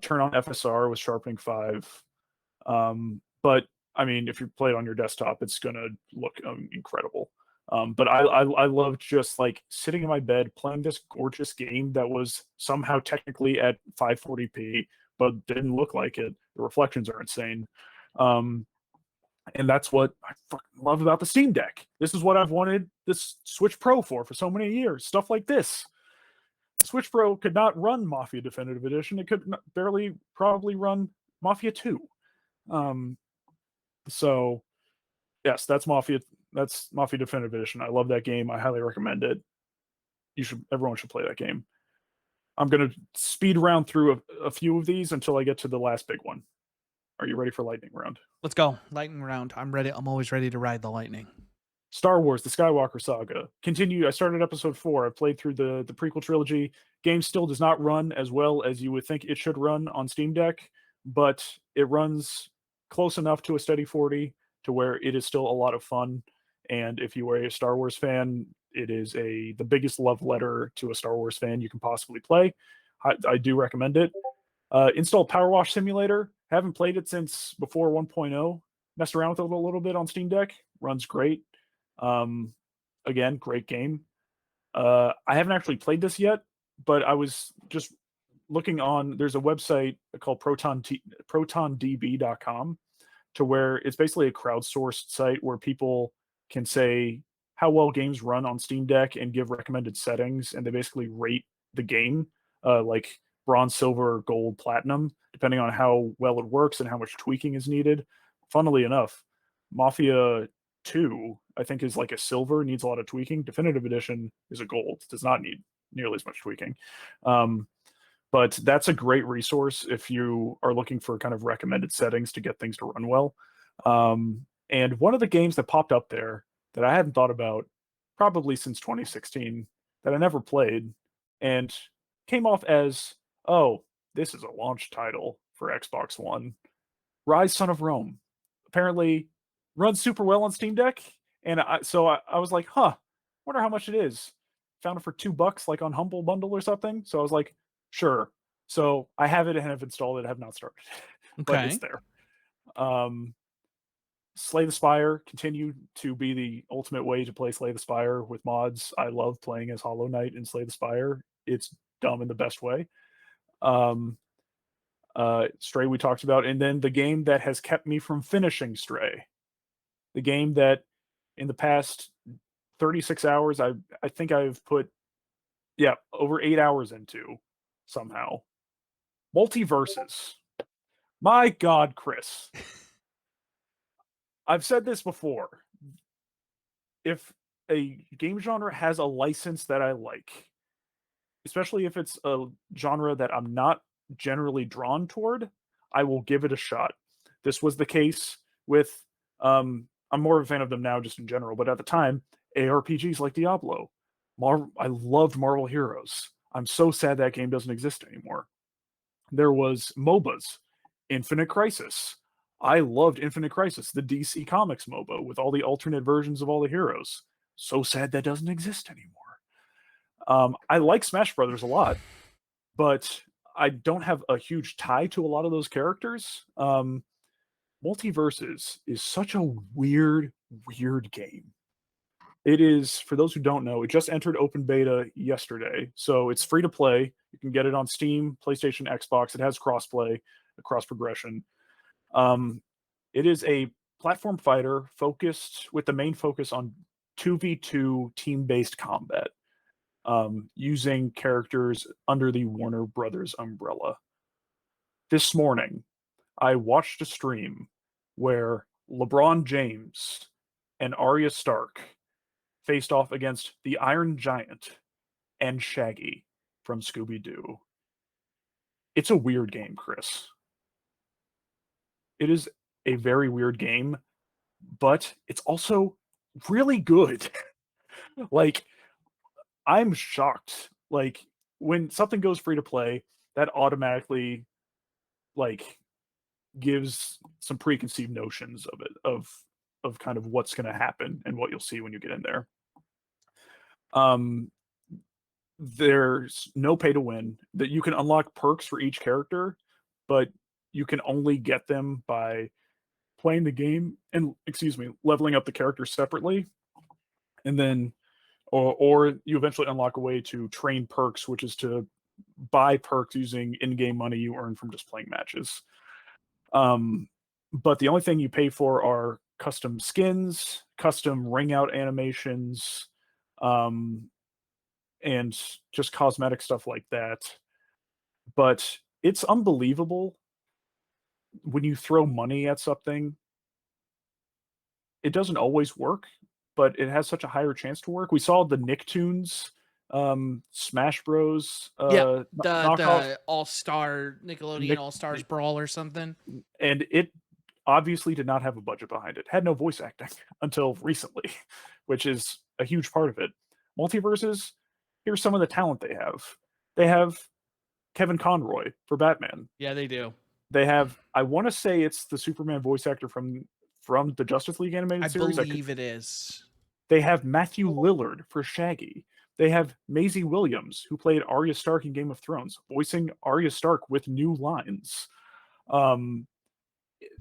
S2: turn on FSR with sharpening 5. But I mean, if you play it on your desktop, it's gonna look incredible. But I loved just like sitting in my bed playing this gorgeous game that was somehow technically at 540p, but didn't look like it. The reflections are insane. Um, and that's what I fucking love about the Steam Deck. This is what I've wanted this Switch Pro for so many years. Stuff like this. Switch Pro could not run Mafia Definitive Edition. It could barely probably run Mafia 2. Um, so yes, that's Mafia. That's Mafia Definitive Edition. I love that game. I highly recommend it. Everyone should play that game. I'm gonna speed round through a few of these until I get to the last big one. Are you ready for lightning round?
S1: Let's go. Lightning round. I'm ready. I'm always ready to ride the lightning.
S2: Star Wars: The Skywalker Saga. Continue. I started episode 4. I played through the prequel trilogy. Game still does not run as well as you would think it should run on Steam Deck, but it runs close enough to a steady 40 to where it is still a lot of fun. And if you are a Star Wars fan, it is the biggest love letter to a Star Wars fan you can possibly play. I do recommend it. Install Power Wash Simulator. Haven't played it since before 1.0. Messed around with it a little bit on Steam Deck. Runs great. Um, Again, great game. I haven't actually played this yet, but I was just looking on. There's a website called protondb.com to where it's basically a crowdsourced site where people can say how well games run on Steam Deck and give recommended settings, and they basically rate the game like bronze, silver, gold, platinum, depending on how well it works and how much tweaking is needed. Funnily enough, Mafia 2, I think, is like a silver, needs a lot of tweaking. Definitive Edition is a gold, does not need nearly as much tweaking. Um, but that's a great resource if you are looking for kind of recommended settings to get things to run well. And one of the games that popped up there that I hadn't thought about probably since 2016 that I never played and came off as, oh, this is a launch title for Xbox One. Rise Son of Rome. Apparently runs super well on Steam Deck. And I was like, huh, wonder how much it is. Found it for $2 like on Humble Bundle or something. So I was like, sure. So I have it and have installed it. I have not started, but it's
S1: Okay.
S2: there. Um, Slay the Spire continued to be the ultimate way to play Slay the Spire with mods. I love playing as Hollow Knight in Slay the Spire. It's dumb in the best way. Um, Stray we talked about, and then the game that has kept me from finishing Stray, the game that in the past 36 hours I think I've put over 8 hours into somehow. Multiverses. My God, Chris, I've said this before. If a game genre has a license that I like, especially if it's a genre that I'm not generally drawn toward, I will give it a shot. This was the case with I'm more of a fan of them now just in general, but at the time, ARPGs like Diablo. I loved Marvel Heroes. I'm so sad that game doesn't exist anymore. There was MOBAs, Infinite Crisis. I loved Infinite Crisis, the DC Comics MOBA with all the alternate versions of all the heroes. So sad that doesn't exist anymore. I like Smash Brothers a lot, but I don't have a huge tie to a lot of those characters. Multiverses is such a weird, weird game. It is, for those who don't know, it just entered open beta yesterday. So it's free to play. You can get it on Steam, PlayStation, Xbox. It has crossplay, cross progression. Um, it is a platform fighter focused with the main focus on 2v2 team based combat using characters under the Warner Brothers umbrella. This morning, I watched a stream where LeBron James and Arya Stark faced off against the Iron Giant and Shaggy from Scooby Doo. It's a weird game, Chris. It is a very weird game, but it's also really good. Like, I'm shocked. Like, when something goes free to play, that automatically like gives some preconceived notions of it of kind of what's going to happen and what you'll see when you get in there. Um, there's no pay to win. That you can unlock perks for each character, but you can only get them by playing the game and leveling up the characters separately, and then or you eventually unlock a way to train perks, which is to buy perks using in-game money you earn from just playing matches. But the only thing you pay for are custom skins, custom ring out animations, um, and just cosmetic stuff like that. But it's unbelievable when you throw money at something, it doesn't always work, but it has such a higher chance to work. We saw the Nicktoons, Smash Bros,
S1: Yep.
S2: knockoff
S1: The All-Star Nickelodeon
S2: Nick
S1: All-Stars
S2: Nick
S1: Brawl or something.
S2: and it obviously did not have a budget behind it. Had no voice acting until recently, which is a huge part of it. Multiverses, here's some of the talent they have. They have Kevin Conroy for Batman.
S1: Yeah, they do.
S2: They have, I wanna say it's the Superman voice actor from the Justice League
S1: I
S2: animated series. I could
S1: believe it is.
S2: They have Matthew Lillard for Shaggy. They have Maisie Williams, who played Arya Stark in Game of Thrones, voicing Arya Stark with new lines. Um,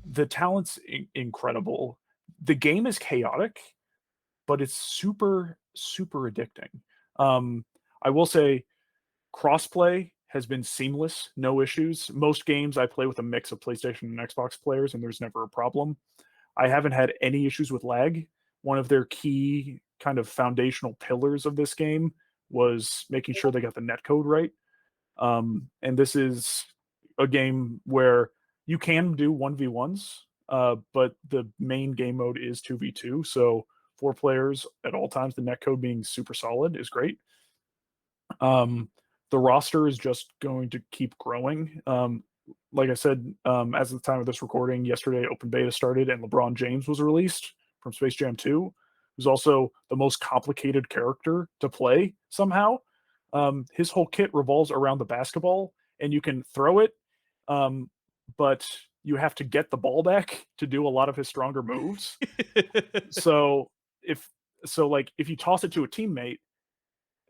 S2: the talent's incredible. The game is chaotic, but it's super, super addicting. Um, I will say crossplay has been seamless, no issues. Most games I play with a mix of PlayStation and Xbox players, and there's never a problem. I haven't had any issues with lag. One of their key kind of foundational pillars of this game was making sure they got the netcode right. And this is a game where you can do 1v1s, but the main game mode is 2v2. So 4 players at all times, the netcode being super solid is great. The roster is just going to keep growing. Like I said, as of the time of this recording, yesterday open beta started and LeBron James was released from Space Jam 2, who's also the most complicated character to play somehow. His whole kit revolves around the basketball, and you can throw it, but you have to get the ball back to do a lot of his stronger moves. So if like if you toss it to a teammate,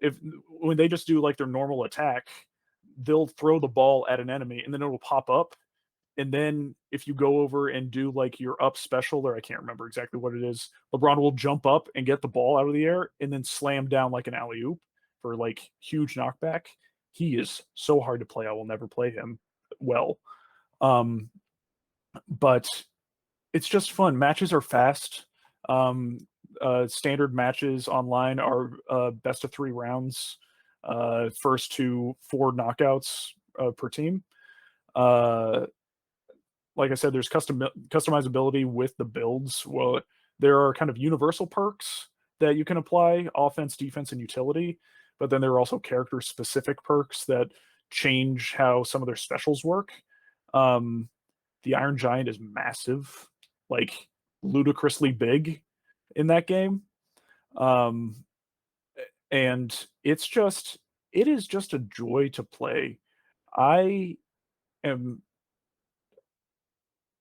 S2: if when they just do like their normal attack, they'll throw the ball at an enemy and then it'll pop up. And then if you go over and do like your up special, or I can't remember exactly what it is, LeBron will jump up and get the ball out of the air and then slam down like an alley oop for like huge knockback. He is so hard to play. I will never play him well. Um, but it's just fun. Matches are fast. Um, Standard matches online are best of 3 rounds. First to 4 knockouts per team. Uh, like I said, there's customizability with the builds. Well, there are kind of universal perks that you can apply: offense, defense, and utility. But then there are also character specific perks that change how some of their specials work. Um, the Iron Giant is massive, like ludicrously big in that game. Um, and it is just a joy to play. I am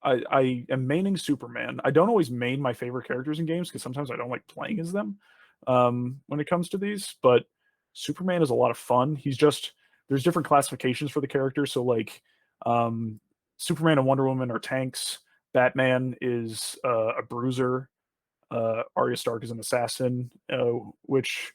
S2: I am maining Superman. I don't always main my favorite characters in games because sometimes I don't like playing as them when it comes to these. But Superman is a lot of fun. There's different classifications for the character. So like um, Superman and Wonder Woman are tanks. Batman is a bruiser. Arya Stark is an assassin, which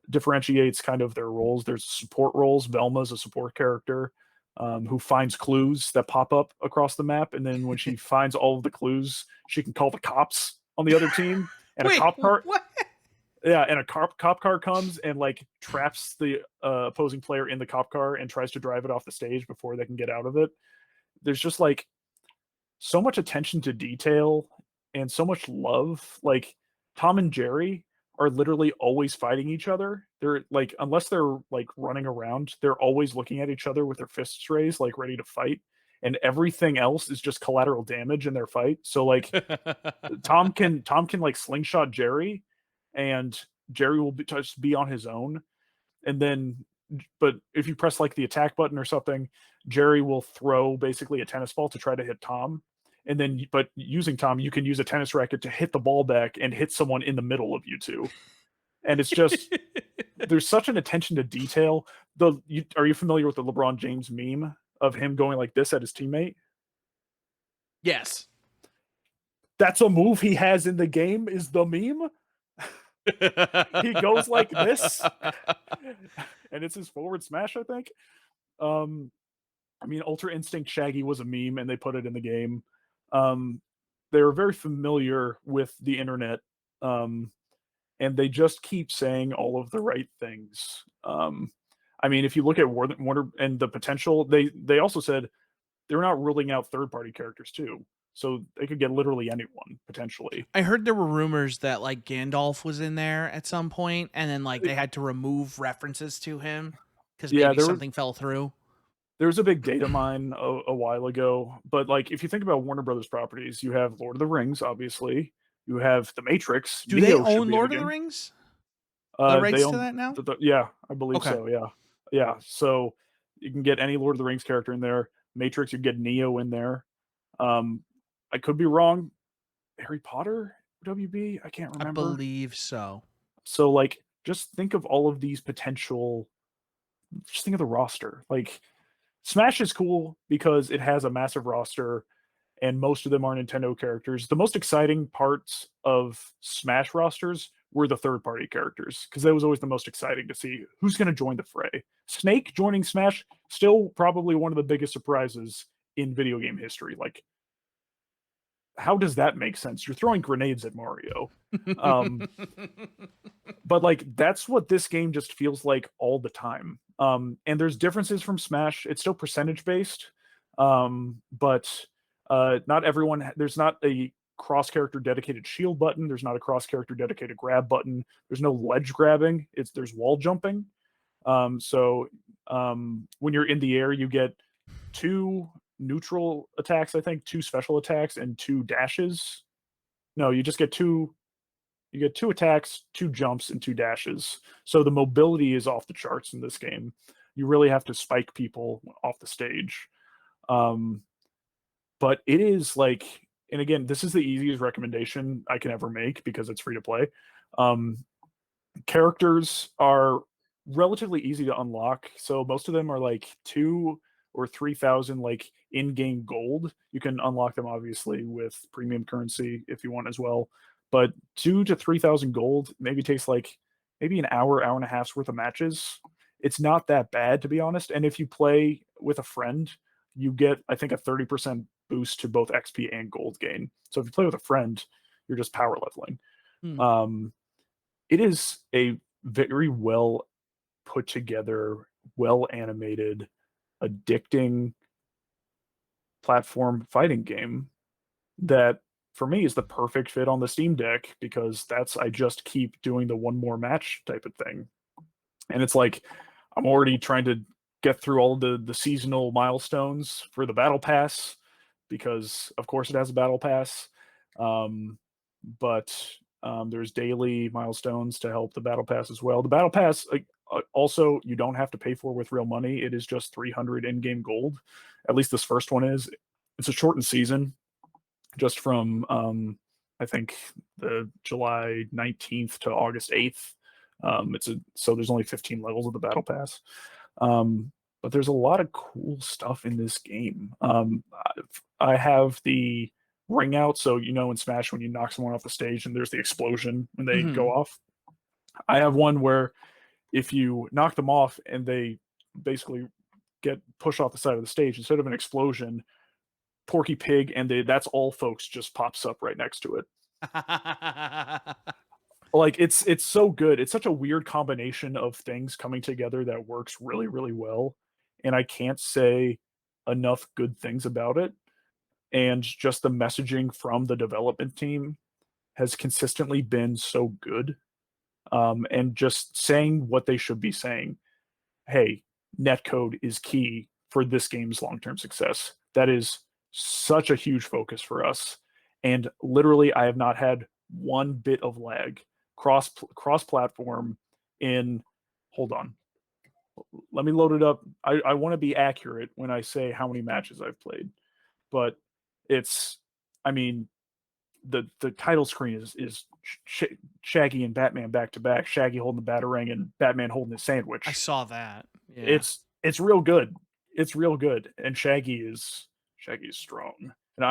S2: differentiates kind of their roles. There's support roles. Velma's a support character who finds clues that pop up across the map, and then when she finds all of the clues, she can call the cops on the other team. And a
S1: Wait,
S2: cop car,
S1: what?
S2: yeah, and a cop car comes and like traps the opposing player in the cop car and tries to drive it off the stage before they can get out of it. There's just like so much attention to detail and so much love. Like Tom and Jerry are literally always fighting each other. They're like, unless they're like running around, they're always looking at each other with their fists raised, like ready to fight. And everything else is just collateral damage in their fight. So like Tom can like slingshot Jerry, and Jerry will just be on his own. And then, but if you press like the attack button or something, Jerry will throw basically a tennis ball to try to hit Tom. And then, but using Tom, you can use a tennis racket to hit the ball back and hit someone in the middle of you two. And it's just there's such an attention to detail. Are you familiar with the LeBron James meme of him going like this at his teammate?
S1: Yes.
S2: That's a move he has in the game. Is the meme? He goes like this, and it's his forward smash, I think. Um, I mean, Ultra Instinct Shaggy was a meme, and they put it in the game. Um, they were very familiar with the internet, and they just keep saying all of the right things. I mean, if you look at Warner and the potential, they also said they're not ruling out third-party characters too. So they could get literally anyone potentially.
S1: I heard there were rumors that like Gandalf was in there at some point, and then like they had to remove references to him because
S2: Yeah,
S1: maybe
S2: there was
S1: something fell through.
S2: a big data mine a while ago, but like if you think about Warner Brothers properties, you have Lord of the Rings, obviously. You have The Matrix.
S1: Do they
S2: Neo should
S1: own
S2: be in the
S1: Lord of the
S2: game.
S1: Rings? The
S2: They
S1: rights to
S2: own
S1: that now?
S2: yeah, I believe
S1: Okay.
S2: so. Yeah, yeah. So you can get any Lord of the Rings character in there. Matrix, you get Neo in there. Um, I could be wrong. Harry Potter WB, I can't
S1: I
S2: remember.
S1: believe so.
S2: So like, just think of all of these potential. Just think of the roster. Like Smash is cool because it has a massive roster and most of them are Nintendo characters. The most exciting parts of Smash rosters were the third party characters because that was always the most exciting to see who's going to join the fray. Snake joining Smash, still probably one of the biggest surprises in video game history. Like, how does that make sense? You're throwing grenades at Mario. Um, but like that's what this game just feels like all the time. And there's differences from Smash. It's still percentage based, but not everyone. There's not a cross character dedicated shield button. There's not a cross character dedicated grab button. There's no ledge grabbing. There's wall jumping. When you're in the air, you get two neutral attacks. I think two special attacks and two dashes. No, you just get two you get two attacks, two jumps, and two dashes. So the mobility is off the charts in this game. You really have to spike people off the stage. Um, but it is like, and again, this is the easiest recommendation I can ever make because it's free to play. Um, Characters are relatively easy to unlock. So most of them are like 2 or 3,000 like in-game gold. You can unlock them obviously with premium currency if you want as well. But 2 to 3,000 gold maybe takes like maybe an hour, hour and a half's worth of matches. It's not that bad to be honest. And if you play with a friend, you get I think a 30% boost to both XP and gold gain. So if you play with a friend, you're just power leveling.
S1: Hmm.
S2: Um, it is a very well put together, well animated, addicting platform fighting game that for me is the perfect fit on the Steam Deck because that's I just keep doing the one more match type of thing. And it's like I'm already trying to get through all the seasonal milestones for the battle pass because of course it has a battle pass. Um, but there's daily milestones to help the battle pass as well. The battle pass also you don't have to pay for with real money. It is just 300 in-game gold. At least this first one is. It's a shortened season, just from I think the July 19th to August 8th. So there's only 15 levels of the battle pass. But there's a lot of cool stuff in this game. I have the ring out, so in Smash when you knock someone off the stage and there's the explosion when they go
S1: Mhm.
S2: off. I have one where if you knock them off and they basically get pushed off the side of the stage, instead of an explosion, Porky Pig and that's all folks just pops up right next to it. Like it's so good. It's such a weird combination of things coming together that works really, really well. And I can't say enough good things about it. And just the messaging from the development team has consistently been so good. And just saying what they should be saying. Hey, netcode is key for this game's long-term success. That is such a huge focus for us. And literally, I have not had one bit of lag cross platform in. Hold on, let me load it up. I want to be accurate when I say how many matches I've played, but it's. I mean, the title screen is Shaggy and Batman back to back. Shaggy holding the batarang and Batman holding his
S1: I
S2: sandwich.
S1: saw that. Yeah.
S2: It's real good. It's real good. And Shaggy is strong. And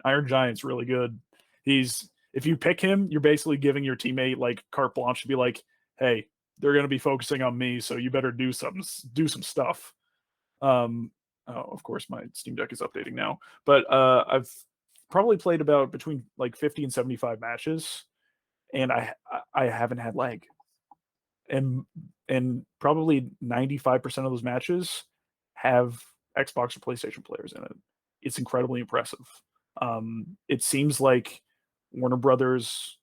S2: Iron Giant's really good. He's if you pick him, you're basically giving your teammate like carte blanche to be like, hey, they're gonna be focusing on me, so you better do some stuff. Oh, of course my Steam Deck is updating now. But I've probably played about between like 50 and 75 matches, and I haven't had lag and probably 95% of those matches have Xbox or PlayStation players in it. It's incredibly impressive. It seems like Warner Brothers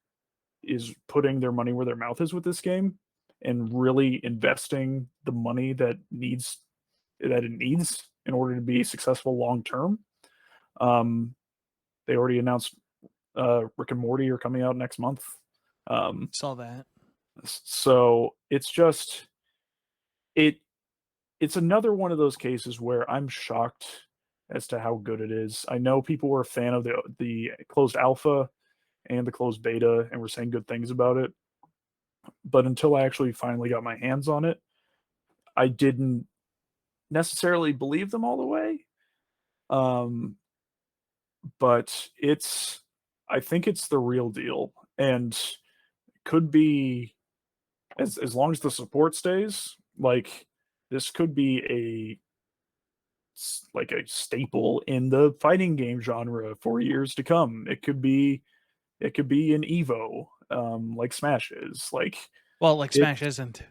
S2: is putting their money where their mouth is with this game and really investing the money that it needs in order to be successful long term. Um, they already announced Rick and Morty are coming out next month. Um,
S1: Saw that.
S2: so it's just it it's another one of those cases where I'm shocked as to how good it is. I know people were a fan of the closed alpha and the closed beta and were saying good things about it, but until I actually finally got my hands on it, I didn't necessarily believe them all the way. Um, but I think it's the real deal and could be as long as the support stays, like this could be like a staple in the fighting game genre for years to come. It could be an Evo, like Smash is. Like
S1: Well, like
S2: it
S1: Smash isn't.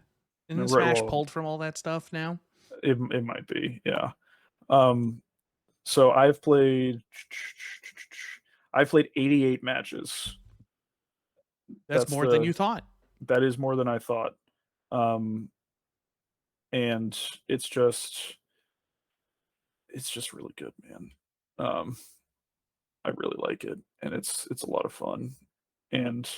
S1: Isn't
S2: right,
S1: Smash
S2: well,
S1: pulled from all that stuff now?
S2: it might be, yeah. Um, so I've played 88 matches.
S1: That's
S2: That's
S1: more than
S2: the
S1: you thought.
S2: that is more than I thought. Um, and it's just it's just really good, man. Um, I really like it, and it's a lot of fun. And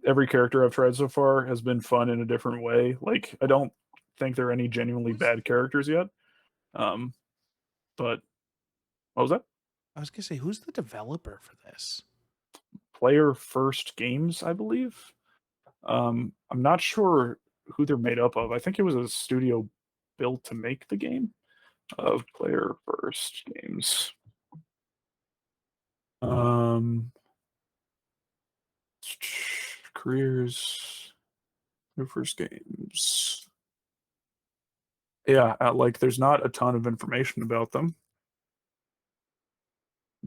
S2: every character I've tried so far has been fun in a different way. Like I don't think there are any genuinely
S1: Who's
S2: bad characters yet. Um, but what was that?
S1: I was gonna say, who's the developer for this?
S2: Player First Games, I believe. I'm not sure who they're made up of. I think it was a studio built to make the game of Player First Games. Um, careers, Player First Games. Yeah, like there's not a ton of information about them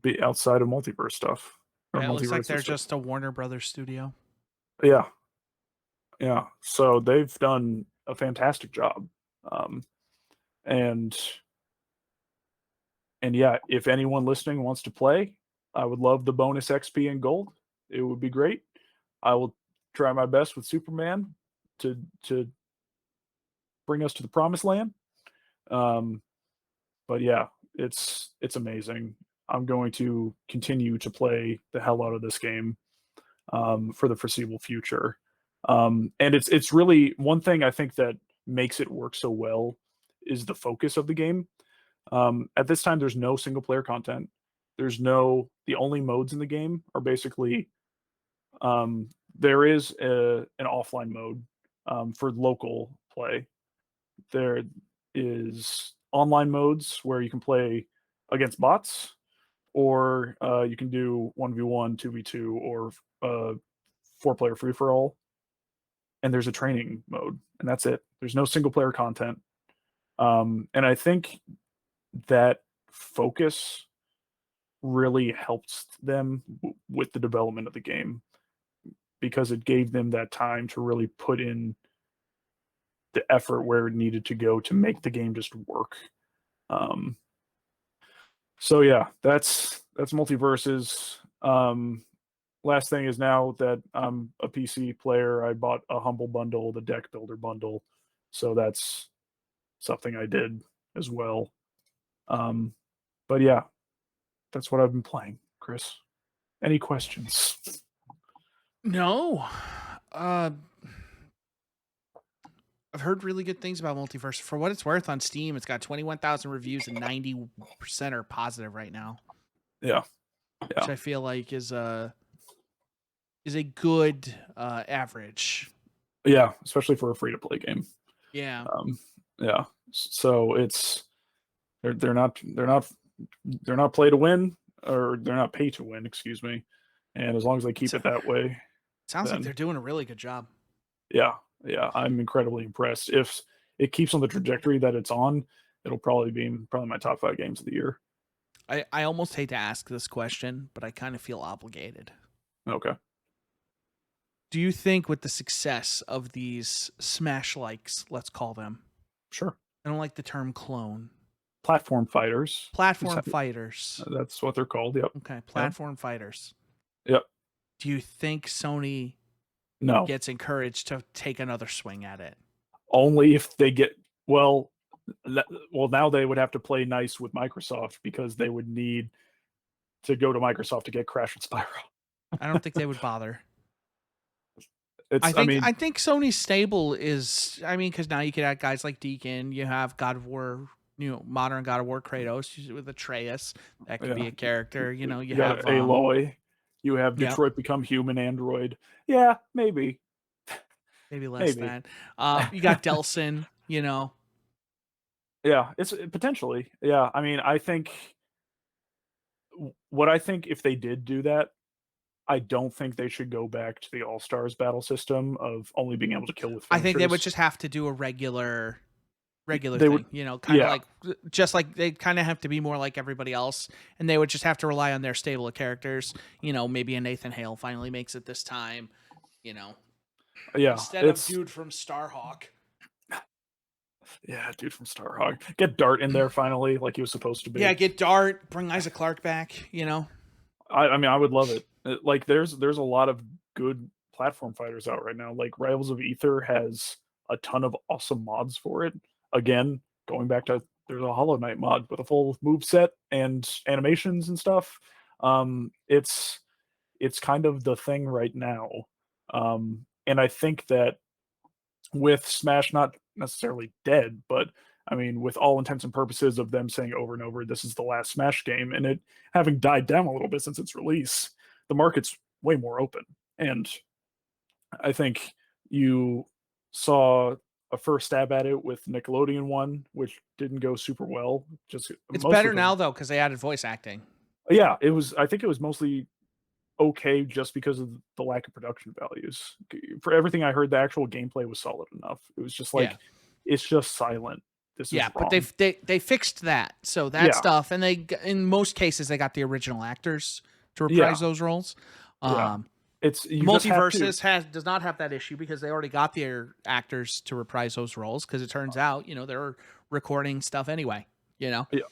S2: be outside of multiverse stuff or
S1: Yeah, it looks like
S2: multiverse
S1: they're
S2: stuff.
S1: just a Warner Brothers studio.
S2: Yeah, yeah. So they've done a fantastic job. Um, and and yeah, if anyone listening wants to play, I would love the bonus XP and gold. It would be great. I will try my best with Superman to bring us to the promised land. Um, but yeah, it's amazing. I'm going to continue to play the hell out of this game for the foreseeable future. And it's really one thing I think that makes it work so well is the focus of the game. At this time, there's no single player content. The only modes in the game are basically there is an offline mode for local play. There is online modes where you can play against bots, or you can do 1v1, 2v2, or 4-player free for all. And there's a training mode, and that's it. There's no single player content. And I think that focus really helped them with the development of the game because it gave them that time to really put in the effort where it needed to go to make the game just work. Um, so yeah, that's multiverses. Last thing is now that I'm a PC player, I bought a Humble Bundle, the Deck Builder Bundle. So that's something I did as well. Um, but yeah, that's what I've been playing, Chris. Any questions?
S1: No. Uh I've heard really good things about Multiverse. For what it's worth on Steam, it's got 21,000 reviews and 90% are positive right now,
S2: Yeah,
S1: which
S2: yeah,
S1: I feel like is a good average.
S2: yeah. Especially for a free to play game.
S1: Yeah.
S2: Um, yeah. So they're not play to win, or they're not pay to win. Excuse me. And as long as they
S1: It's
S2: keep it that way,
S1: sounds like
S2: then
S1: they're doing a really good job.
S2: yeah, yeah, I'm incredibly impressed. If it keeps on the trajectory that it's on, it'll probably be in probably my top 5 games of the year.
S1: I almost hate to ask this question, but I kind of feel obligated.
S2: Okay,
S1: Do you think with the success of these smash likes, let's call them,
S2: sure.
S1: I don't like the term clone,
S2: platform fighters.
S1: Platform fighters.
S2: That's what they're called. Yep.
S1: Okay,
S2: Yep.
S1: platform fighters.
S2: Yep.
S1: Do you think Sony
S2: No.
S1: gets encouraged to take another swing at it?
S2: Only if they get well. Well, now they would have to play nice with Microsoft because they would need to go to Microsoft to get Crash and Spyro.
S1: I don't think they would bother.
S2: It's.
S1: I
S2: I
S1: think
S2: mean,
S1: I think Sony's stable is. I mean, because now you could add guys like Deacon. You have God of War, modern God of War Kratos with Atreus. That could be
S2: yeah.
S1: a character. You
S2: You got
S1: have
S2: Aloy. You have
S1: yep,
S2: Detroit Become Human Android. Yeah, maybe.
S1: maybe less
S2: Maybe.
S1: than. You got Delson.
S2: Yeah, it's potentially. Yeah, I mean, what I think if they did do that, I don't think they should go back to the All Stars battle system of only being able to kill with
S1: I think they would
S2: finishers.
S1: just have to do a regular
S2: They would,
S1: thing, kind of
S2: yeah,
S1: like just like they kind of have to be more like everybody else, and they would just have to rely on their stable of characters. Maybe a Nathan Hale finally makes it this time. You know,
S2: yeah.
S1: instead of
S2: It's
S1: dude from Starhawk.
S2: yeah, dude from Starhawk. Get Dart in there finally, like he was supposed to
S1: Yeah,
S2: be.
S1: get Dart, bring Isaac Clarke back.
S2: I mean, I would love it. Like, there's a lot of good platform fighters out right now. Like, Rivals of Ether has a ton of awesome mods for it. Again, going back to there's a Hollow Knight mod with a full move set and animations and stuff. It's kind of the thing right now. And I think that with Smash not necessarily dead, but I mean, with all intents and purposes of them saying over and over, this is the last Smash game, and it having died down a little bit since its release, the market's way more open. And I think you saw a first stab at it with Nickelodeon one, which didn't go super well, just
S1: It's
S2: mostly
S1: better
S2: because,
S1: now though because they added voice acting.
S2: yeah, it was. I think it was mostly okay just because of the lack of production values. For everything I heard, the actual gameplay was solid enough. It was just
S1: Yeah,
S2: like, it's just silent. This is
S1: yeah, but
S2: wrong.
S1: they fixed that. So that
S2: Yeah,
S1: stuff, and in most cases they got the original actors to
S2: yeah,
S1: reprise those roles.
S2: yeah.
S1: Um,
S2: It's you just have to.
S1: Multiverses does not have that issue because they already got their actors to reprise those roles because it turns out they're recording stuff anyway. You know,
S2: Yeah,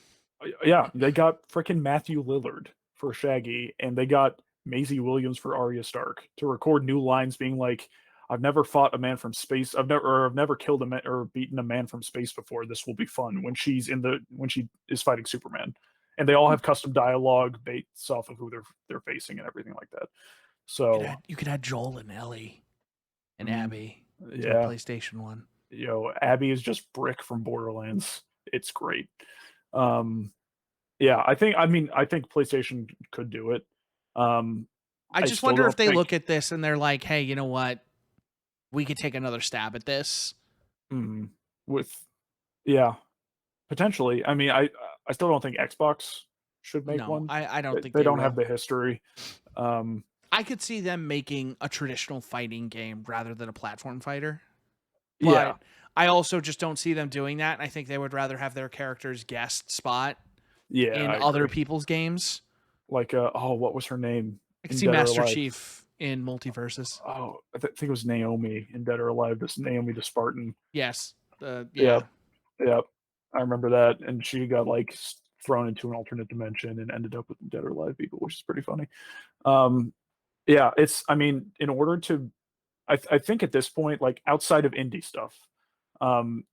S2: yeah. They got freaking Matthew Lillard for Shaggy, and they got Maisie Williams for Arya Stark to record new lines, being like, "I've never fought a man from space. I've never killed a man or beaten a man from space before. This will be fun." When she is fighting Superman, and they all have custom dialogue based off of who they're facing and everything like that. So,
S1: you could add Joel and Ellie and
S2: mm,
S1: Abby to a
S2: yeah,
S1: PlayStation one.
S2: Abby is just Brick from Borderlands. It's great. Um, yeah, I think PlayStation could do it. Um,
S1: I
S2: I
S1: just
S2: still
S1: wonder if
S2: don't
S1: they
S2: think.
S1: look at this and they're like, "Hey, you know what? We could take another stab at this."
S2: Mm, with yeah, potentially. I mean, I still don't think Xbox should make
S1: No,
S2: one.
S1: I don't think
S2: They
S1: they
S2: don't have
S1: will.
S2: the history. Um,
S1: I could see them making a traditional fighting game rather than a platform fighter.
S2: yeah,
S1: But I also just don't see them doing that. I think they would rather have their characters guest spot
S2: yeah,
S1: in
S2: I
S1: other
S2: agree.
S1: people's games.
S2: Like, oh, what was her name
S1: I could
S2: in
S1: see
S2: Dead or
S1: Master
S2: Alive?
S1: Chief in multiverses.
S2: Oh, think it was Naomi in Dead or Alive. This Naomi the Spartan.
S1: Yes.
S2: Yep,
S1: Yeah.
S2: yep. I remember that, and she got like thrown into an alternate dimension and ended up with Dead or Alive people, which is pretty funny. Um, yeah, it's. I mean, in order to, I think at this point, like outside of indie stuff,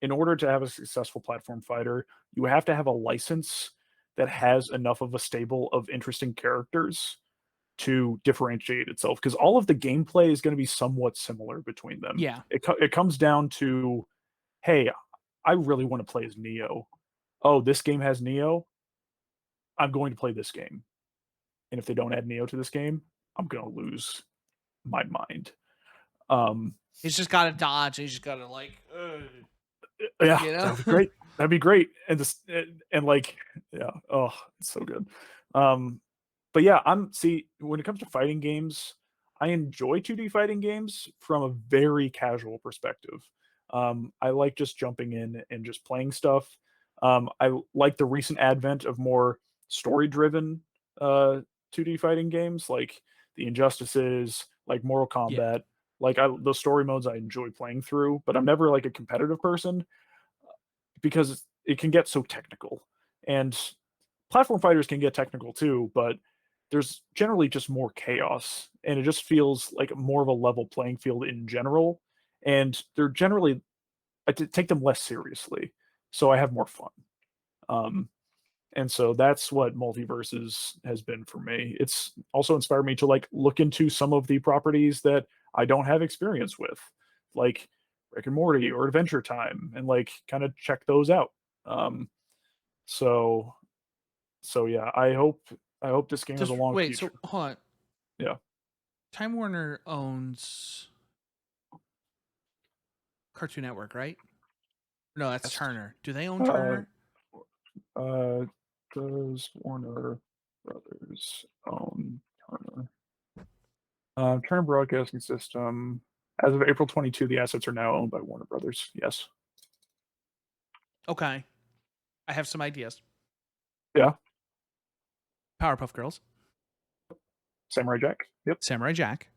S2: in order to have a successful platform fighter, you have to have a license that has enough of a stable of interesting characters to differentiate itself. Because all of the gameplay is going to be somewhat similar between them.
S1: Yeah.
S2: It comes down to, hey, I really want to play as Neo. Oh, this game has Neo. I'm going to play this game. And if they don't add Neo to this game, I'm going to lose my mind. Um,
S1: He's just got to dodge. He's just got to
S2: yeah,
S1: you know?
S2: that would be great. That'd be great. And just and like, yeah, oh, it's so good. Um, but yeah, when it comes to fighting games, I enjoy 2D fighting games from a very casual perspective. I like just jumping in and just playing stuff. I like the recent advent of more story-driven 2D fighting games, like the Injustices, like Mortal
S1: Yeah.
S2: Kombat. Like the story modes I enjoy playing through, but I'm never like a competitive person because it can get so technical. And platform fighters can get technical too, but there's generally just more chaos, and it just feels like more of a level playing field in general. And they're generally take them less seriously, so I have more fun. Um, and so that's what multiverses has been for me. It's also inspired me to like look into some of the properties that I don't have experience with, like Rick and Morty or Adventure Time, and like kind of check those out. Um, so yeah, I hope this game has a
S1: Just
S2: long
S1: wait.
S2: future.
S1: So hold on.
S2: Yeah.
S1: Time Warner owns Cartoon Network, right? No, that's
S2: Yes.
S1: Turner. Do they own
S2: Uh,
S1: Turner?
S2: uh, does Warner Brothers own Turner? Turner Broadcasting System. As of April 22, the assets are now owned by Warner Brothers. Yes.
S1: Okay, I have some ideas.
S2: Yeah.
S1: Powerpuff Girls,
S2: Samurai Jack. Yep.
S1: Samurai Jack.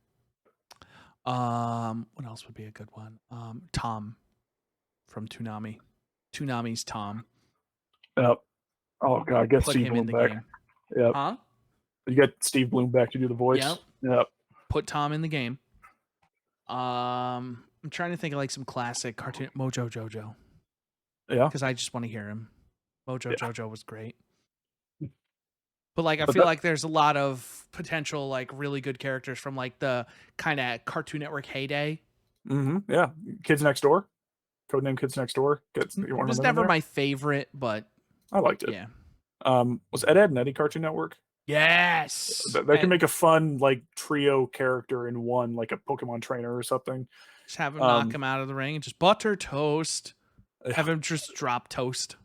S1: What else would be a good one? Tom from Toonami. Toonami's Tom.
S2: Yep. Oh god, get
S1: Put
S2: Steve
S1: him in
S2: Bloom
S1: the
S2: back.
S1: game.
S2: Yep.
S1: Huh?
S2: You get Steve Bloom back to do the voice.
S1: Yep.
S2: Yep.
S1: Put Tom in the game. I'm trying to think of like some classic cartoon Mojo Jojo
S2: Yeah.
S1: because I just want to hear him. Mojo
S2: Yeah.
S1: Jojo was great. But like I
S2: But
S1: feel
S2: that.
S1: like there's a lot of potential like really good characters from like the kind of Cartoon Network heyday.
S2: Yeah. Kids Next Door. Codename Kids Next Door. Gets you
S1: It
S2: want
S1: was
S2: them in
S1: never
S2: there.
S1: my favorite, but
S2: I liked it.
S1: yeah.
S2: Was Ed, Ed and Eddie Cartoon Network?
S1: Yes.
S2: That can make a fun like trio character in one, like a Pokemon trainer or something.
S1: Just have him knock
S2: Um,
S1: him out of the ring and just butter toast.
S2: yeah.
S1: Have him just drop toast.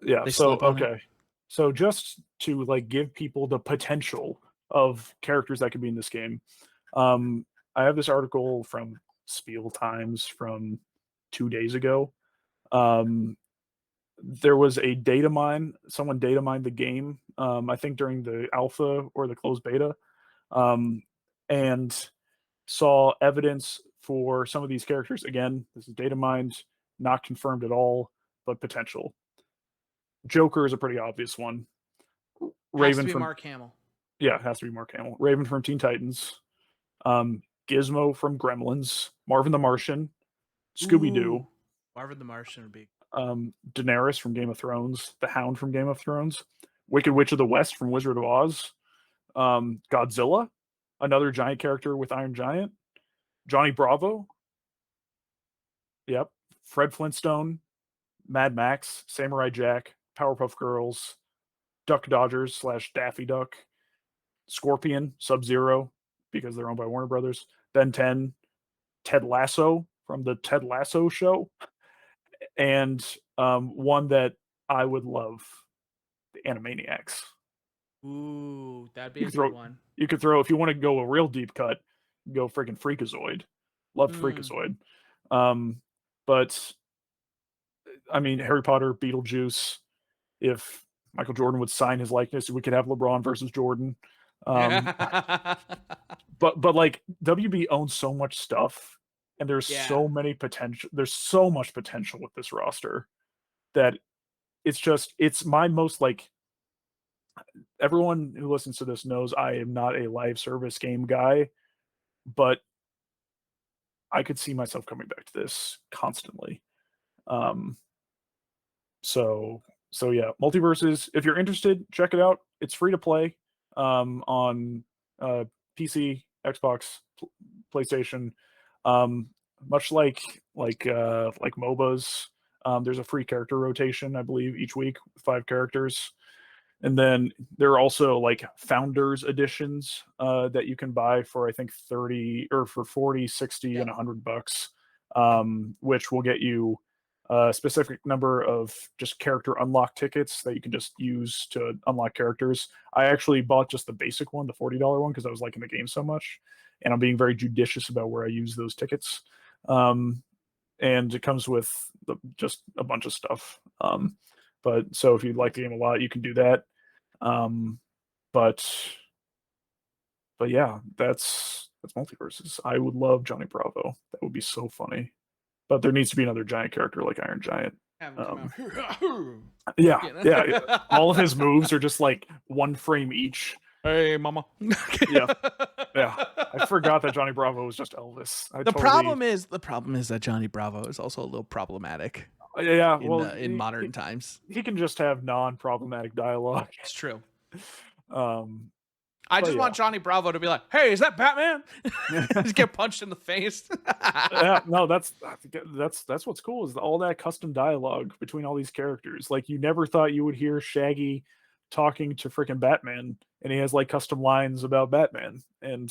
S2: Yeah.
S1: They
S2: So
S1: slip on it.
S2: okay. So just to like give people the potential of characters that could be in this game, um, I have this article from Spiel Times from 2 days ago. Um, there was a data mine. Someone data mined the game. I think during the alpha or the closed beta, um, and saw evidence for some of these characters. Again, this is data mined, not confirmed at all, but potential. Joker is a pretty obvious one.
S1: Has to
S2: Raven
S1: be
S2: from
S1: Mark Hamill.
S2: yeah, it has to be Mark Hamill. Raven from Teen Titans. Gizmo from Gremlins. Marvin the Martian. Scooby Doo.
S1: Ooh. Marvin the Martian would be.
S2: Daenerys from Game of Thrones. The Hound from Game of Thrones. Wicked Witch of the West from Wizard of Oz. Godzilla, another giant character with Iron Giant. Johnny Bravo. Yep. Fred Flintstone. Mad Max. Samurai Jack. Powerpuff Girls. Duck Dodgers slash Daffy Duck. Scorpion, Sub Zero, because they're owned by Warner Brothers. Ben 10, Ted Lasso from the Ted Lasso show, and one that I would love, the Animaniacs.
S1: Ooh, that'd be
S2: You
S1: a
S2: could
S1: good
S2: throw,
S1: one.
S2: if you want to go a real deep cut, go freaking Freakazoid. Love
S1: Mm.
S2: Freakazoid. But I mean, Harry Potter, Beetlejuice. If Michael Jordan would sign his likeness, we could have LeBron versus Jordan. Um, but like WB owns so much stuff, and
S1: Yeah.
S2: there's so much potential with this roster that it's my most like everyone who listens to this knows I am not a live service game guy, but I could see myself coming back to this constantly. um so yeah, multiverses, if you're interested, check it out. It's free to play on uh PC, Xbox, PlayStation. Um, much like MOBAs, there's a free character rotation, I believe, each week with 5 characters. And then there are also like founders editions that you can buy for I think 30 or for 40, 60, and
S1: Yep.
S2: $100, which will get you a specific number of just character unlock tickets that you can just use to unlock characters. I actually bought just the basic one, the $40 one, because I was liking the game so much, and I'm being very judicious about where I use those tickets. Um, and it comes with just a bunch of stuff. But so if you like the game a lot, you can do that. Um, but yeah, that's multiverses. I would love Johnny Bravo. That would be so funny. But there needs to be another giant character like Iron Giant.
S1: Have him come
S2: Um,
S1: out.
S2: yeah,
S1: You know?
S2: yeah. All of his moves are just like 1 frame each.
S1: Hey, mama.
S2: Yeah, yeah. I forgot that Johnny Bravo was just Elvis. I
S1: The
S2: totally.
S1: problem is that Johnny Bravo is also a little problematic
S2: Yeah,
S1: in
S2: well,
S1: the modern times.
S2: he can just have non-problematic dialogue.
S1: It's true.
S2: Um,
S1: I
S2: but
S1: just
S2: yeah.
S1: want Johnny Bravo to be like, "Hey, is that Batman?" Just get punched in the face.
S2: Yeah, no, that's what's cool is all that custom dialogue between all these characters. Like you never thought you would hear Shaggy talking to freaking Batman, and he has like custom lines about Batman, and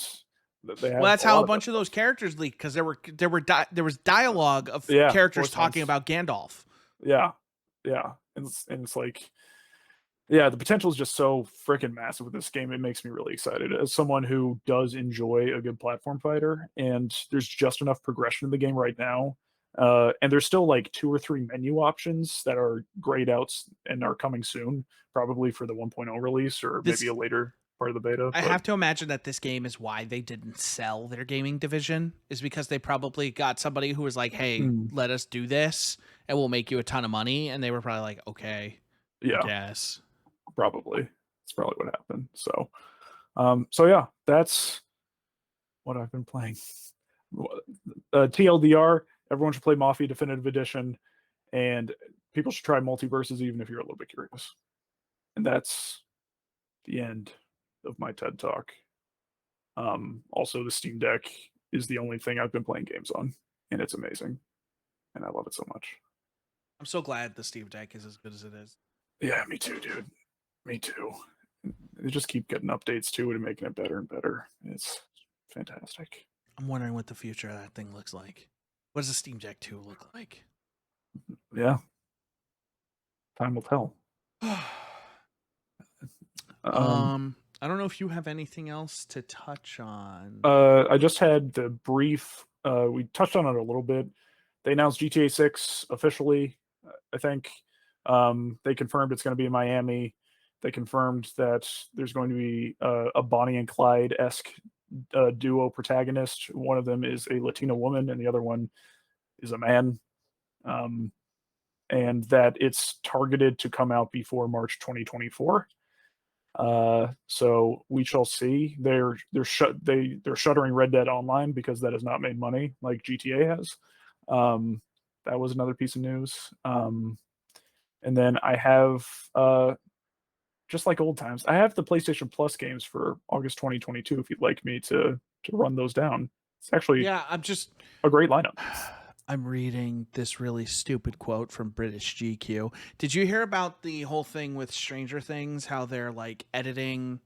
S2: they
S1: Well,
S2: have
S1: that's
S2: a
S1: how
S2: lot
S1: a
S2: of that
S1: bunch of
S2: stuff.
S1: those characters leaked because there was dialogue of
S2: Yeah,
S1: characters
S2: voice
S1: talking
S2: lines.
S1: about Gandalf.
S2: Yeah, yeah, and it's like yeah, the potential is just so freaking massive with this game. It makes me really excited as someone who does enjoy a good platform fighter. And there's just enough progression in the game right now. And there's still like 2 or 3 menu options that are grayed out and are coming soon, probably for the 1.0 release or maybe
S1: This
S2: a later part of the beta.
S1: I
S2: But
S1: have to imagine that this game is why they didn't sell their gaming division is because they probably got somebody who was like, "Hey,
S2: mm,
S1: let us do this and we'll make you a ton of money." And they were probably like, "Okay, I
S2: yeah,
S1: guess."
S2: probably that's probably what happened. So yeah, that's what I've been playing. TLDR, everyone should play Mafia Definitive Edition, and people should try multiverses even if you're a little bit curious. And that's the end of my TED Talk. Also, the Steam Deck is the only thing I've been playing games on, and it's amazing, and I love it so much.
S1: I'm so glad the Steam Deck is as good as it is.
S2: Yeah, me too, dude. Me too. They just keep getting updates to it and making it better and better. It's fantastic.
S1: I'm wondering what the future of that thing looks like. What does the Steam Deck 2 look like?
S2: Yeah, time will tell. Um,
S1: I don't know if you have anything else to touch on.
S2: I just had the brief. We touched on it a little bit. They announced GTA 6 officially. I think they confirmed it's going to be in Miami. They confirmed that there's going to be a Bonnie and Clyde esque duo protagonist. One of them is a Latina woman, and the other one is a man. And that it's targeted to come out before March 2024. So we shall see. They're shuttering Red Dead Online because that has not made money like GTA has. That was another piece of news. And then I have just like old times, I have the PlayStation Plus games for August 2022. If you'd like me to run those down, it's actually
S1: Yeah, I'm just
S2: a great lineup.
S1: I'm reading this really stupid quote from British GQ. Did you hear about the whole thing with Stranger Things? How they're like editing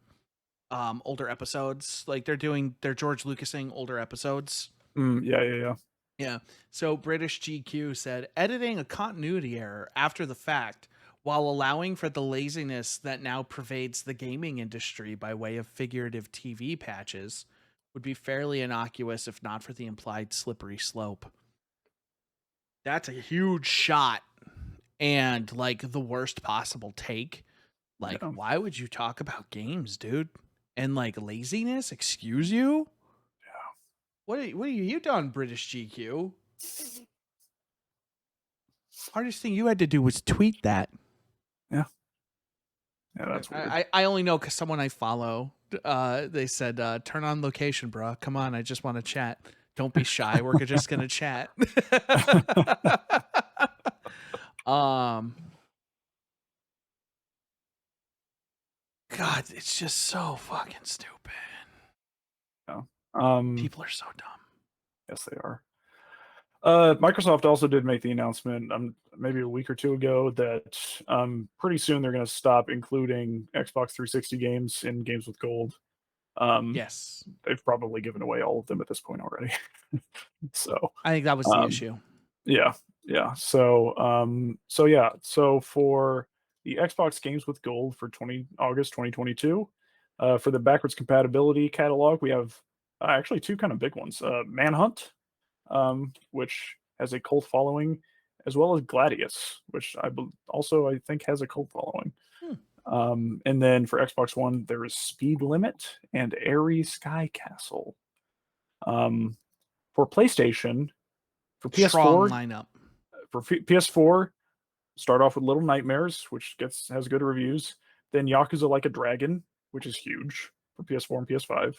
S1: older episodes, like they're George Lucasing older episodes.
S2: Yeah, yeah, yeah.
S1: Yeah. So British GQ said editing a continuity error after the fact while allowing for the laziness that now pervades the gaming industry by way of figurative TV patches would be fairly innocuous if not for the implied slippery slope. That's a huge shot and like the worst possible take. Like,
S2: Yeah.
S1: why would you talk about games, dude? And like laziness, excuse you? What are you done, British GQ? Hardest thing you had to do was tweet that.
S2: Yeah. Yeah, that's weird.
S1: I only know because someone I follow, they said, turn on location, bro. Come on, I just want to chat. Don't be shy. We're just gonna chat. um, God, it's just so fucking stupid.
S2: Yeah.
S1: People are so dumb.
S2: Yes, they are. Microsoft also did make the announcement maybe a week or two ago that pretty soon they're going to stop including Xbox 360 games in games with gold.
S1: Yes,
S2: They've probably given away all of them at this point already. So
S1: I think that was the
S2: um,
S1: issue.
S2: yeah, yeah. So yeah. So for the Xbox games with gold for August 2022, for the backwards compatibility catalog, we have actually 2 kind of big ones. Manhunt, which has a cult following, as well as Gladius, which also I think has a cult following.
S1: Hmm.
S2: And then for Xbox One, there is Speed Limit and Airy Sky Castle. For PlayStation, for
S1: Strong
S2: PS4,
S1: lineup.
S2: for PS4, start off with Little Nightmares, which has good reviews. Then Yakuza Like a Dragon, which is huge for PS4 and PS5,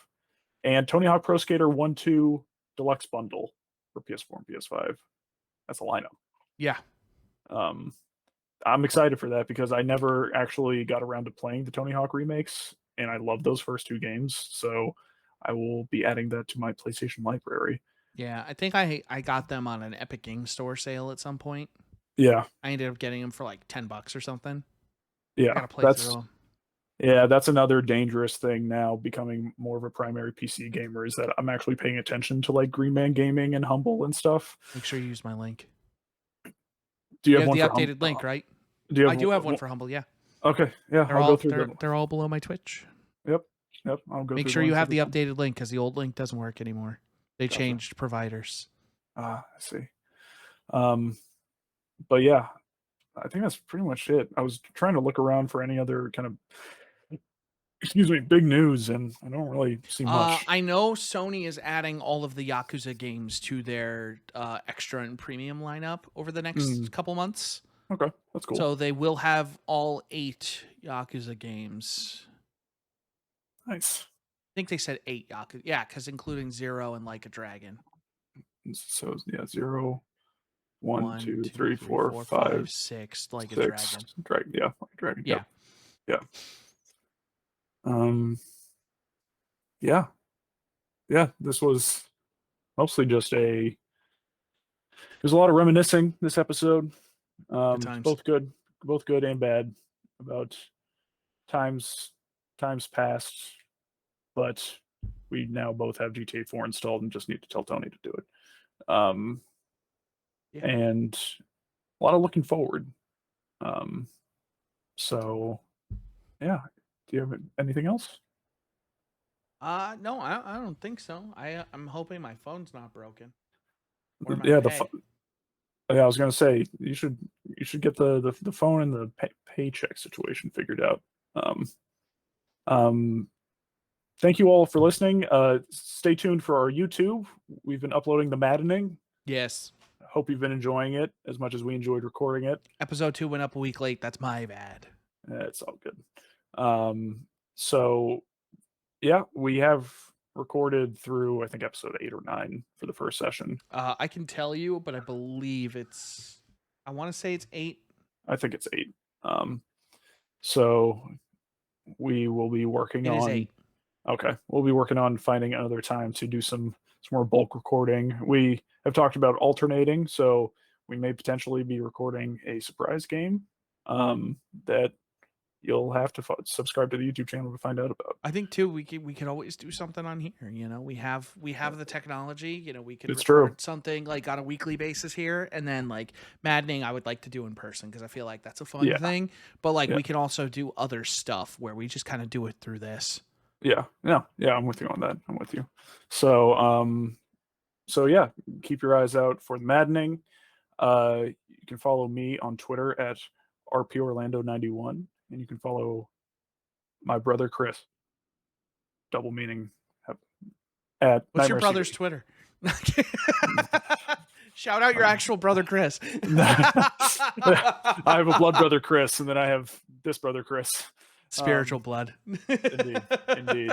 S2: and Tony Hawk Pro Skater 1-2 Deluxe Bundle for PS4 and PS5. That's a lineup.
S1: Yeah.
S2: Um, I'm excited for that because I never actually got around to playing the Tony Hawk remakes, and I love those first two games. So I will be adding that to my PlayStation library.
S1: Yeah, I think I got them on an Epic Games Store sale at some point.
S2: Yeah,
S1: I ended up getting them for like $10 or something. I
S2: yeah,
S1: gotta play through them.
S2: that's another dangerous thing now. Becoming more of a primary PC gamer is that I'm actually paying attention to like Green Man Gaming and Humble and stuff.
S1: Make sure you use my link.
S2: Do you
S1: You
S2: have
S1: have
S2: one
S1: the
S2: for
S1: updated link, right?
S2: Do you
S1: I
S2: have
S1: do have one for Humble. Yeah,
S2: Okay, yeah,
S1: they're
S2: I'll
S1: all
S2: go through
S1: they're all below my Twitch.
S2: Yep, I'll go
S1: Make
S2: through
S1: sure
S2: the
S1: you
S2: links
S1: have the
S2: every time.
S1: updated link because the old link doesn't work anymore. They
S2: Gotcha.
S1: changed providers.
S2: I see. But yeah, I think that's pretty much it. I was trying to look around for any other kind of, excuse me, big news, and I don't really see much.
S1: I know Sony is adding all of the Yakuza games to their extra and premium lineup over the next couple months.
S2: Okay, that's cool.
S1: So they will have all 8 Yakuza games.
S2: Nice.
S1: I think they said 8 Yakuza. Yeah, because including 0 and Like a Dragon.
S2: So yeah, 0, 1,
S1: 1,
S2: 2,
S1: 2,
S2: 3, 4, 5,
S1: 6, Like a
S2: 6.
S1: Dragon.
S2: Yeah, like a dragon.
S1: Yeah.
S2: Yep. Yeah. Yeah. This was mostly just there's a lot of reminiscing this episode.
S1: Good times.
S2: Both good and bad about times past, but we now both have GTA 4 installed and just need to tell Tony to do it.
S1: Yeah.
S2: And a lot of looking forward. So yeah. Do you have anything else?
S1: No, I don't think so. I'm hoping my phone's not broken. Or my
S2: Yeah,
S1: pay.
S2: yeah, I was gonna say you should get the phone and the paycheck situation figured out. Thank you all for listening. Stay tuned for our YouTube. We've been uploading the Maddening.
S1: Yes.
S2: Hope you've been enjoying it as much as we enjoyed recording it.
S1: Episode 2 went up a week late. That's my bad.
S2: It's all good. So yeah, we have recorded through I think episode 8 or 9 for the first session.
S1: I can tell you, but I believe I want to say it's 8.
S2: I think it's 8. So we will be working on.
S1: It is 8.
S2: Okay, we'll be working on finding another time to do some more bulk recording. We have talked about alternating, so we may potentially be recording a surprise game that you'll have to subscribe to the YouTube channel to find out about.
S1: I think too we could always do something on here. You know, we have the technology. You know, we could record something like on a weekly basis here, and then like Maddening, I would like to do in person because I feel like that's a fun thing. But like we could also do other stuff where we just kind of do it through this.
S2: Yeah, I'm with you on that. I'm with you. So yeah, keep your eyes out for the Maddening. You can follow me on Twitter at rporlando91, and you can follow my brother Chris. Double meaning. At
S1: What's your brother's Twitter? Shout out your actual brother Chris.
S2: I have a blood brother Chris, and then I have this brother Chris.
S1: Spiritual blood.
S2: Indeed.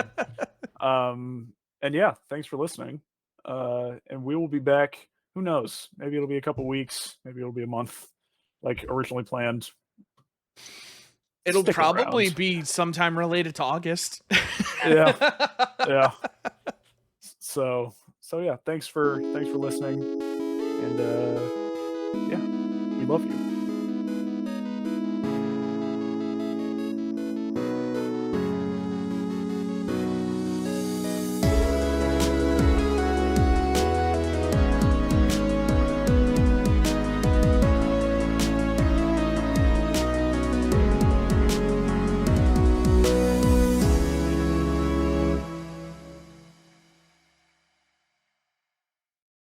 S2: And yeah, thanks for listening. And we will be back. Who knows? Maybe it'll be a couple weeks. Maybe it'll be a month, like originally planned.
S1: It'll probably be sometime related to August.
S2: Yeah. So yeah, thanks for listening. And yeah, we love you.